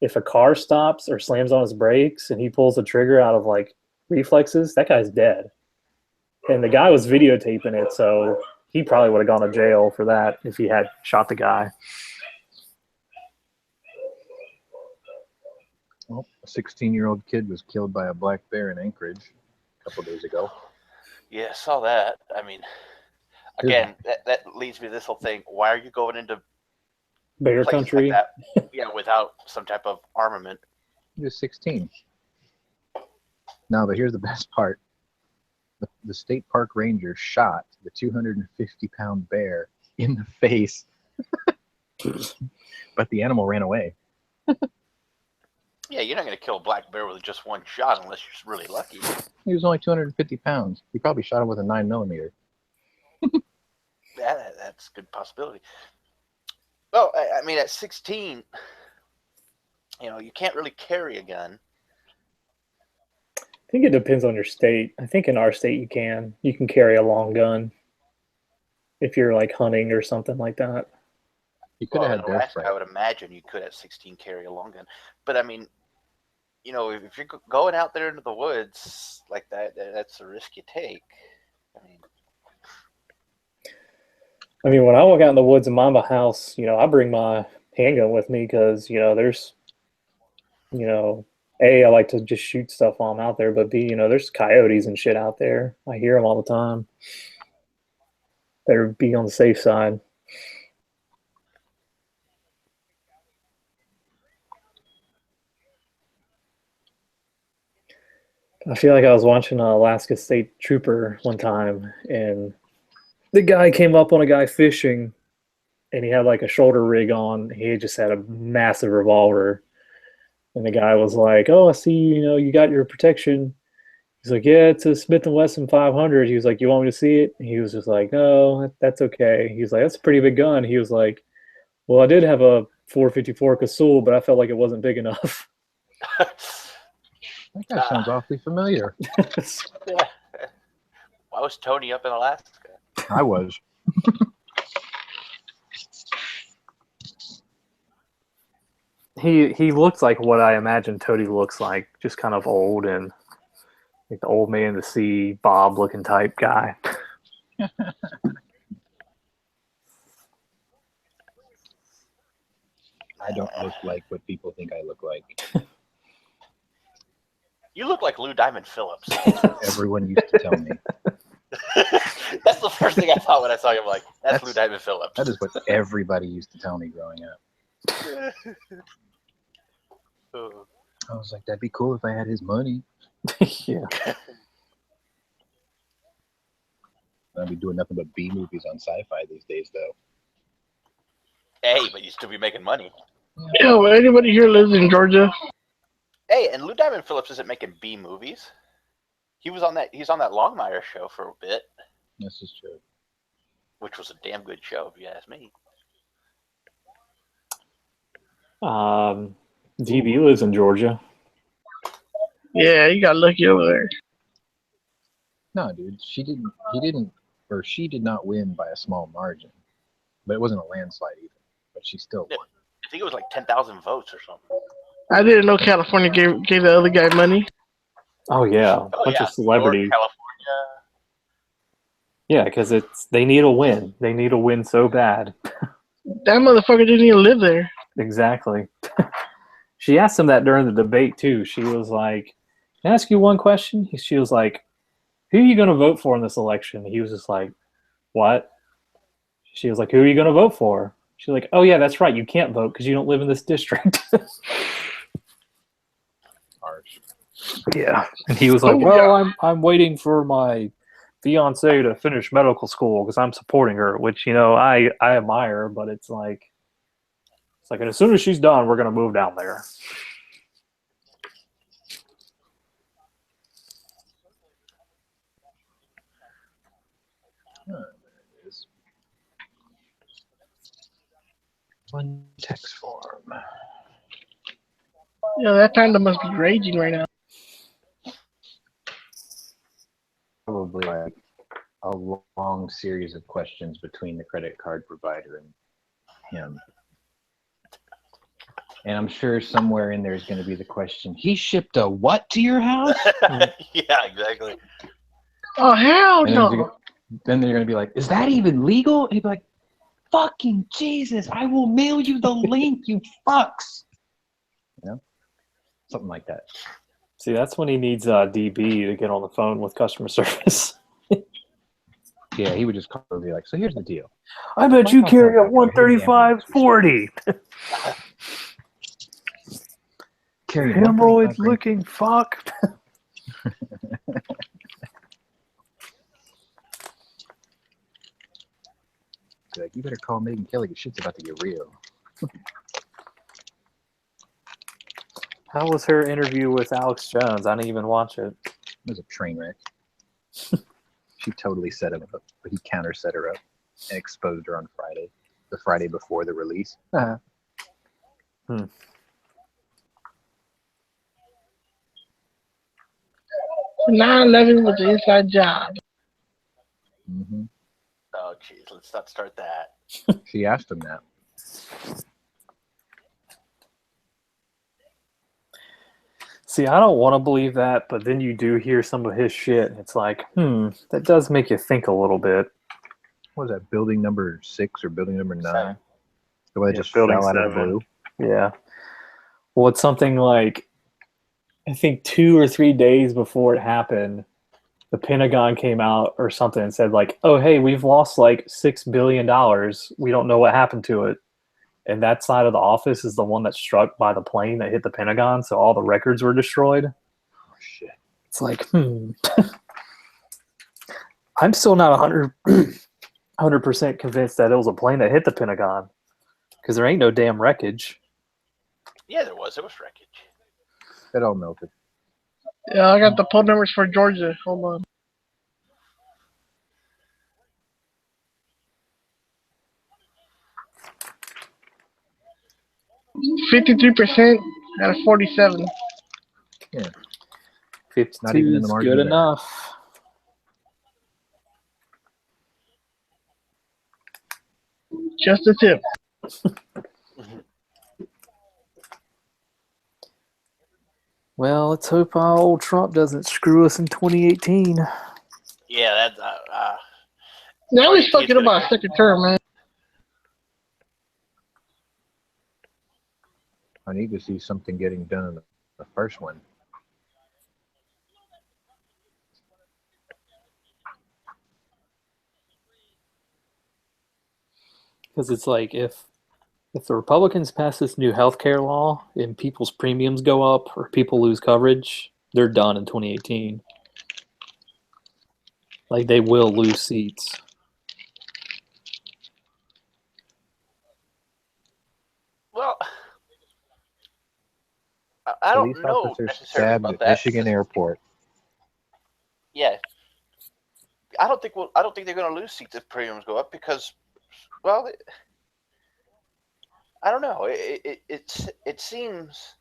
if a car stops or slams on his brakes and he pulls the trigger out of like reflexes, that guy's dead. And the guy was videotaping it, so he probably would have gone to jail for that if he had shot the guy. Well, a 16-year-old kid was killed by a black bear in Anchorage a couple days ago. Yeah, I saw that. I mean, again, that leads me to this whole thing. Why are you going into Bear country? Like that, without some type of armament? He was 16. No, but here's the best part. The state park ranger shot the 250-pound bear in the face But the animal ran away. Yeah, you're not going to kill a black bear with just one shot unless you're really lucky. He was only 250 pounds. He probably shot him with a 9mm. That's a good possibility. Well, I mean, at 16, you can't really carry a gun. I think it depends on your state. I think in our state you can carry a long gun if you're like hunting or something like that. You could have in had death Alaska, right. I would imagine you could at 16 carry a long gun. But I mean, if you're going out there into the woods like that, that's a risk you take. I mean, when I walk out in the woods in my house, I bring my handgun with me because, there's, A, I like to just shoot stuff while I'm out there, but B, there's coyotes and shit out there. I hear them all the time. Better be on the safe side. I feel like I was watching an Alaska State Trooper one time, and the guy came up on a guy fishing, and he had like a shoulder rig on. He just had a massive revolver. And the guy was like, "Oh, I see, you got your protection." He's like, "Yeah, it's a Smith & Wesson 500. He was like, "You want me to see it?" And he was just like, "No, that's okay." He was like, "That's a pretty big gun." He was like, "Well, I did have a 454 Casull, but I felt like it wasn't big enough." That guy sounds awfully familiar. Yeah. Why was Tony up in Alaska? I was. He looks like what I imagine Tony looks like, just kind of old and like the old man in the sea, Bob looking type guy. I don't look like what people think I look like. You look like Lou Diamond Phillips. Everyone used to tell me. That's the first thing I thought when I saw you. I'm like, that's Lou Diamond Phillips. That is what everybody used to tell me growing up. I was like, that'd be cool if I had his money. Yeah. I'd be doing nothing but B movies on sci-fi these days, though. Hey, but you still be making money. Yo, anybody here lives in Georgia? Hey, and Lou Diamond Phillips isn't making B movies. He's on that Longmire show for a bit. This is true. Which was a damn good show, if you ask me. DB lives in Georgia. Yeah, you got lucky over there. No, dude, she did not win by a small margin, but it wasn't a landslide either. But she still won. I think it was like 10,000 votes or something. I didn't know California gave the other guy money. Oh yeah, bunch of celebrities. California. Yeah, because they need a win. They need a win so bad. That motherfucker didn't even live there. Exactly. She asked him that during the debate too. She was like, "Can I ask you one question?" She was like, "Who are you going to vote for in this election?" He was just like, "What?" She was like, "Who are you going to vote for?" She's like, "Oh yeah, that's right. You can't vote because you don't live in this district." Harsh. Yeah. And he was like, I'm waiting for my fiance to finish medical school because I'm supporting her, which, I admire, but it's like, and as soon as she's done, we're going to move down there. Oh, there it is. One text form. Yeah, that panda must be raging right now. Probably like a long series of questions between the credit card provider and him. And I'm sure somewhere in there is going to be the question, he shipped a what to your house? Yeah, exactly. Oh, hell no. Then they're going to be like, is that even legal? And he'd be like, fucking Jesus, I will mail you the link, you fucks. Something like that. See, that's when he needs DB to get on the phone with customer service. Yeah, he would just call and be like, so here's the deal. I bet you carry a 135/40. Hemorrhoids looking fuck. Like, you better call Megan Kelly because shit's about to get real. How was her interview with Alex Jones? I didn't even watch it. It was a train wreck. She totally set him up, but he counter set her up and exposed her on Friday, the Friday before the release. 9/11 was an inside job. Mm-hmm. Oh, jeez, let's not start that. She asked him that. See, I don't want to believe that, but then you do hear some of his shit, and it's like, that does make you think a little bit. What was that, building number 6 or building number 9? 7. The way it Yeah, just building fell out of the 7. blue. Yeah. Well, it's something like, I think 2 or 3 days before it happened, the Pentagon came out or something and said like, oh, hey, we've lost like $6 billion. We don't know what happened to it. And that side of the office is the one that's struck by the plane that hit the Pentagon. So all the records were destroyed. Oh, shit. It's like, I'm still not 100% convinced that it was a plane that hit the Pentagon because there ain't no damn wreckage. Yeah, there was wreckage. It all melted. Yeah, I got the poll numbers for Georgia. Hold on. %53% out of 47. Yeah. 52 Not even in the is margin good of error. enough. Just a tip. Well, let's hope old Trump doesn't screw us in 2018. Yeah, that's Now he's 2018's fucking gonna about go- second term, man. I need to see something getting done in the first one. Because it's like if the Republicans pass this new healthcare law and people's premiums go up or people lose coverage, they're done in 2018. Like they will lose seats. Well, I don't Police know officer necessarily stabbed about at that. Michigan airport. Yeah, I don't think they're going to lose seats if premiums go up because, well, I don't know. It seems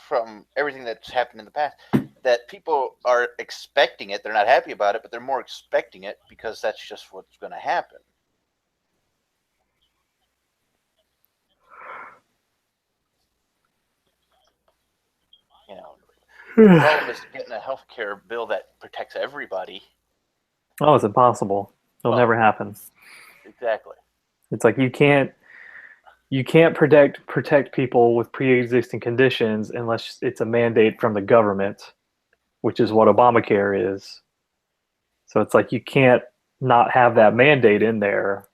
from everything that's happened in the past that people are expecting it. They're not happy about it, but they're more expecting it because that's just what's going to happen. You know, the problem is getting a health care bill that protects everybody. Oh, it's impossible. It'll never happen. Exactly. It's like you can't protect people with pre-existing conditions unless it's a mandate from the government, which is what Obamacare is. So it's like you can't not have that mandate in there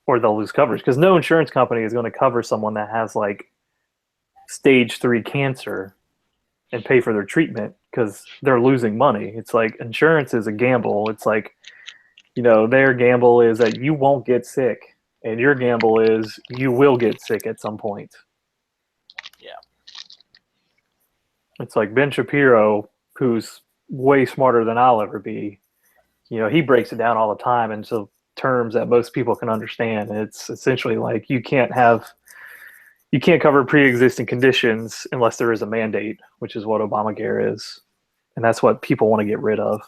or they'll lose coverage because no insurance company is going to cover someone that has like stage 3 cancer and pay for their treatment because they're losing money. It's like insurance is a gamble. It's like, their gamble is that you won't get sick and your gamble is you will get sick at some point. Yeah. It's like Ben Shapiro, who's way smarter than I'll ever be. He breaks it down all the time into terms that most people can understand. And it's essentially like you can't cover pre-existing conditions unless there is a mandate, which is what Obamacare is. And that's what people want to get rid of.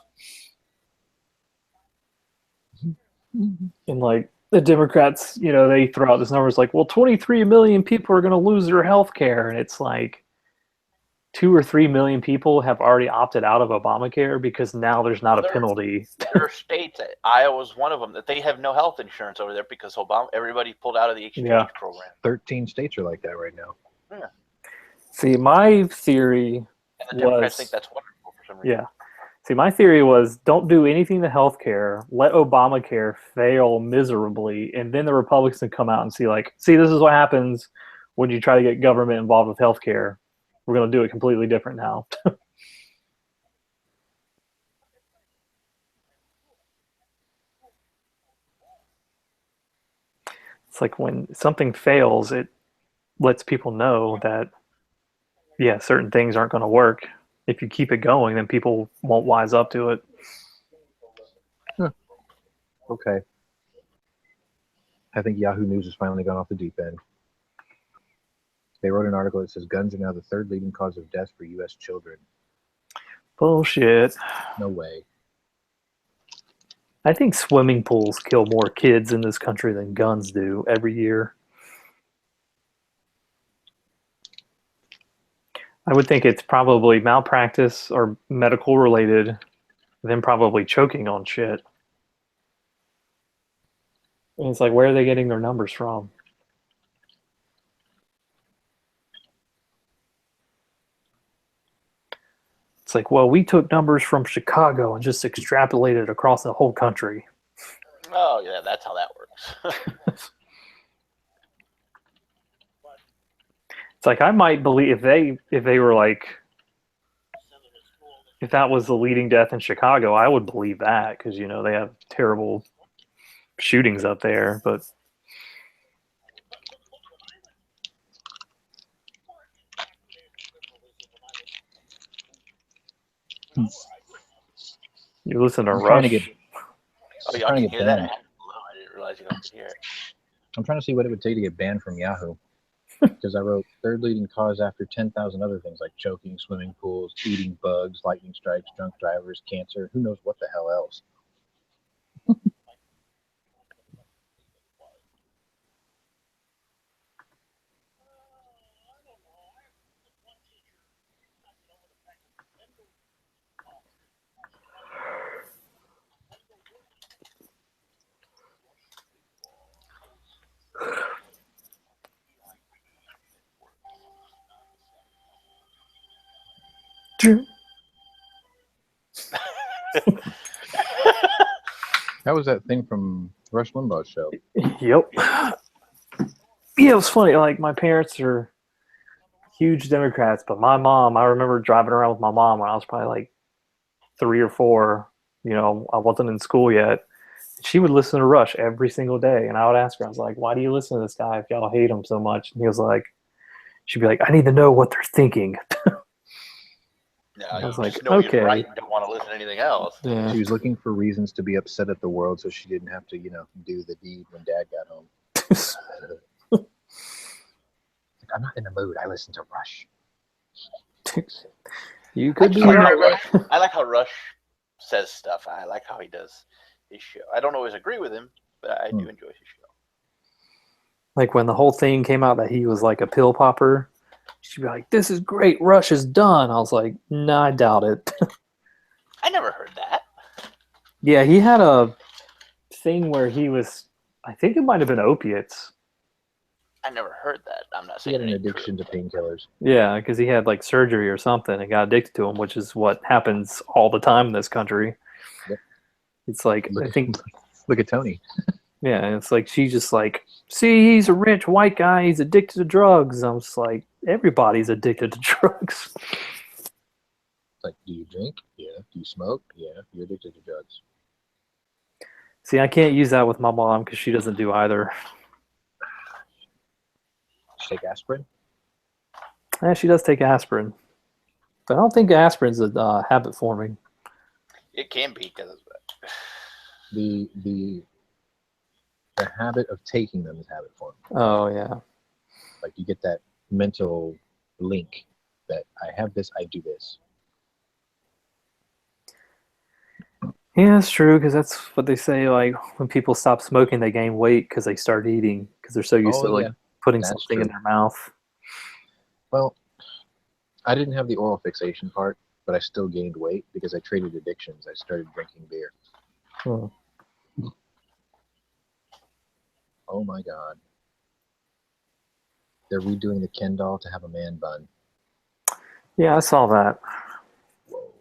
And like the Democrats, they throw out this numbers like, well, 23 million people are going to lose their health care. And it's like 2 or 3 million people have already opted out of Obamacare because now there's not a penalty. There are states, Iowa's one of them, that they have no health insurance over there because everybody pulled out of the exchange program. 13 states are like that right now. Yeah. See, my theory And the Democrats think that's wonderful for some reason. Yeah. See, my theory was don't do anything to healthcare, let Obamacare fail miserably, and then the Republicans can come out and see, this is what happens when you try to get government involved with healthcare. We're going to do it completely different now. It's like when something fails, it lets people know that, yeah, certain things aren't going to work. If you keep it going, then people won't wise up to it. Okay. I think Yahoo News has finally gone off the deep end. They wrote an article that says guns are now the third leading cause of death for U.S. children. Bullshit. No way. I think swimming pools kill more kids in this country than guns do every year. I would think it's probably malpractice or medical related, then probably choking on shit. And it's like, where are they getting their numbers from? It's like, well, we took numbers from Chicago and just extrapolated across the whole country. Oh, yeah, that's how that works. It's like, I might believe if they were like, if that was the leading death in Chicago, I would believe that because, you know, they have terrible shootings up there. But you listen to I'm Rush. trying to get. Oh, I'm y'all trying can to hear get that? banned. I didn't realize you could hear it. I'm trying to see what it would take to get banned from Yahoo. Because I wrote third leading cause after 10,000 other things like choking, swimming pools, eating bugs, lightning strikes, drunk drivers, cancer, who knows what the hell else. That was that thing from Rush Limbaugh's show. Yep. Yeah, it was funny. Like, my parents are huge Democrats, but my mom, I remember driving around with my mom when I was probably like 3 or 4. You know, I wasn't in school yet. She would listen to Rush every single day, and I would ask her, I was like, why do you listen to this guy if y'all hate him so much? And he was like, she'd be like, I need to know what they're thinking. No, I you was just like, know he's okay. right and don't want to listen to anything else. Yeah. She was looking for reasons to be upset at the world so she didn't have to, you know, do the deed when Dad got home. I'm not in the mood. I listen to Rush. You could be. I like how Rush says stuff. I like how he does his show. I don't always agree with him, but I do enjoy his show. Like when the whole thing came out that he was like a pill popper, she'd be like, this is great, Rush is done. I was like, no, I doubt it. I never heard that. Yeah, he had a thing where he was, I think it might have been opiates. I never heard that. I'm not He saying had an it ain't addiction true. to painkillers. Yeah, because he had like surgery or something and got addicted to them, which is what happens all the time in this country. Yep. It's like, I think, Look at Tony. yeah, and it's like, she's just like, see, he's a rich white guy, he's addicted to drugs. I'm just like, everybody's addicted to drugs. It's like, do you drink? Yeah. Do you smoke? Yeah. You're addicted to drugs. See, I can't use that with my mom because she doesn't do either. Take aspirin? Yeah, she does take aspirin. But I don't think aspirin's a habit forming. It can be because of that. The habit of taking them is habit forming. Oh, yeah. Like you get that mental link that I have this, I do this. Yeah, that's true, because that's what they say, like, when people stop smoking, they gain weight because they start eating, because they're so used to, like, putting That's something true. in their mouth. Well, I didn't have the oral fixation part, but I still gained weight because I traded addictions. I started drinking beer. Hmm. Oh my God. They're redoing the Ken doll to have a man bun. Yeah, I saw that. Whoa.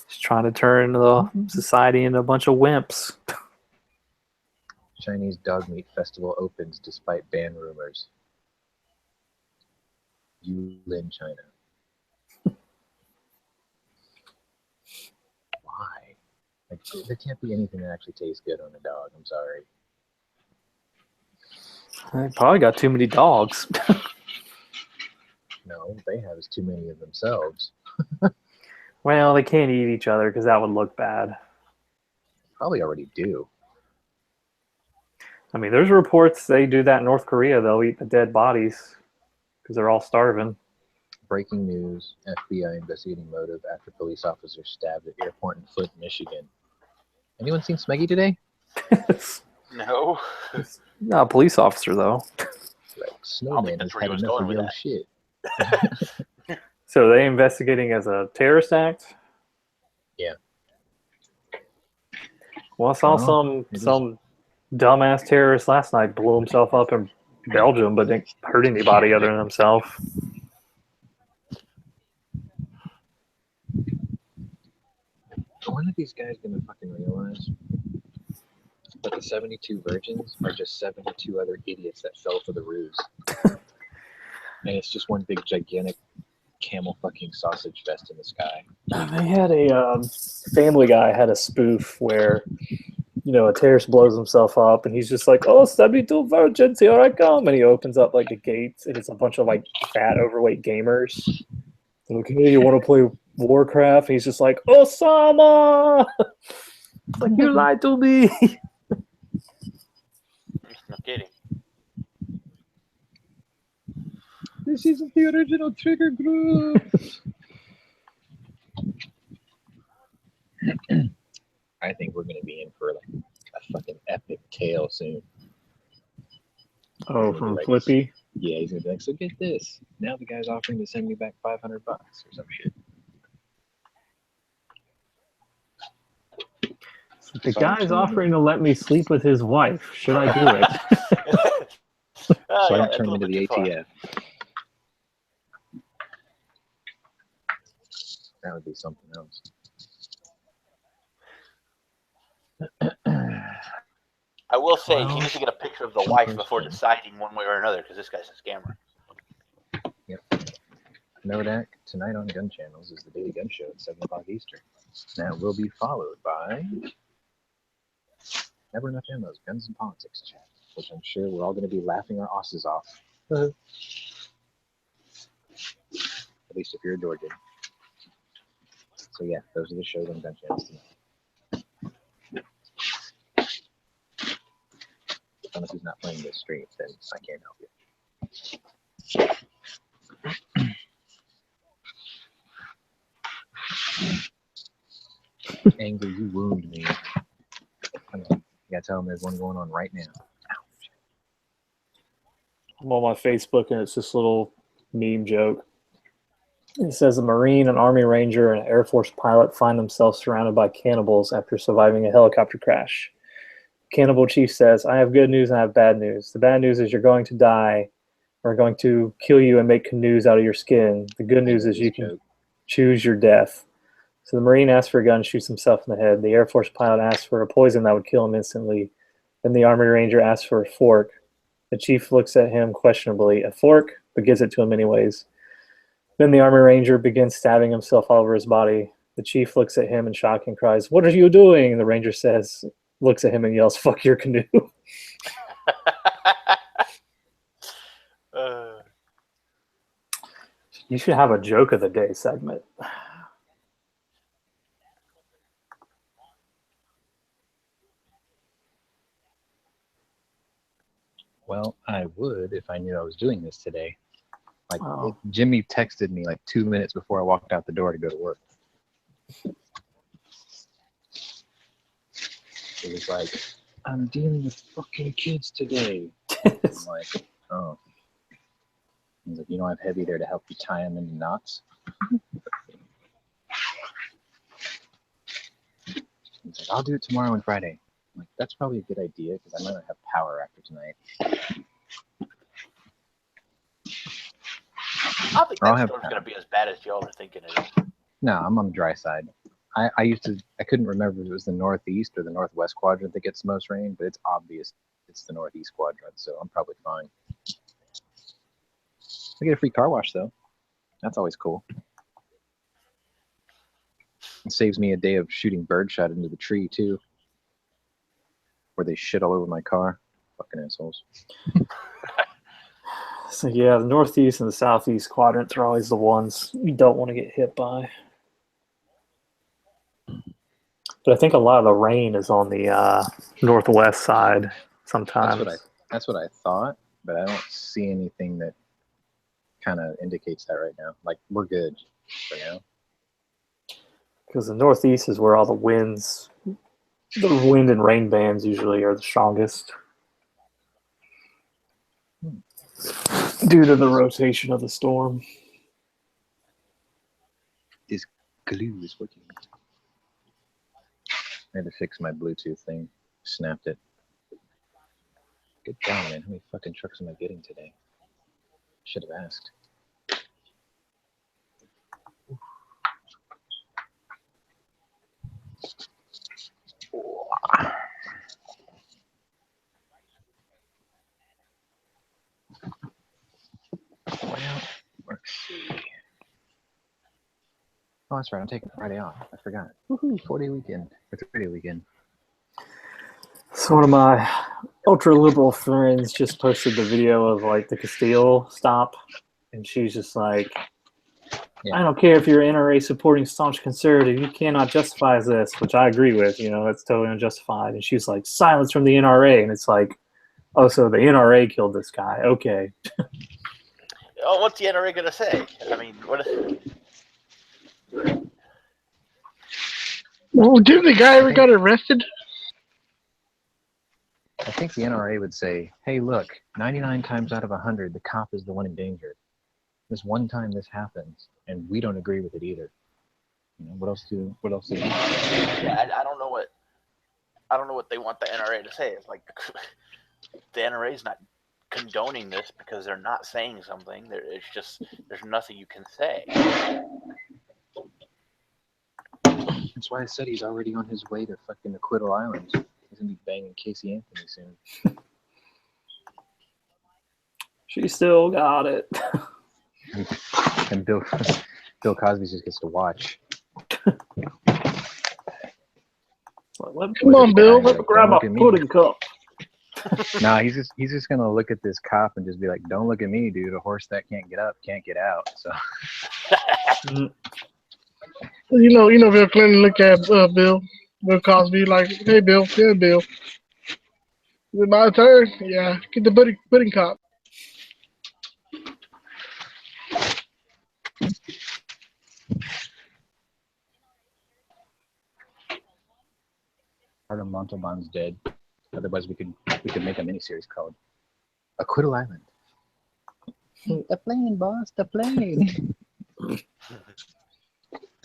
Just trying to turn the society into a bunch of wimps. Chinese dog meat festival opens despite ban rumors. Yulin, China. Why? Like, there can't be anything that actually tastes good on a dog. I'm sorry. They probably got too many dogs. No, they have is too many of themselves. Well, they can't eat each other because that would look bad. Probably already do. I mean, there's reports they do that in North Korea. They'll eat the dead bodies because they're all starving. Breaking news: FBI investigating motive after police officer stabbed at airport in Flint, Michigan. Anyone seen Smeggy today? No. Not a police officer, though. Like, Snowman has had enough of your shit. So are they investigating as a terrorist act? Yeah. Well, I saw some dumbass terrorist last night blew himself up in Belgium, but didn't hurt anybody other than himself. When are these guys gonna fucking realize that the 72 virgins are just 72 other idiots that fell for the ruse? And it's just one big gigantic camel fucking sausage fest in the sky. They had a Family Guy had a spoof where, you know, a terrorist blows himself up and he's just like, "Oh, 72 virgins, here I come," and he opens up like the gates and it's a bunch of like fat, overweight gamers. They're like, "Hey, you want to play Warcraft?" And he's just like, "Osama!" It's like, you lied to me. No kidding. This isn't the original trigger group. I think we're gonna be in for like a fucking epic tale soon. Oh, from Flippy? Yeah, he's gonna be like, "So get this. Now the guy's offering to send me back $500 or some shit." The guy's offering to let me sleep with his wife. Should I do it? So I don't turn him into the ATF. That would be something else. I will say he needs to get a picture of the wife before deciding one way or another, because this guy's a scammer. Yep. Note that tonight on Gunchannels is the Daily Gun Show at 7 o'clock Eastern. Now will be followed by Never Enough Ammo's Guns and Politics chat, which I'm sure we're all going to be laughing our asses off. At least if you're a Georgian. So yeah, those are the shows on Gunchannels tonight. If he's not playing this stream, then I can't help you. Anger, you wound me. You gotta tell him there's one going on right now. I'm on my Facebook and it's this little meme joke. It says a Marine, an Army Ranger, and an Air Force pilot find themselves surrounded by cannibals after surviving a helicopter crash. Cannibal Chief says, "I have good news and I have bad news. The bad news is you're going to die. We're going to kill you and make canoes out of your skin. The good news is you can choose your death." So the Marine asks for a gun, shoots himself in the head. The Air Force pilot asks for a poison that would kill him instantly. Then the Army Ranger asks for a fork. The Chief looks at him questionably. A fork, but gives it to him anyways. Then the Army Ranger begins stabbing himself all over his body. The Chief looks at him in shock and cries, "What are you doing?" The Ranger looks at him and yells, "Fuck your canoe." You should have a joke of the day segment. Well, I would if I knew I was doing this today. Like, Jimmy texted me like 2 minutes before I walked out the door to go to work. It was like, "I'm dealing with fucking kids today." I'm like, "Oh." He's like, "You don't have Heavy there to help you tie them into knots?" He's like, "I'll do it tomorrow and Friday." I'm like, "That's probably a good idea because I might not have power after tonight." I don't think that storm's going to be as bad as y'all are thinking it is. No, I'm on the dry side. I couldn't remember if it was the northeast or the northwest quadrant that gets the most rain, but it's obvious it's the northeast quadrant, so I'm probably fine. I get a free car wash though. That's always cool. It saves me a day of shooting birdshot into the tree too, where they shit all over my car. Fucking assholes. So yeah, the northeast and the southeast quadrants are always the ones you don't want to get hit by. But I think a lot of the rain is on the northwest side sometimes. That's what I thought, but I don't see anything that kind of indicates that right now. Like, we're good for now. Because the northeast is where all the wind and rain bands usually are the strongest. Due to the rotation of the storm. This glue is working. I had to fix my Bluetooth thing. Snapped it. Good job, man. How many fucking trucks am I getting today? Should have asked. Well, let's see. Oh, that's right. I'm taking Friday off. I forgot. Woohoo! 4-day weekend. Or 3-day weekend. So one of my ultra liberal friends just posted the video of like the Castile stop, and she's just like, I don't care if you're an NRA supporting staunch conservative, you cannot justify this, which I agree with. You know, it's totally unjustified. And she's like, silence from the NRA, and it's like, oh, so the NRA killed this guy? Okay. Oh, what's the NRA gonna say? I mean, what? Well, didn't the guy ever got arrested? I think the NRA would say, hey, look, 99 times out of 100, the cop is the one endangered. This one time this happens, and we don't agree with it either. You know, what else do Yeah, I don't know what they want the NRA to say. It's like the NRA is not condoning this because they're not saying something. It's just there's nothing you can say. That's why I said he's already on his way to fucking Acquittal Island. He's gonna be banging Casey Anthony soon. She still got it. And Bill Cosby just gets to watch. Come on, Bill. Let me grab a pudding cup. Nah, he's just gonna look at this cop and just be like, "Don't look at me, dude. A horse that can't get up can't get out." So. You know, Bill Clinton look at Bill Cosby like, hey, Bill, yeah, Bill. Is it my turn? Yeah, get the pudding cup. Artem Montalban's dead. Otherwise, we could make a miniseries called Acquittal Island. The plane, boss, the plane.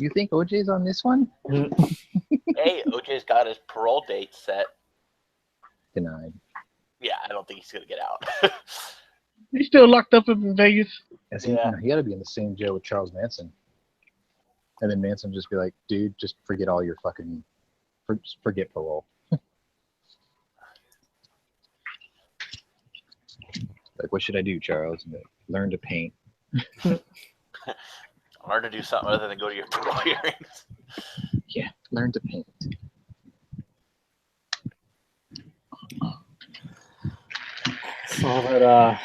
You think OJ's on this one? Hey, OJ's got his parole date set. Denied. Yeah, I don't think he's gonna get out. He's still locked up in Vegas. Yes, he got to be in the same jail with Charles Manson. And then Manson just be like, dude, just forget all your fucking, forget parole. Like, what should I do, Charles? Like, learn to paint. Learn to do something other than go to your parole hearings. Yeah, learn to paint. Saw that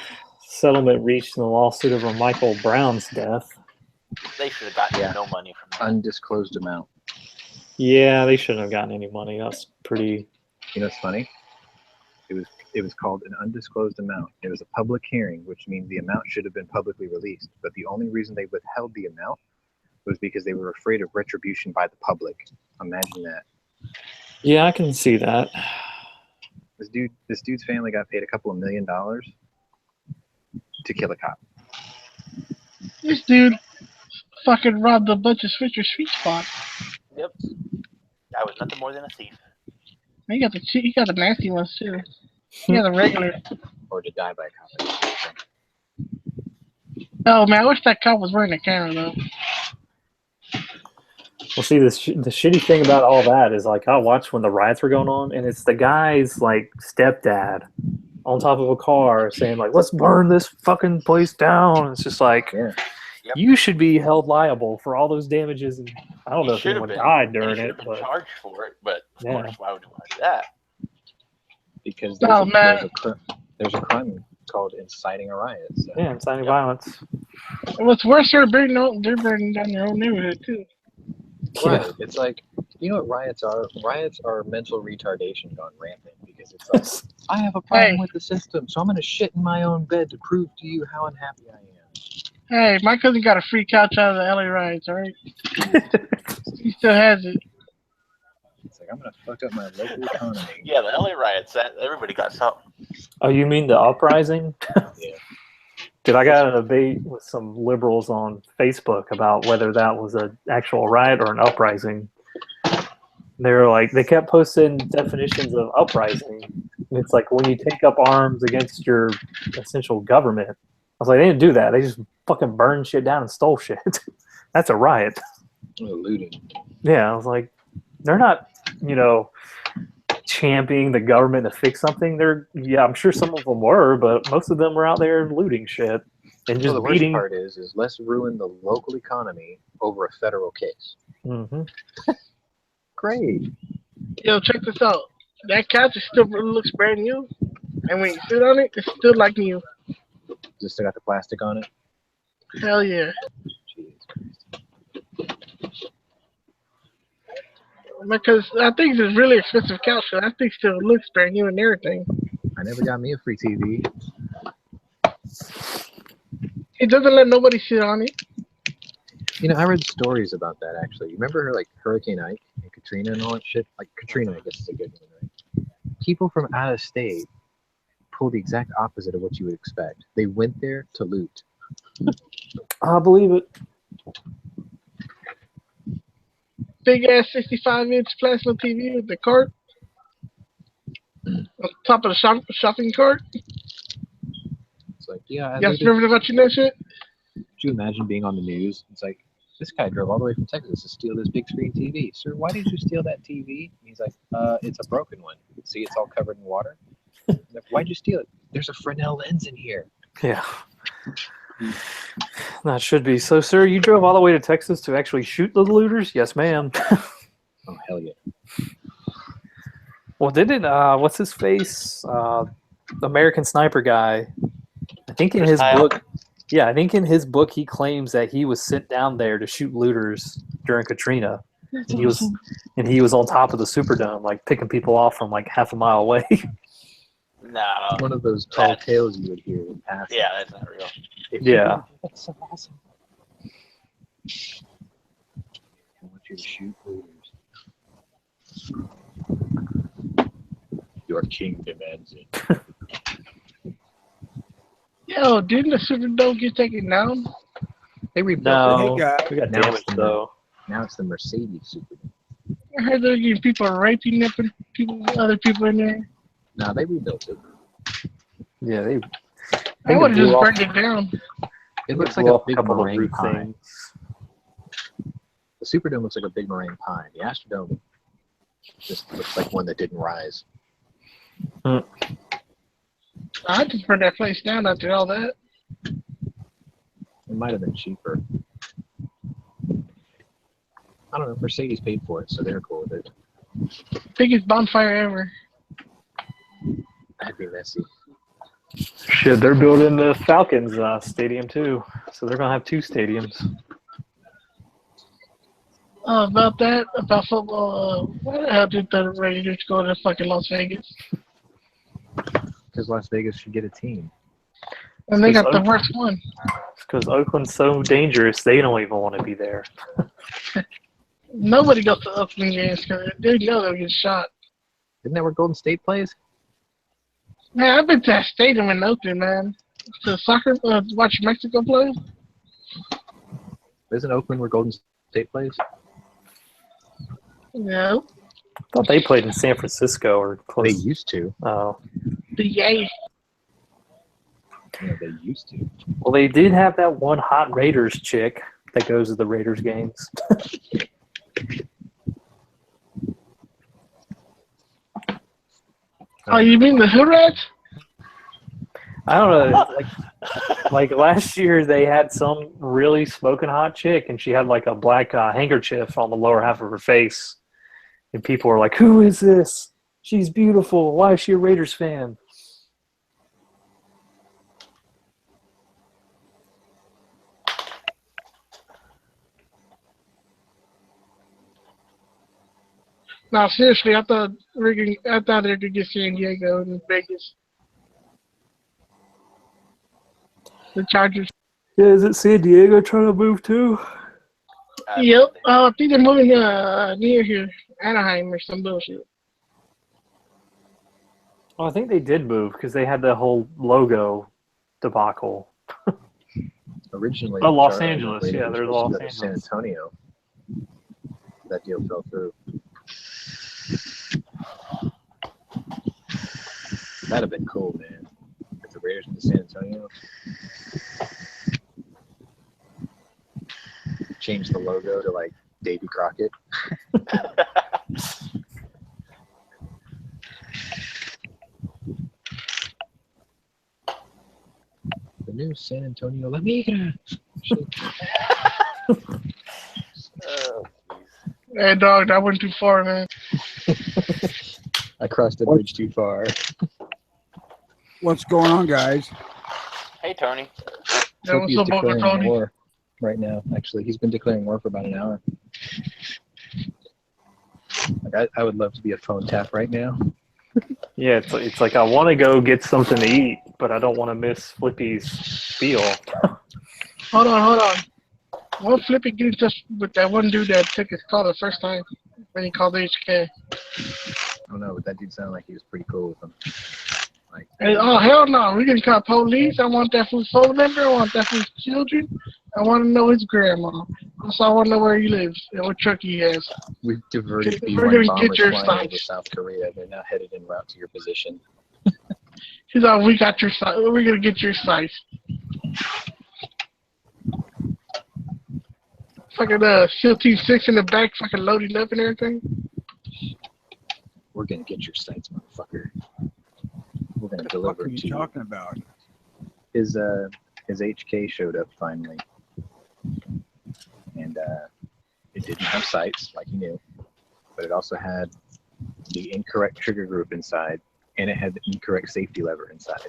settlement reached in the lawsuit over Michael Brown's death. They should have gotten no money from that. Undisclosed amount. Yeah, they shouldn't have gotten any money. That's pretty. You know what's funny? It was called an undisclosed amount. It was a public hearing, which means the amount should have been publicly released. But the only reason they withheld the amount was because they were afraid of retribution by the public. Imagine that. Yeah, I can see that. This dude's family got paid a couple of $1 million to kill a cop. This dude fucking robbed a bunch of Switcher sweet spots. Yep. I was nothing more than a thief. He got the nasty ones too. He got the regular. Or to die by a cop. Oh man, I wish that cop was wearing a camera though. Well, see, the shitty thing about all that is, like, I watched when the riots were going on, and it's the guy's, like, stepdad on top of a car saying like, let's burn this fucking place down. It's just like, Yeah. Yep. you should be held liable for all those damages. And I don't know He if should have anyone been. died And he during should it, have been but charged for it. But of Yeah. course, why would you want to do that? Because No, man. there's a crime called inciting a riot. So. yeah, inciting violence. And what's worse, they're burning down their own neighborhood too. Right. It's like, you know what riots are? Riots are mental retardation gone rampant because it's like, I have a problem with the system, so I'm going to shit in my own bed to prove to you how unhappy I am. Hey, my cousin got a free couch out of the LA riots, alright? He still has it. It's like, I'm going to fuck up my local economy. Yeah, the LA riots. Everybody got something. Oh, you mean the uprising? Yeah. Dude, I got in a debate with some liberals on Facebook about whether that was an actual riot or an uprising. They were like, they kept posting definitions of uprising. It's like when you take up arms against your essential government. I was like, they didn't do that. They just fucking burned shit down and stole shit. That's a riot. Looting. Yeah, I was like, they're not, championing the government to fix something. I'm sure some of them were, but most of them were out there looting shit and just The worst beating. part is let's ruin the local economy over a federal case. Mm-hmm. Great. Yo, check this out. That couch still looks brand new, and when you sit on it, it's still like new. Does it still got the plastic on it? Hell yeah. Jesus Christ. Because I think it's a really expensive couch, so that thing still looks brand new and everything. I never got me a free TV. It doesn't let nobody sit on it. I read stories about that actually. You remember like Hurricane Ike and Katrina and all that shit? Like Katrina, I guess is a good one, right? People from out of state pulled the exact opposite of what you would expect. They went there to loot. I believe it. Big ass 65-inch plasma TV with the cart on top of the shopping cart. It's like, yeah. You guys remember watching that shit? Could you imagine being on the news? It's like, this guy drove all the way from Texas to steal this big screen TV. Sir, why did you steal that TV? And he's like, it's a broken one. See, it's all covered in water. Like, why'd you steal it? There's a Fresnel lens in here. Yeah. That should be. So, sir, you drove all the way to Texas to actually shoot the looters? Yes, ma'am. Oh, hell yeah. Well, didn't, what's his face? American Sniper guy. I think in his book, he claims that he was sent down there to shoot looters during Katrina. And he was on top of the Superdome, like picking people off from like half a mile away. No. One of those tall tales you would hear in passing. Yeah, that's not real. Yeah. That's so awesome. I want you to shoot looters. Your king demands it. Yo, didn't the Superdome get taken down? They rebuilt No, Hey, we got Now damaged it's though. Now it's the Mercedes Superdome. I heard they're getting people raping other people in there. No, they rebuilt it. Yeah, they I would have blew just off- burned it down. It looks blew like a off big couple of meringue roof pie. things. The Superdome looks like a big meringue pie. The Astrodome just looks like one that didn't rise. I just burned that place down after all that. It might have been cheaper. I don't know. Mercedes paid for it, so they're cool with it. Biggest bonfire ever. That'd be messy. Shit, they're building the Falcons stadium too, so they're gonna have two stadiums. About football, why the hell did the Raiders go to fucking Las Vegas? Because Las Vegas should get a team. And they got the worst one. Because Oakland's so dangerous, they don't even want to be there. Nobody goes to Oakland games because they know they'll get shot. Isn't that where Golden State plays? Man, I've been to that stadium in Oakland, man. To soccer, watch Mexico play. Isn't Oakland where Golden State plays? No. I thought they played in San Francisco or They close. used to. Oh, The Yankees. Yeah, they used to. well, they did have that one hot Raiders chick that goes to the Raiders games. Oh, you mean the Hood Rats? I don't know. Like last year, they had some really smoking hot chick, and she had like a black handkerchief on the lower half of her face, and people were like, "Who is this? She's beautiful. Why is she a Raiders fan?" No, seriously, I thought they could get San Diego and Vegas. The Chargers. Yeah, is it San Diego trying to move too? Yep. I think they're moving near here, Anaheim or some bullshit. Well, I think they did move because they had the whole logo debacle. Originally, Oh, Los Charlie Angeles. Raiders Yeah, was there's supposed Los to go to San Angeles. Antonio. That deal fell through. That'd have been cool, man. If the Raiders went to San Antonio, change the logo to like Davy Crockett. The new San Antonio La Migra. Oh, Hey, dog, that went too far, man. I crossed the bridge too far. What's going on, guys? hey, Tony. That was so declaring Tony. war right now. Actually, he's been declaring war for about an hour. Like, I would love to be a phone tap right now. Yeah, it's like I want to go get something to eat, but I don't want to miss Flippy's spiel. Hold on. What Flippy get in touch with that one dude that took his call the first time when he called HK? I don't know, but that dude sounded like he was pretty cool with him. Like, Hey, oh, hell no. We can call police. I want that fool's phone number. I want that fool's children. I want to know his grandma. Also, I want to know where he lives and what truck he has. we've diverted We're B-1 gonna bombers get your flying over sites. South Korea. They're now headed en route to your position. He's like, we got your site. We're going to get your sites. Fucking SEAL Team 6 in the back fucking loading up and everything. We're gonna get your sights, motherfucker. We're gonna What the fuck deliver are to you you. talking about? His HK showed up finally, and it didn't have sights like he knew, but it also had the incorrect trigger group inside, and it had the incorrect safety lever inside.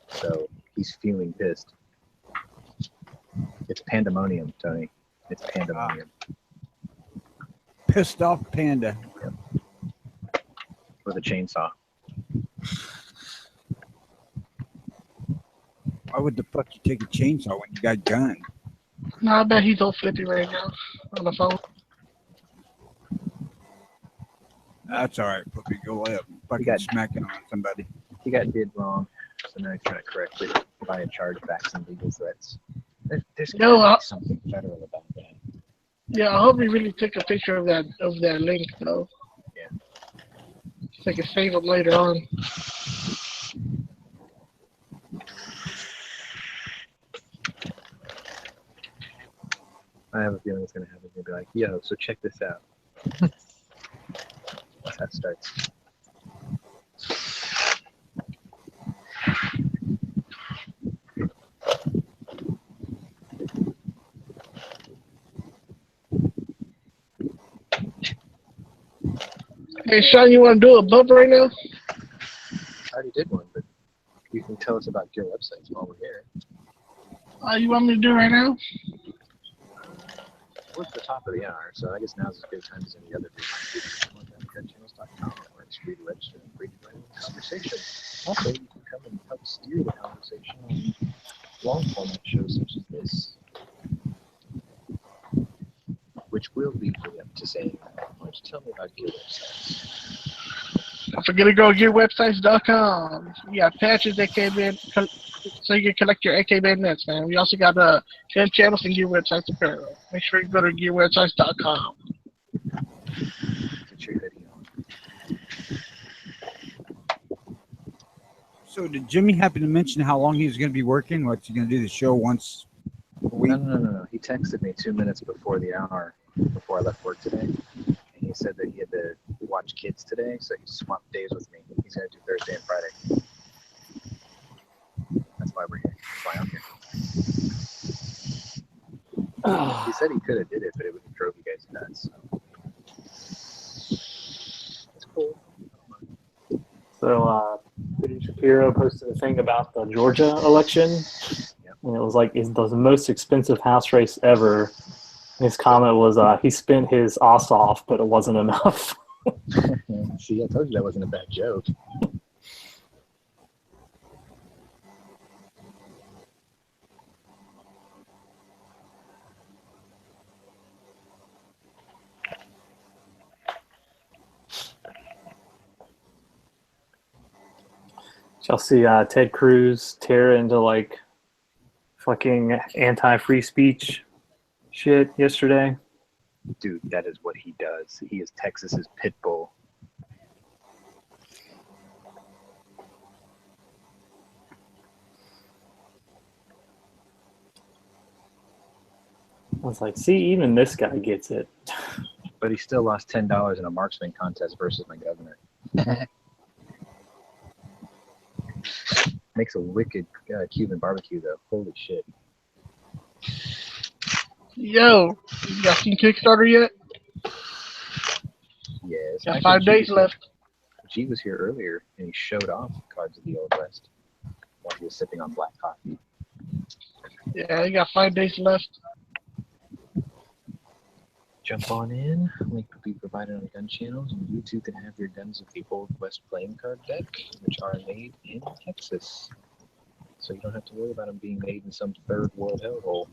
So he's feeling pissed. It's pandemonium, Tony. It's pandemonium. Pissed off panda. With a chainsaw. Why would the fuck you take a chainsaw when you got a gun? No, I bet he's all Flippy right now on the phone. That's all right. Flippy, go ahead. Fucking got- smacking on somebody. He got did wrong, so now he's trying to correct it by chargebacks and legal threats. There's No, gotta be something federal about that. Yeah, I hope he really took a picture of that link though. Yeah. So I can save it later on. I have a feeling it's gonna happen. He'll be like, "Yo, so check this out." That's how it starts. Hey, Sean, you want to do a bump right now? I already did one, but you can tell us about your websites while we're here. You want me to do it right now? We're at the top of the hour, so I guess now's as good a time as any other to remind people to Gunchannels.com, where it's free to register and free to join the conversation. Also, you can come and help steer the conversation on long format shows such as this, which will lead me up to saying, why don't you tell me about your websites? Don't forget to go to gearwebsites.com. We got patches that came in, so you can collect your AK bayonets, man. We also got 10 channels and Gear Websites apparel. Make sure you go to gearwebsites.com. Get your hoodie on. So did Jimmy happen to mention how long he was going to be working? What's he going to do the show once a week? No. He texted me 2 minutes before the hour, before I left work today. And he said that he had to watch kids today, so he swapped days with me. He's going to do Thursday and Friday. why we're here. That's why I'm here. He said he could have did it, but it would have drove you guys nuts. It's cool. So, Peter Shapiro posted a thing about the Georgia election. Yep. And it was like, it's the most expensive house race ever. His comment was, he spent his ass off, but it wasn't enough. See, I told you that wasn't a bad joke. Y'all see Ted Cruz tear into like fucking anti-free speech shit yesterday? Dude, that is what he does. He is Texas's pit bull. I was like, see, even this guy gets it. But he still lost $10 in a marksman contest versus my governor. Makes a wicked Cuban barbecue, though. Holy shit. Yo, you got seen Kickstarter yet? Yes. Got actually, 5 days left. G was here earlier, and he showed off Cards of the Old West while he was sipping on black coffee. Yeah, you got 5 days left. Jump on in. Link will be provided on Gunchannels, and you too can have your Guns of the Old West playing card deck, which are made in Texas. So you don't have to worry about them being made in some third world hellhole.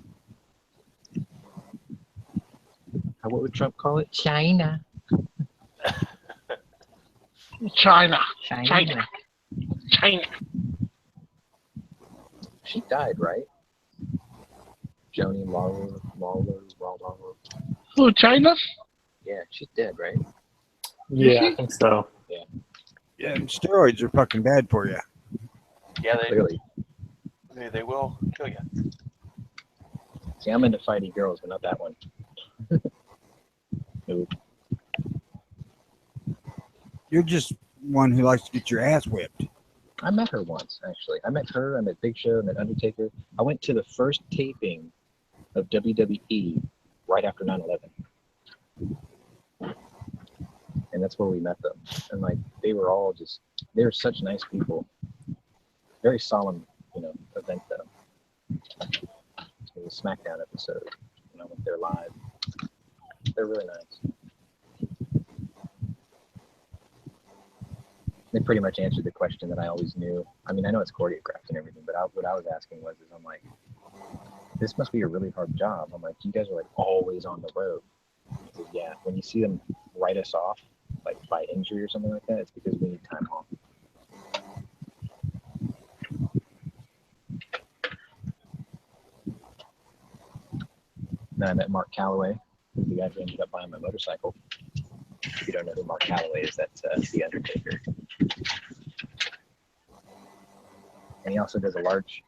What would Trump call it? China. China. China. China. She died, right? Joni Lawler. Who, China? Yeah, she's dead, right? Yeah, I think so. Yeah, steroids are fucking bad for you. Yeah, Clearly. they will kill you. See, I'm into fighting girls, but not that one. Nope. You're just one who likes to get your ass whipped. I met her once, actually. I met her, I met Big Show, I met Undertaker. I went to the first taping of WWE right after 9/11. And that's where we met them. And like, they were all just, they were such nice people. Very solemn, event though. It was a SmackDown episode, and I went there live. They're really nice. They pretty much answered the question that I always knew. I mean, I know it's choreographed and everything, but what I was asking was, I'm like, this must be a really hard job. I'm like, you guys are like always on the road. He says, yeah, when you see them write us off, like by injury or something like that, it's because we need time off. Then I met Mark Calloway, who's the guy who ended up buying my motorcycle. If you don't know who Mark Calloway is, that's the Undertaker. And he also does a large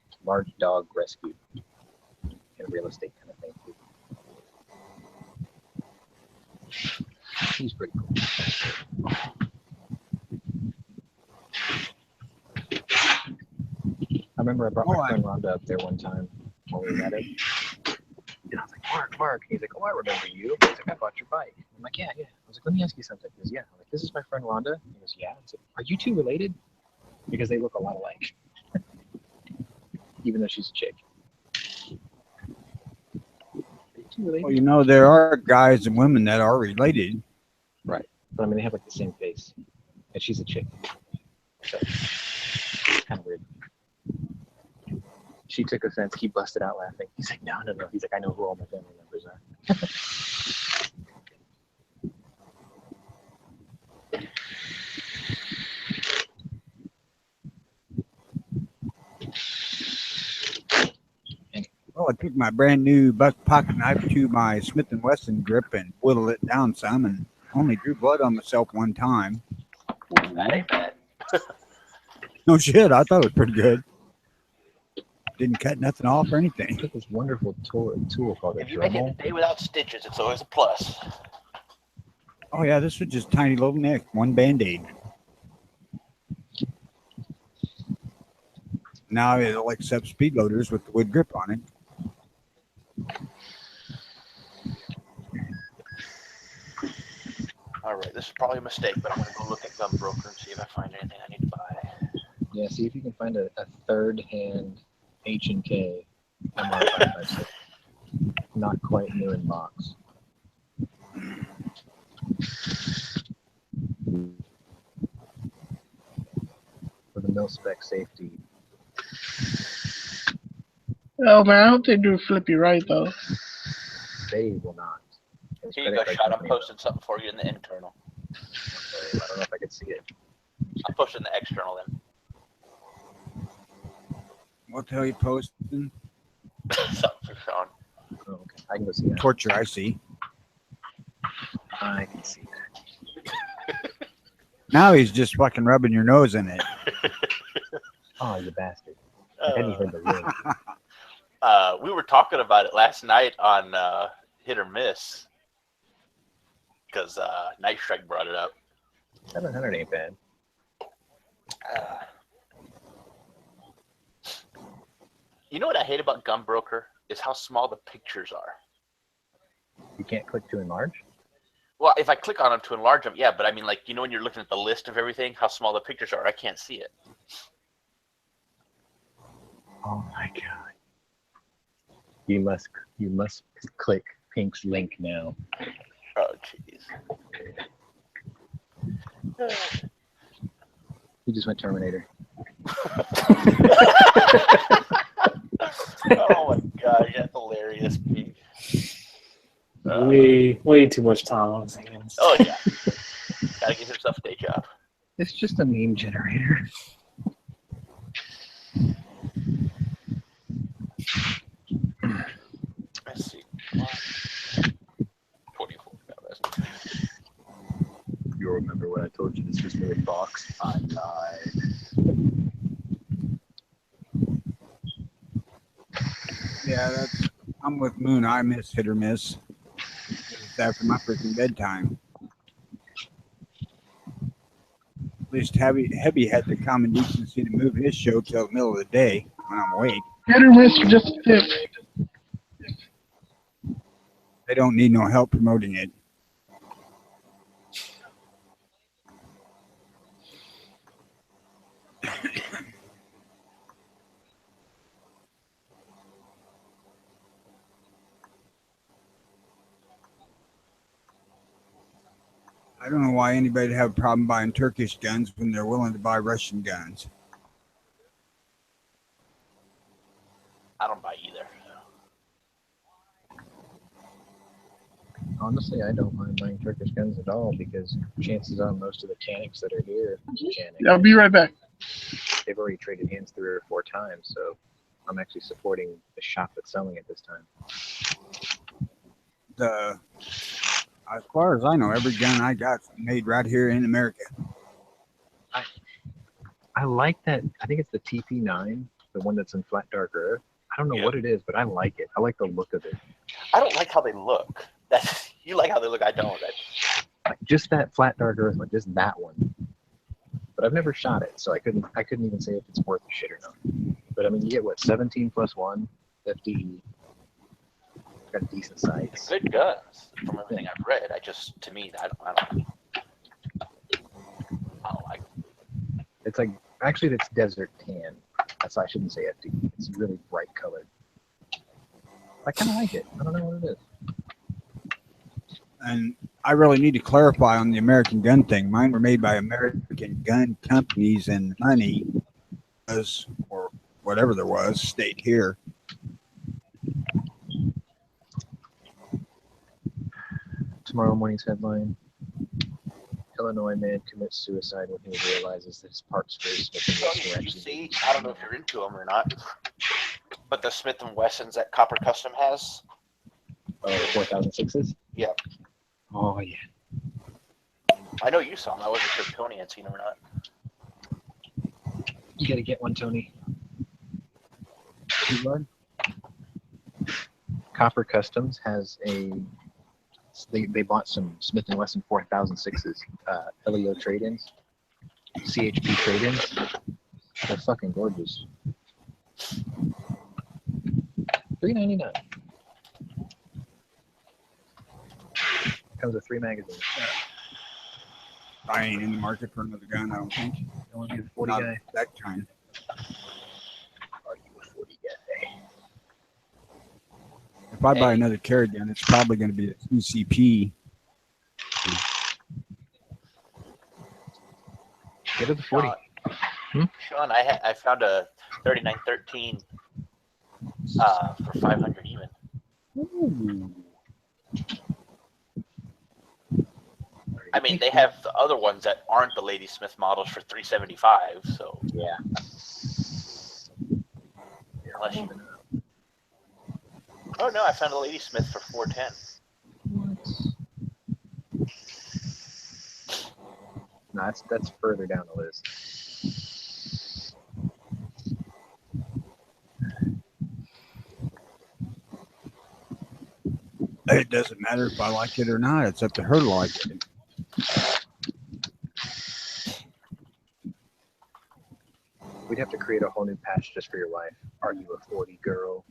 dog rescue and real estate kind of thing too. He's pretty cool. I remember I brought my friend Rhonda up there one time when we met him. And I was like, Mark. And he's like, oh, I remember you. He's like, I bought your bike. I'm like, yeah. I was like, let me ask you something. He goes, yeah. I'm like, this is my friend Rhonda. He goes, yeah. I said, are you two related? Because they look a lot alike. Even though she's a chick. Well, there are guys and women that are related. Right. But I mean, they have like the same face. And she's a chick. So, it's kind of weird. She took offense. He busted out laughing. He's like, no. He's like, I know who all my family members are. Well, I took my brand new buck pocket knife to my Smith & Wesson grip and whittled it down some and only drew blood on myself one time. That ain't bad. No shit, I thought it was pretty good. Didn't cut nothing off or anything. Took this wonderful tool called a If you make it Dremel. a day without stitches, it's always a plus. Oh yeah, this was just tiny little nick, one Band-Aid. Now it'll accept speed loaders with the wood grip on it. All right, this is probably a mistake, but I'm gonna go look at Gunbroker and see if I find anything I need to buy. Yeah, see if you can find a third-hand H&K MR556. Not quite new in box. With a mil-spec safety. Oh man, I hope they do Flippy right though. They will not. It's Here you credit go, card Shot. I'm company. posting something for you in the internal. Okay, I don't know if I can see it. I'm posting the external then. What the hell are you posting? Something for Sean. Oh, okay. I can go see that. Torture, I see. I can see that. Now he's just fucking rubbing your nose in it. Oh, you bastard. I hadn't heard the ring. We were talking about it last night on Hit or Miss because Night Strike brought it up. 700 ain't bad. You know what I hate about Gunbroker is how small the pictures are. You can't click to enlarge? Well, if I click on them to enlarge them, yeah, but I mean, like, you know, when you're looking at the list of everything, how small the pictures are, I can't see it. Oh my god. You must click Pink's link now. Oh, jeez. He just went Terminator. Oh my god, that's hilarious, Pete. Way too much time on his hands. Oh yeah. Gotta get yourself a day job. It's just a meme generator. Let's see. 24. You remember when I told you this was new in box? I lied. Yeah, I'm with Moon. I miss Hit or Miss. It's after my freaking bedtime. At least Heavy had the common decency to move his show till the middle of the day when I'm awake. Hit or miss for just a tip. They don't need no help promoting it. I don't know why anybody would have a problem buying Turkish guns when they're willing to buy Russian guns. I don't buy either. Honestly, I don't mind buying Turkish guns at all because chances are most of the tanks that are here, I'll be right back. they've already traded hands 3 or 4 times, so I'm actually supporting the shop that's selling it this time. As far as I know, every gun I got made right here in America. I like that. I think it's the TP9, the one that's in flat dark earth. I don't know what it is, but I like it. I like the look of it. I don't like how they look. You like how they look. I don't. Like just that flat dark earth one, just that one. But I've never shot it, so I couldn't even say if it's worth the shit or not. But I mean, you get what, 17+1 FDE. Got decent sights. Good guns from everything I've read. I don't like them. It's like actually it's desert tan. That's why I shouldn't say FDE. It's really bright colored. I kind of like it. I don't know what it is. And I really need to clarify on the American gun thing. Mine were made by American gun companies, and money was, or whatever there was, stayed here. Tomorrow morning's headline: Illinois man commits suicide when he realizes that his parts for his Smith & Wesson Did were you actually see? I don't know if you're into them or not, but the Smith & Wessons that Copper Custom has. Oh, 4006s? Yeah. Oh, yeah. I know you saw them. I wasn't sure if Tony had seen them or not. You gotta get one, Tony. Copper Customs has they bought some Smith & Wesson 4006s, LEO trade-ins, CHP trade-ins. They're fucking gorgeous. $3.99. Comes with 3 magazines. I ain't in the market for another gun, I don't think. I want to be a 40 Not guy. that kind. Are you a 40 guy? If I buy another carry gun, it's probably going to be a CCP. Get it the 40. Sean, I found a 3913 for 500 even. Ooh. I mean, they have the other ones that aren't the Ladysmith models for 375. So Yeah. unless you. Oh no, I found a Ladysmith for 410. No, that's further down the list. It doesn't matter if I like it or not. It's up to her to like it. We'd have to create a whole new patch just for your wife. Are you a 40 girl?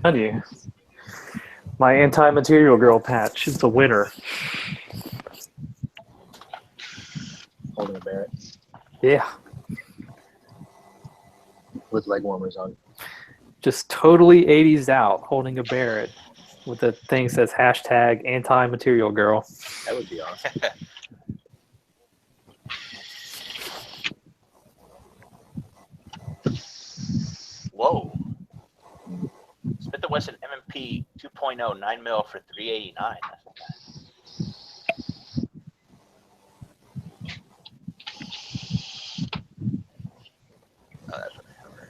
Tell you, my anti-material girl patch is the winner. Holding a Barrett Yeah, with leg warmers on. just totally 80s out, holding a Barrett with the thing that says hashtag anti-material girl. That would be awesome. Whoa. Smith & Wesson M&P 2.0 9mm for $389. That's not bad. Oh, that's what I have right.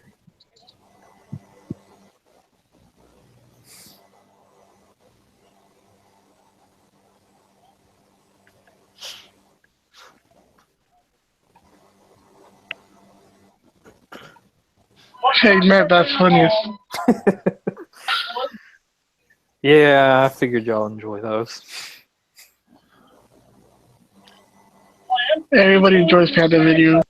Hey, Matt, that's funny. Yeah, I figured y'all enjoy those. Everybody enjoys Panda video.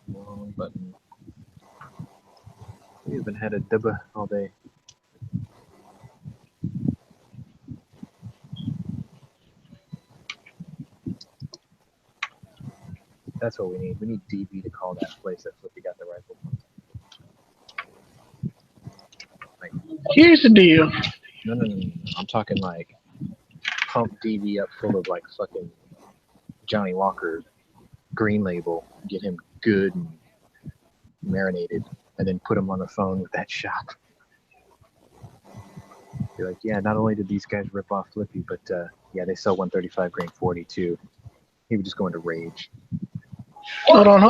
Wrong button. We've been had a dubba all day. That's what we need. We need DB to call that place that Flippy got the rifle from. Like, Here's the deal. no. I'm talking like pump DB up full of like fucking Johnny Walker green label, get him good and marinated, and then put him on the phone with that shop. Be like, yeah, not only did these guys rip off Flippy, but yeah, they sell 135 grain 40 too. He would just go into rage. Hold on.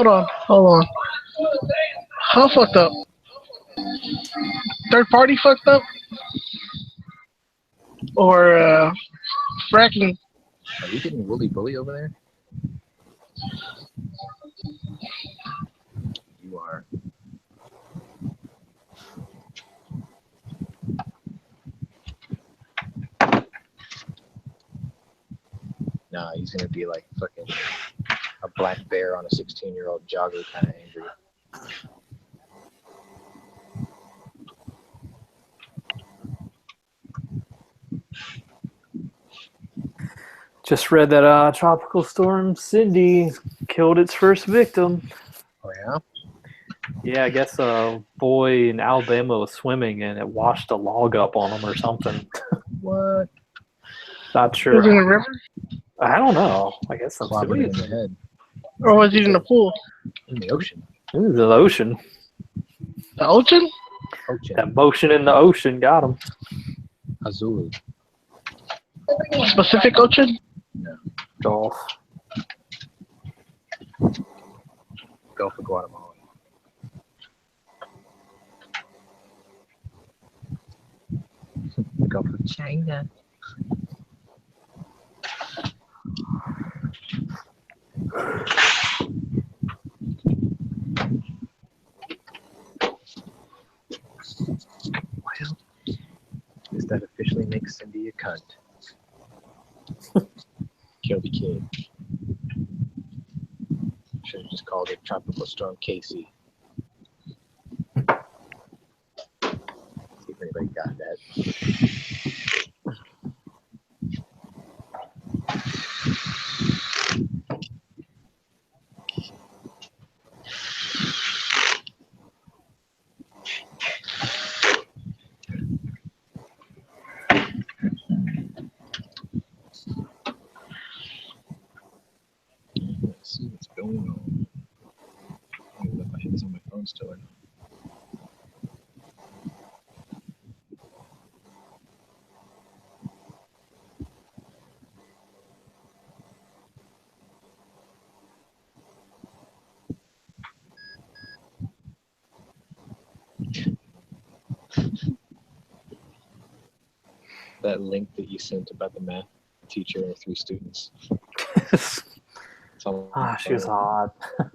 How fucked up? Third party fucked up? Or fracking? Are you getting woolly bully over there? You are. Nah, he's gonna be like fucking a black bear on a 16-year-old jogger, kind of angry. Just read that Tropical Storm Cindy killed its first victim. Oh yeah? Yeah, I guess a boy in Alabama was swimming and it washed a log up on him or something. What? Not Was sure. he in the river? I don't know. I guess I'm Clobbered him in the head. Or was he in the pool? In the ocean. This is the ocean. The ocean? Ocean. That motion in the ocean got him. Azul. Pacific Ocean? Golf. Gulf of Guatemala. Gulf of China. Well, does that officially make Cindy a cunt? Kill the kid. Should have just called it Tropical Storm Casey. See if anybody got that. Let's see what's going on. I don't know if I have this on my phone still or not. That link that you sent about the math teacher and 3 students. It's all She was hot. I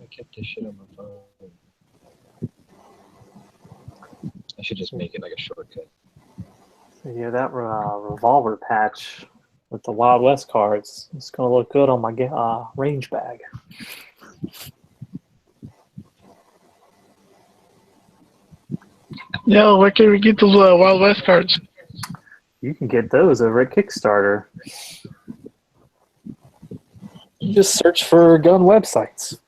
kept this shit on my phone. I should just make it like a shortcut. Yeah, that revolver patch with the Wild West cards. It's gonna look good on my range bag. Yo, where can we get those Wild West cards? You can get those over at Kickstarter. You just search for gun websites.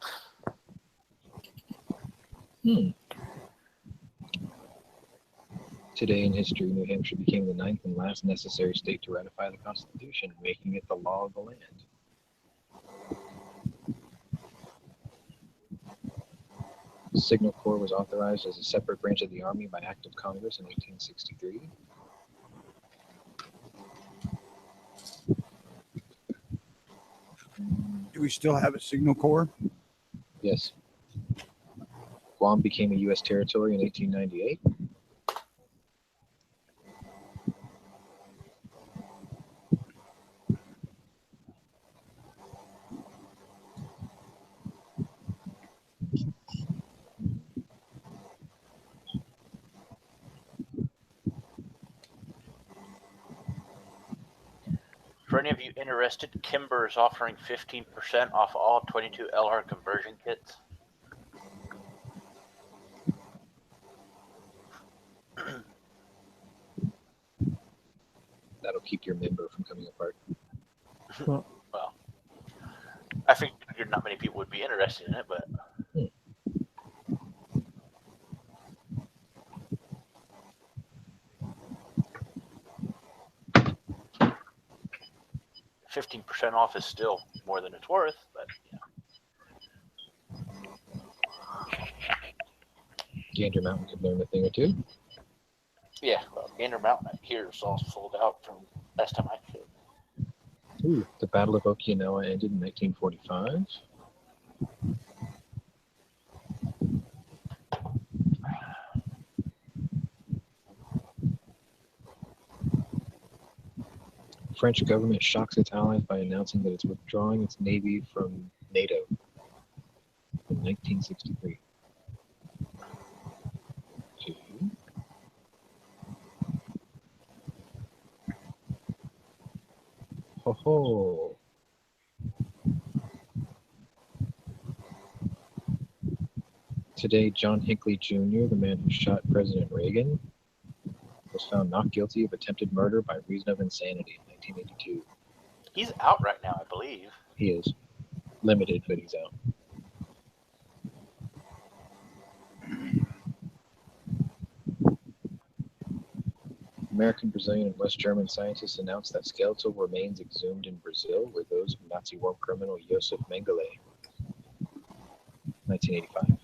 Today in history, New Hampshire became the 9th and last necessary state to ratify the Constitution, making it the law of the land. The Signal Corps was authorized as a separate branch of the Army by Act of Congress in 1863. Do we still have a signal corps? Yes. Guam became a U.S. territory in 1898. For any of you interested, Kimber is offering 15% off all 22 LR conversion kits. That'll keep your member from coming apart. Well, I figured not many people would be interested in it, but 15% off is still more than it's worth, but yeah. Gander Mountain could learn a thing or two. Yeah, well, Gander Mountain here is all sold out from last time I checked. Ooh, the Battle of Okinawa ended in 1945. French government shocks its allies by announcing that it's withdrawing its navy from NATO in 1963. Ho ho! Today, John Hinckley Jr., the man who shot President Reagan, was found not guilty of attempted murder by reason of insanity in 1982. He's out right now, I believe. He is. Limited, but he's out. American, Brazilian, and West German scientists announced that skeletal remains exhumed in Brazil were those of Nazi war criminal Josef Mengele, 1985.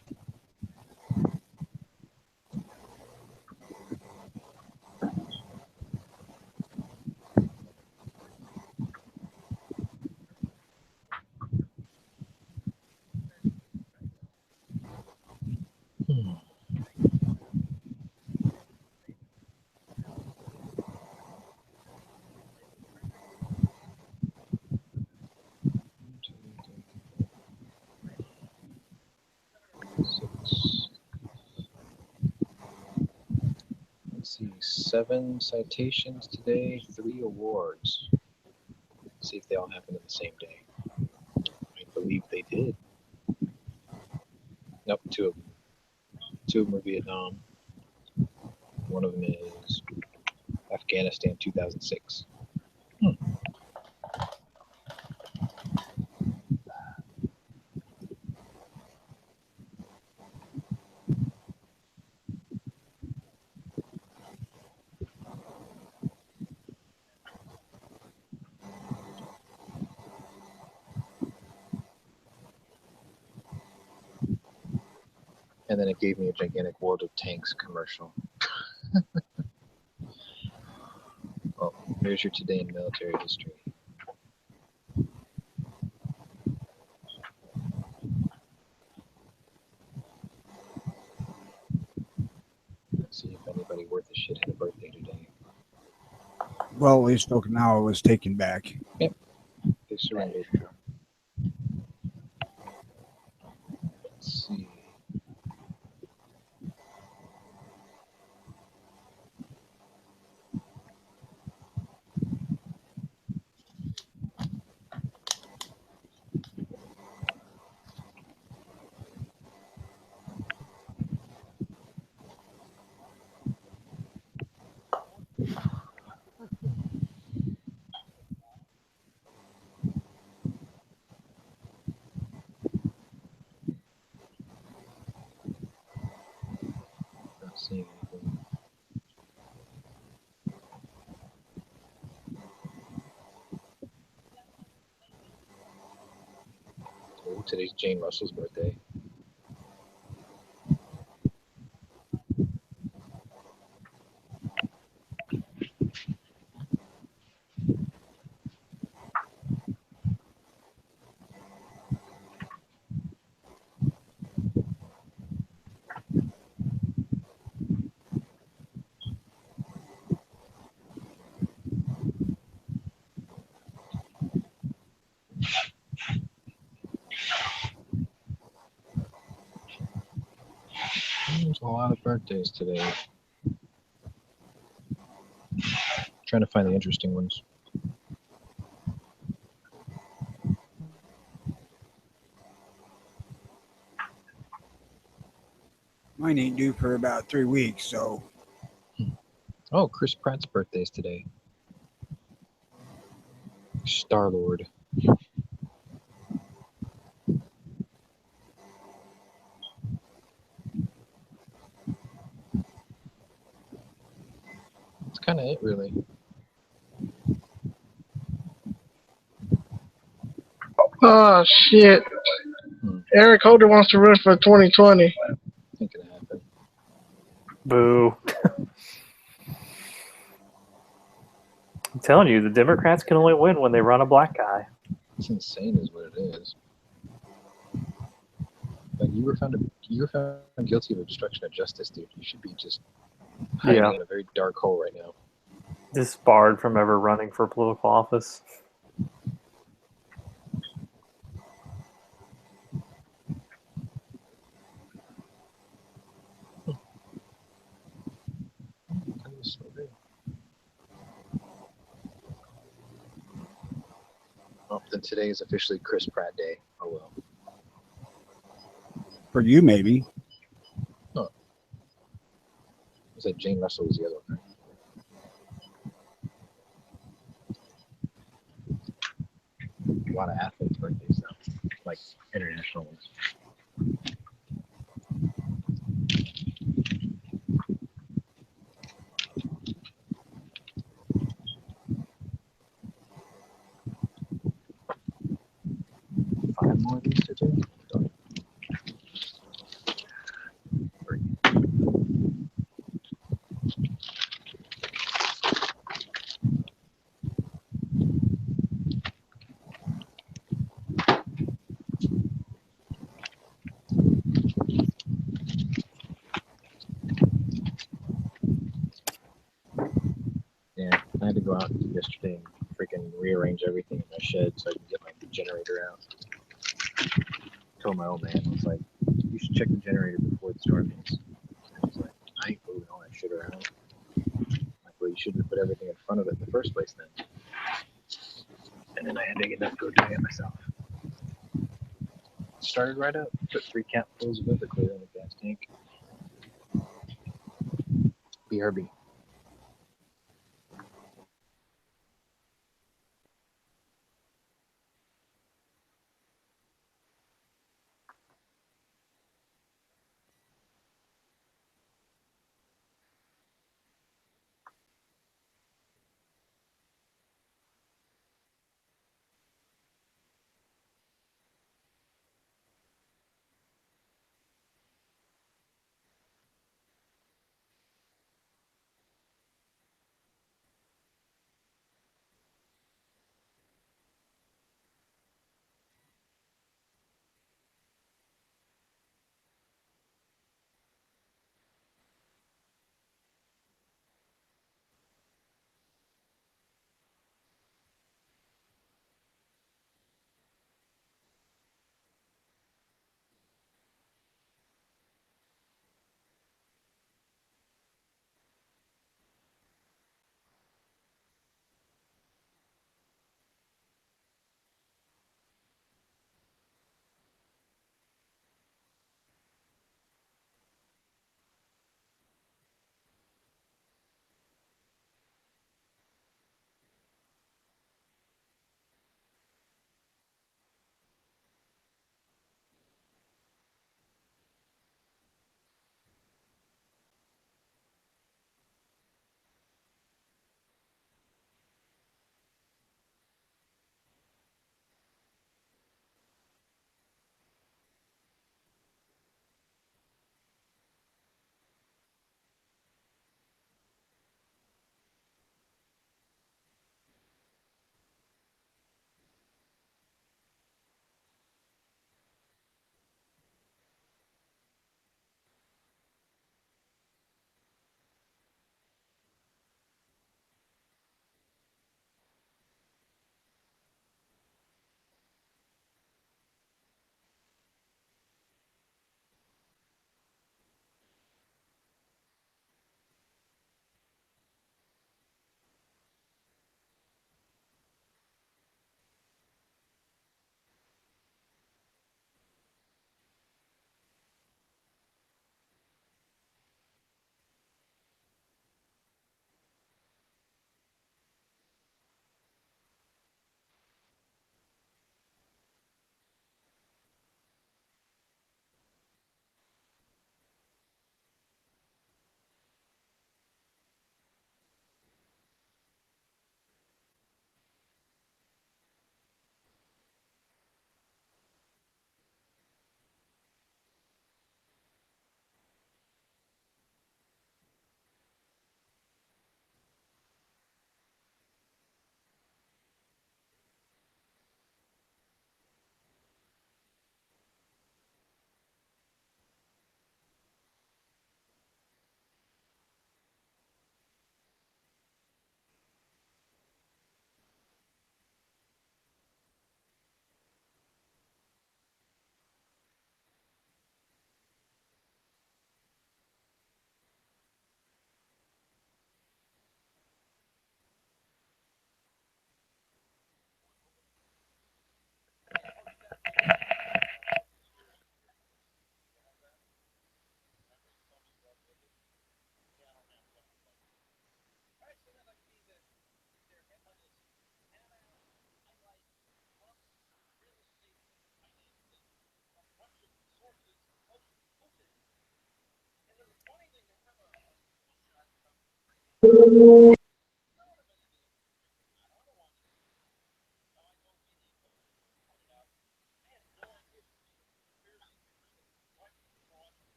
Let's see, 7 citations today, 3 awards. Let's see if they all happened on the same day. I believe they did. Nope, 2 of them. 2 of them are Vietnam. One of them is Afghanistan 2006. And then it gave me a gigantic World of Tanks commercial. Well, here's your today in military history. Let's see if anybody worth a shit had a birthday today. Well, at least Okinawa was taken back. They surrendered. Let's see. Not seeing anything. Oh, today's Jane Russell's birthday. There's a lot of birthdays today. Trying to find the interesting ones. Mine ain't due for about 3 weeks, so Oh, Chris Pratt's birthday is today. Star-Lord. That's kind of it, really. Oh shit! Hmm. Eric Holder wants to run for 2020. Ain't gonna happen. Boo. I'm telling you, the Democrats can only win when they run a black guy. It's insane, is what it is. Like you were found guilty of obstruction of justice, dude. You should be just hiding Yeah. in a very dark hole right now. Disbarred from ever running for political office. Oh, then today is officially Chris Pratt Day. Oh well. for you maybe. I said Jane Russell was the other one. A lot of athletes' birthdays though, like international ones. of these to do? Yeah, I had to go out yesterday and freaking rearrange everything in my shed so I can get my generator out. Told my old man, I was like, you should check the generator before the storm hits. And he's like, I ain't moving all that shit around. I'm like, well, you shouldn't have put everything in front of it in the first place then. And then I had to get enough to go doing it myself. Started right up, put 3 capfuls of Everclear in the gas tank. BRB.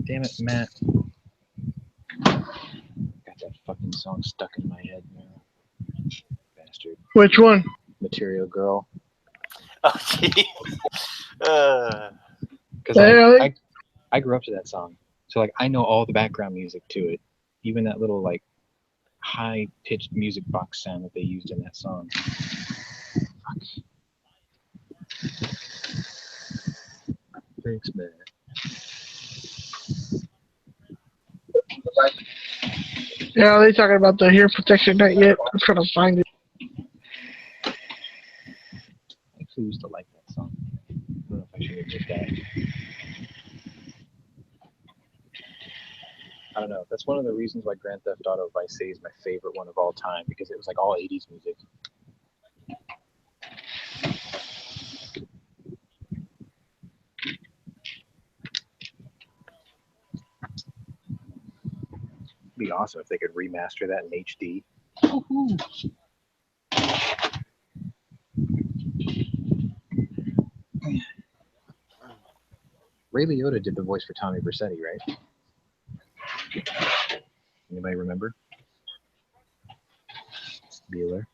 Damn it, Matt. Got that fucking song stuck in my head now. Bastard. Which one? Material Girl. Oh, jeez. Because Hey, I grew up to that song. So like I know all the background music to it. Even that little like high pitched music box sound that they used in that song. Fuck. Thanks, man. yeah, are they talking about the hearing protection net yet? I'm trying to find it. I actually used to like that song. I don't know if I should admit that. I don't know. That's one of the reasons why Grand Theft Auto Vice City is my favorite one of all time, because it was like all 80s music. It'd be awesome if they could remaster that in HD. Ray Liotta did the voice for Tommy Vercetti, right? Anybody remember? Bueller.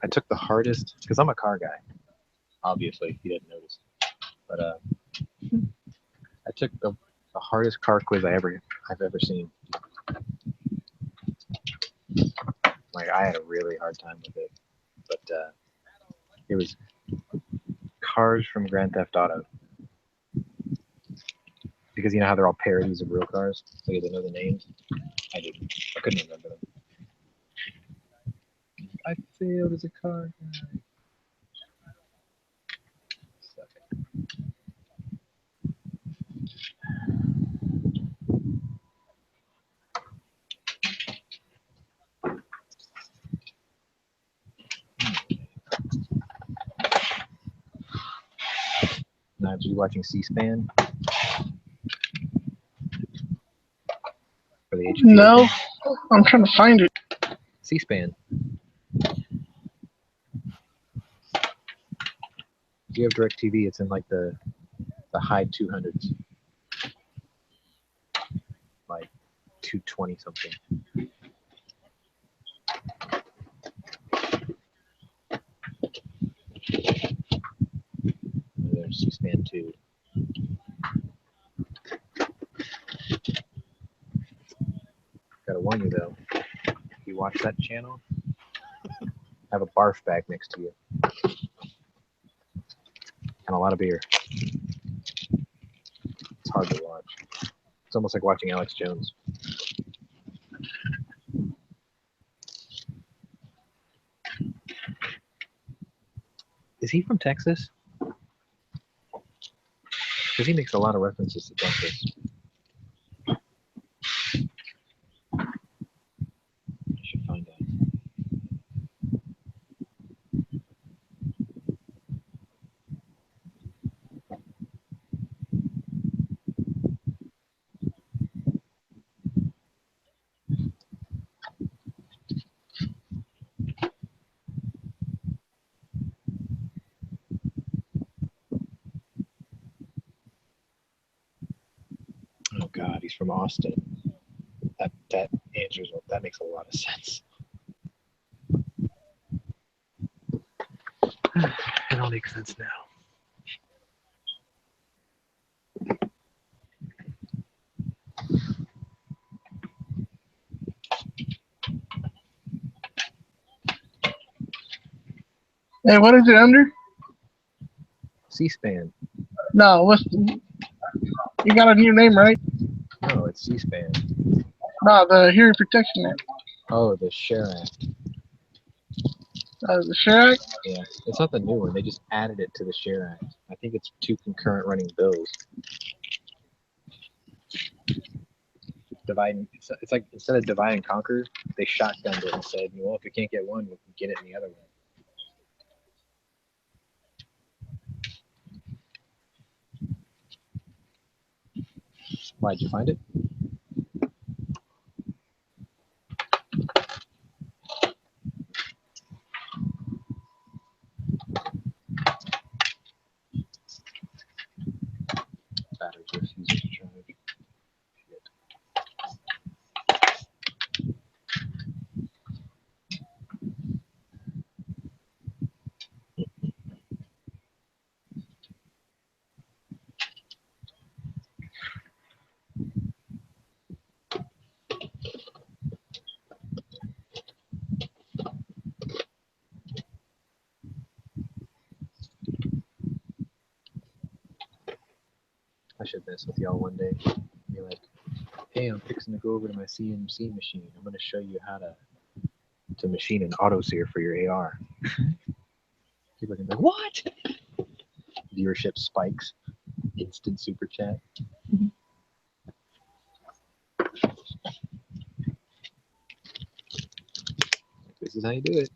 I took the hardest, because I'm a car guy. Obviously, you didn't notice. But I took the hardest car quiz I've ever seen. Like I had a really hard time with it, but it was cars from Grand Theft Auto, because you know how they're all parodies of real cars, so you had to know the names. I didn't. I couldn't remember them. I failed as a car guy. Suck it. Now, you watching C-SPAN? For the HBO No, thing? I'm trying to find it. C-SPAN. If you have DirecTV, it's in like the high 200s, like 220 something. dude. Gotta warn you though, if you watch that channel, have a barf bag next to you. And a lot of beer. It's hard to watch. It's almost like watching Alex Jones. Is he from Texas? Because he makes a lot of references to Texas. I should find out. Oh God, he's from Austin. That answers. That makes a lot of sense. It all makes sense now. Hey, what is it under? C-SPAN. No, you got a new name, right? No, it's C-SPAN. No, the Hearing Protection Act. Oh, the Share Act. The Share Act? Yeah, it's not the new one. They just added it to the Share Act. I think it's 2 concurrent running bills. It's like instead of divide and conquer, they shotgunned it and said, well, if you can't get one, we can get it in the other one. Why, did you find it? Batteries refusing to charge. Shit. I should mess with y'all one day. Be like, hey, I'm fixing to go over to my CNC machine. I'm going to show you how to machine an autoseer for your AR. People are going to be like, what? Viewership spikes. Instant super chat. This is how you do it.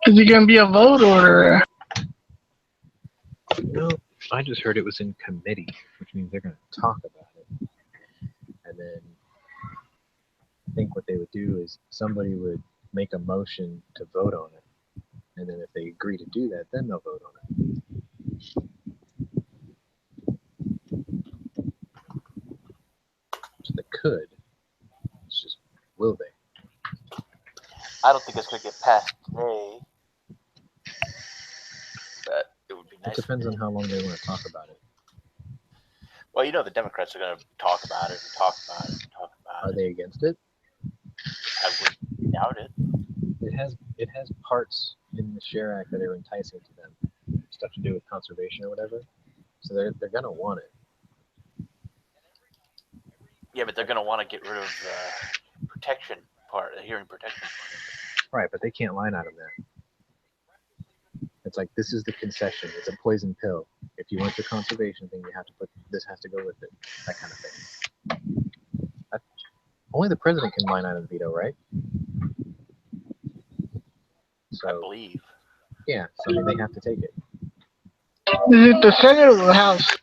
Is it gonna be a vote or? No, I just heard it was in committee, which means they're going to talk about it. And then I think what they would do is somebody would make a motion to vote on it. And then if they agree to do that, then they'll vote on it. So they could. It's just, will they? I don't think it's going to get passed today. But it would be It nice. depends on how long they want to talk about it. Well, you know the Democrats are going to talk about it and talk about it and talk about Are it. they against it? I would doubt it. It has parts in the Share Act that are enticing to them. Stuff to do with conservation or whatever. So they're gonna want it. Yeah, but they're going to want to get rid of the protection part, the hearing protection part. Right, but they can't line item that. It's like, this is the concession. It's a poison pill. If you want the conservation thing, you have to put this has to go with it. That kind of thing. Only the president can line item veto, right? So, I believe. yeah, so I mean, they have to take it. Is it the Senate or the House?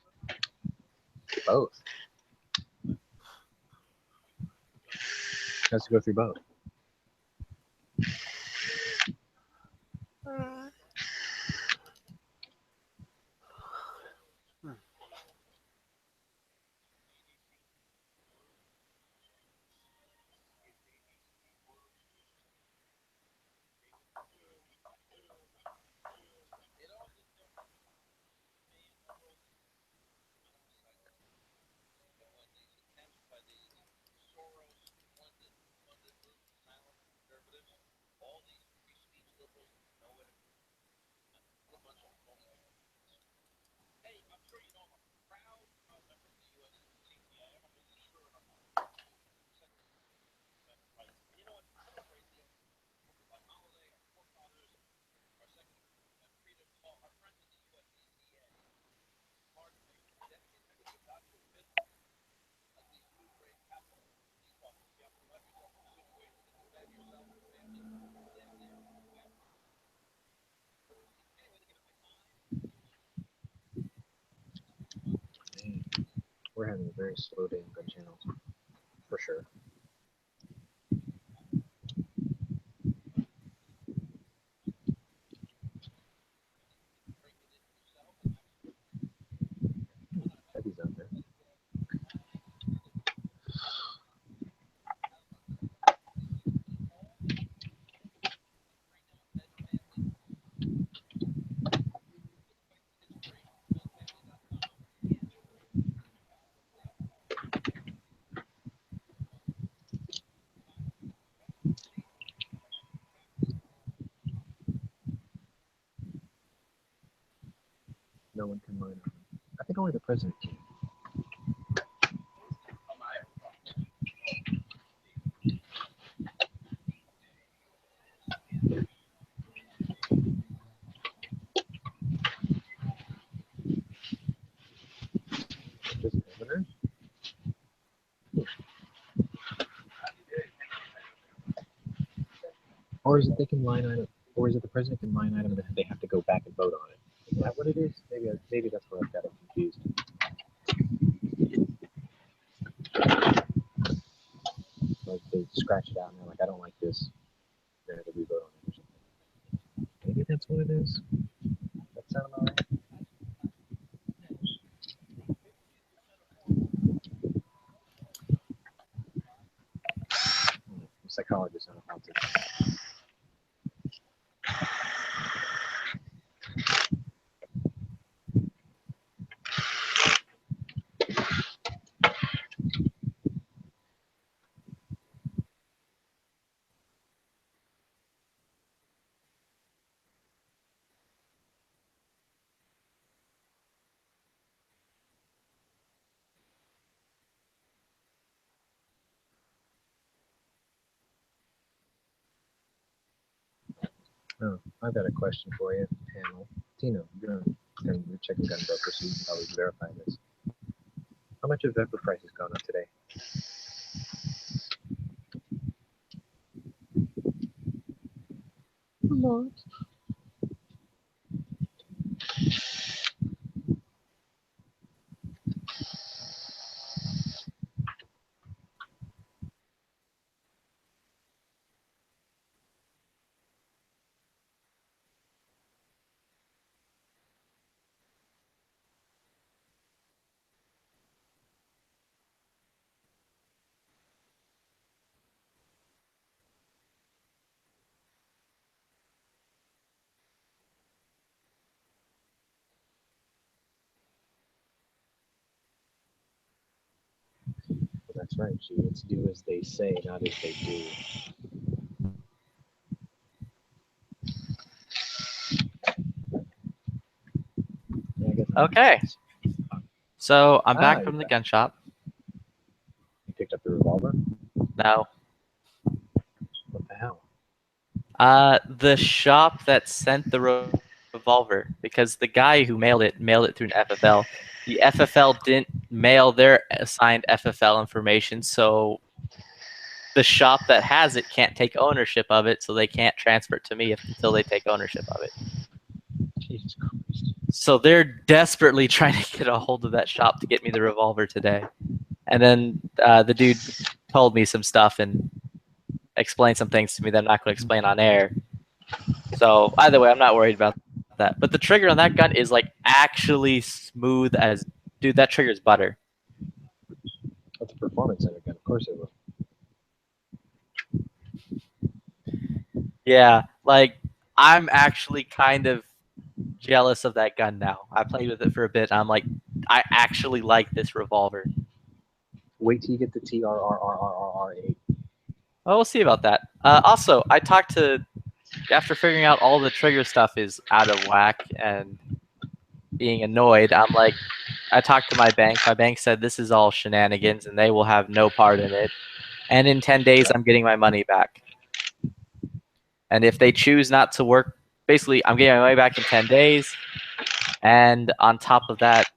Both. Has to go through both. We're having a very slow day in gun channels, for sure. Heavy's out there. No one can mine on them. I think only the president can. Just governor? Or is it they can line item? Or is it the president can line item and they have to go back and vote on it? Is that what it is? Maybe that's where I've got it confused. Like they scratch it out and they're like, I don't like this. They're gonna have to re-vote on it or something. Maybe that's what it is. That sound all right? I'm a psychologist on a politics. Oh, I've got a question for you, panel. Tino, you're checking gun broker, so you can probably verify this. How much have Vepper prices gone up today? A lot. Well, that's right, G. It's do as they say, not as they do. Yeah, I guess that makes Okay. sense. So I'm back Ah, from you're the back. gun shop. You picked up the revolver? No. What the hell? The shop that sent the revolver, because the guy who mailed it through an FFL. The FFL didn't mail their assigned FFL information, so the shop that has it can't take ownership of it, so they can't transfer it to me until they take ownership of it. Jesus Christ. So they're desperately trying to get a hold of that shop to get me the revolver today. And then the dude told me some stuff and explained some things to me that I'm not going to explain on air. So either way, I'm not worried about that. But the trigger on that gun is like actually smooth as, dude, that trigger is butter. That's a performance center gun. Of course it will. Yeah, like I'm actually kind of jealous of that gun now. I played with it for a bit. And I'm like, I actually like this revolver. Wait till you get the TRRRRR8. Well, we'll see about that. Also, I talked to, after figuring out all the trigger stuff is out of whack and being annoyed, I'm like, I talked to my bank. My bank said this is all shenanigans and they will have no part in it. And in 10 days, I'm getting my money back. And if they choose not to work, basically, I'm getting my money back in 10 days. And on top of that,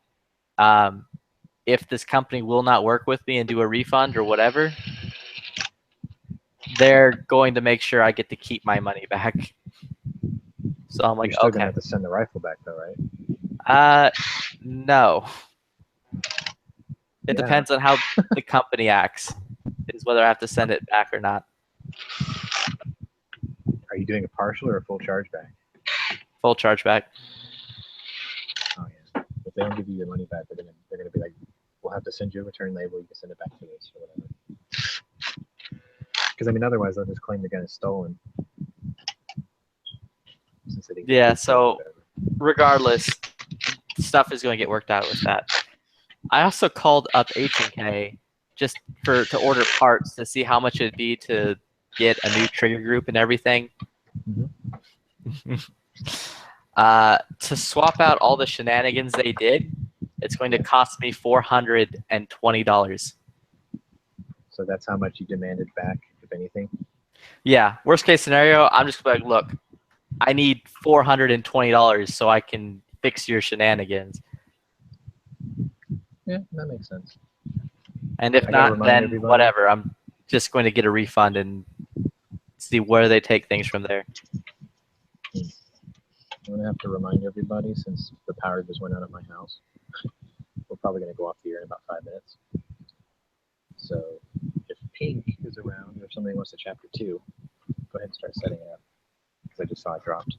if this company will not work with me and do a refund or whatever, they're going to make sure I get to keep my money back. So I'm like, You're still okay. gonna have to send the rifle back though, right? No. It Yeah. depends on how the company acts, is whether I have to send it back or not. Are you doing a partial or a full chargeback? Full chargeback. Oh yeah. If they don't give you your money back, they're gonna be like, we'll have to send you a return label. You can send it back to us or whatever. Because I mean, otherwise they'll just claim the gun is stolen. Since they didn't Yeah, get it or so whatever. regardless, stuff is going to get worked out with that. I also called up H&K just to order parts to see how much it'd be to get a new trigger group and everything. To swap out all the shenanigans they did, it's going to cost me $420. So that's how much you demanded back, if anything. Yeah, worst case scenario, I'm just like, look, I need $420 so I can fix your shenanigans. Yeah, that makes sense. And if I gotta not, remind then everybody. whatever. I'm just going to get a refund and see where they take things from there. I'm gonna have to remind everybody since the power just went out of my house. We're probably gonna go off the air in about 5 minutes. So if Pink is around or if somebody wants to chapter 2, go ahead and start setting it up. Because I just saw it dropped.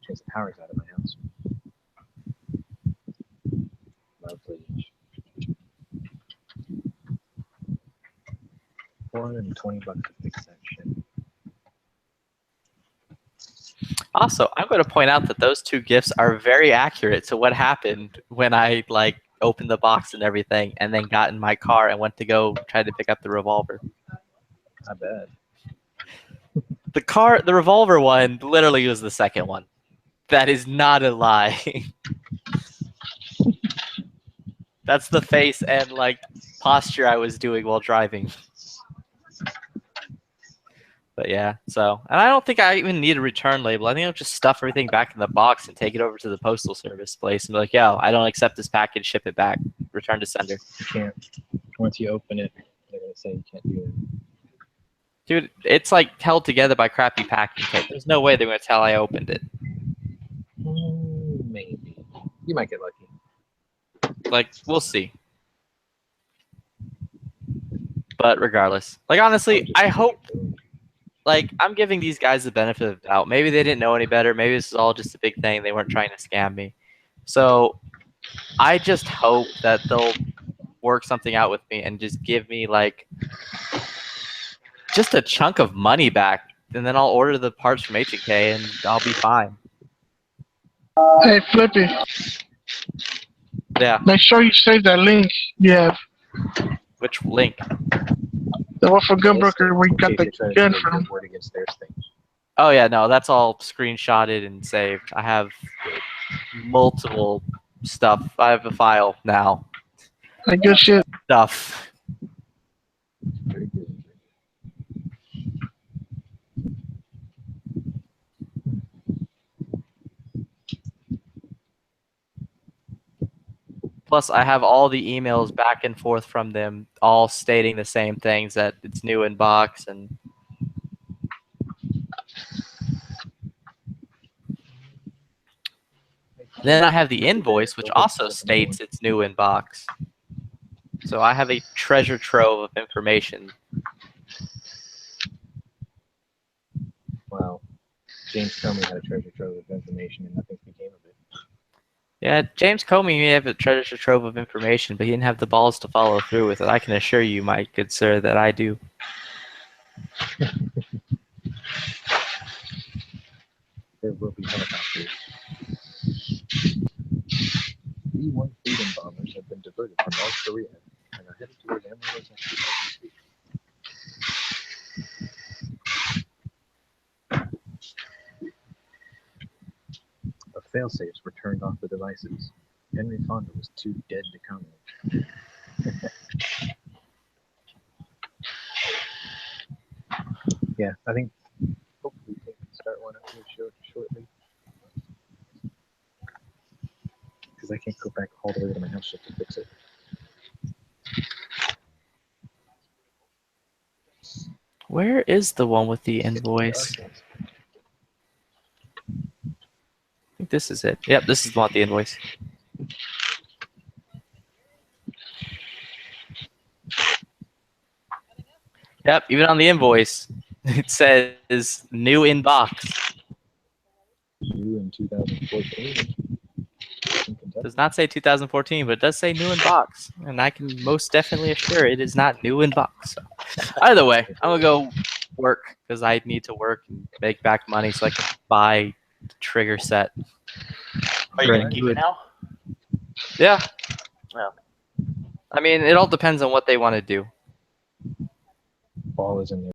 Because the power's out of my house. Lovely. $420 to fix that shit. Also, I'm going to point out that those two gifts are very accurate to what happened when I opened the box and everything, and then got in my car and went to go try to pick up the revolver. I bet. The revolver one literally was the second one. That is not a lie. That's the face and posture I was doing while driving. But yeah, so, and I don't think I even need a return label. I think I'll just stuff everything back in the box and take it over to the postal service place and be like, yo, I don't accept this package, ship it back, return to sender. You can't. Once you open it, they're gonna say you can't do it. Dude, it's held together by crappy packing tape. There's no way they're going to tell I opened it. Maybe. You might get lucky. We'll see. But regardless, honestly, I hope, I'm giving these guys the benefit of the doubt. Maybe they didn't know any better. Maybe this is all just a big thing. They weren't trying to scam me. So I just hope that they'll work something out with me and just give me just a chunk of money back, and then I'll order the parts from H&K and I'll be fine. Hey, Flippy, Yeah. make sure you save that link you have. Which link? The one for Gunbroker where you got In the case you're gun trying to from. word against their thing. Oh yeah, no, that's all screenshotted and saved. I have multiple stuff. I have a file now. Like good shit. Stuff. Very good. Plus, I have all the emails back and forth from them, all stating the same things, that it's new in box, and then I have the invoice, which also states it's new in box. So I have a treasure trove of information. Wow. James Comey had a treasure trove of information and nothing became of it. Yeah, James Comey may have a treasure trove of information, but he didn't have the balls to follow through with it. I can assure you, my good sir, that I do. There will be helicopters. B-1 freedom bombers have been diverted from North Korea and are headed toward Amarillo, Texas as we speak. The failsafes were turned off the devices. Henry Fonda was too dead to comment. Yeah, I think hopefully we can start one up here shortly. Because I can't go back all the way to my house just to fix it. Where is the one with the invoice? I think this is it. Yep, this is the one with the invoice. Yep, even on the invoice, it says new in box. New in 2014. It does not say 2014, but it does say new in box, and I can most definitely assure it is not new in box. So, either way, I'm gonna go work because I need to work and make back money so I can buy the trigger set. Are you Right, gonna keep good. it now? Yeah. Yeah. I mean, it all depends on what they want to do. Ball is in there.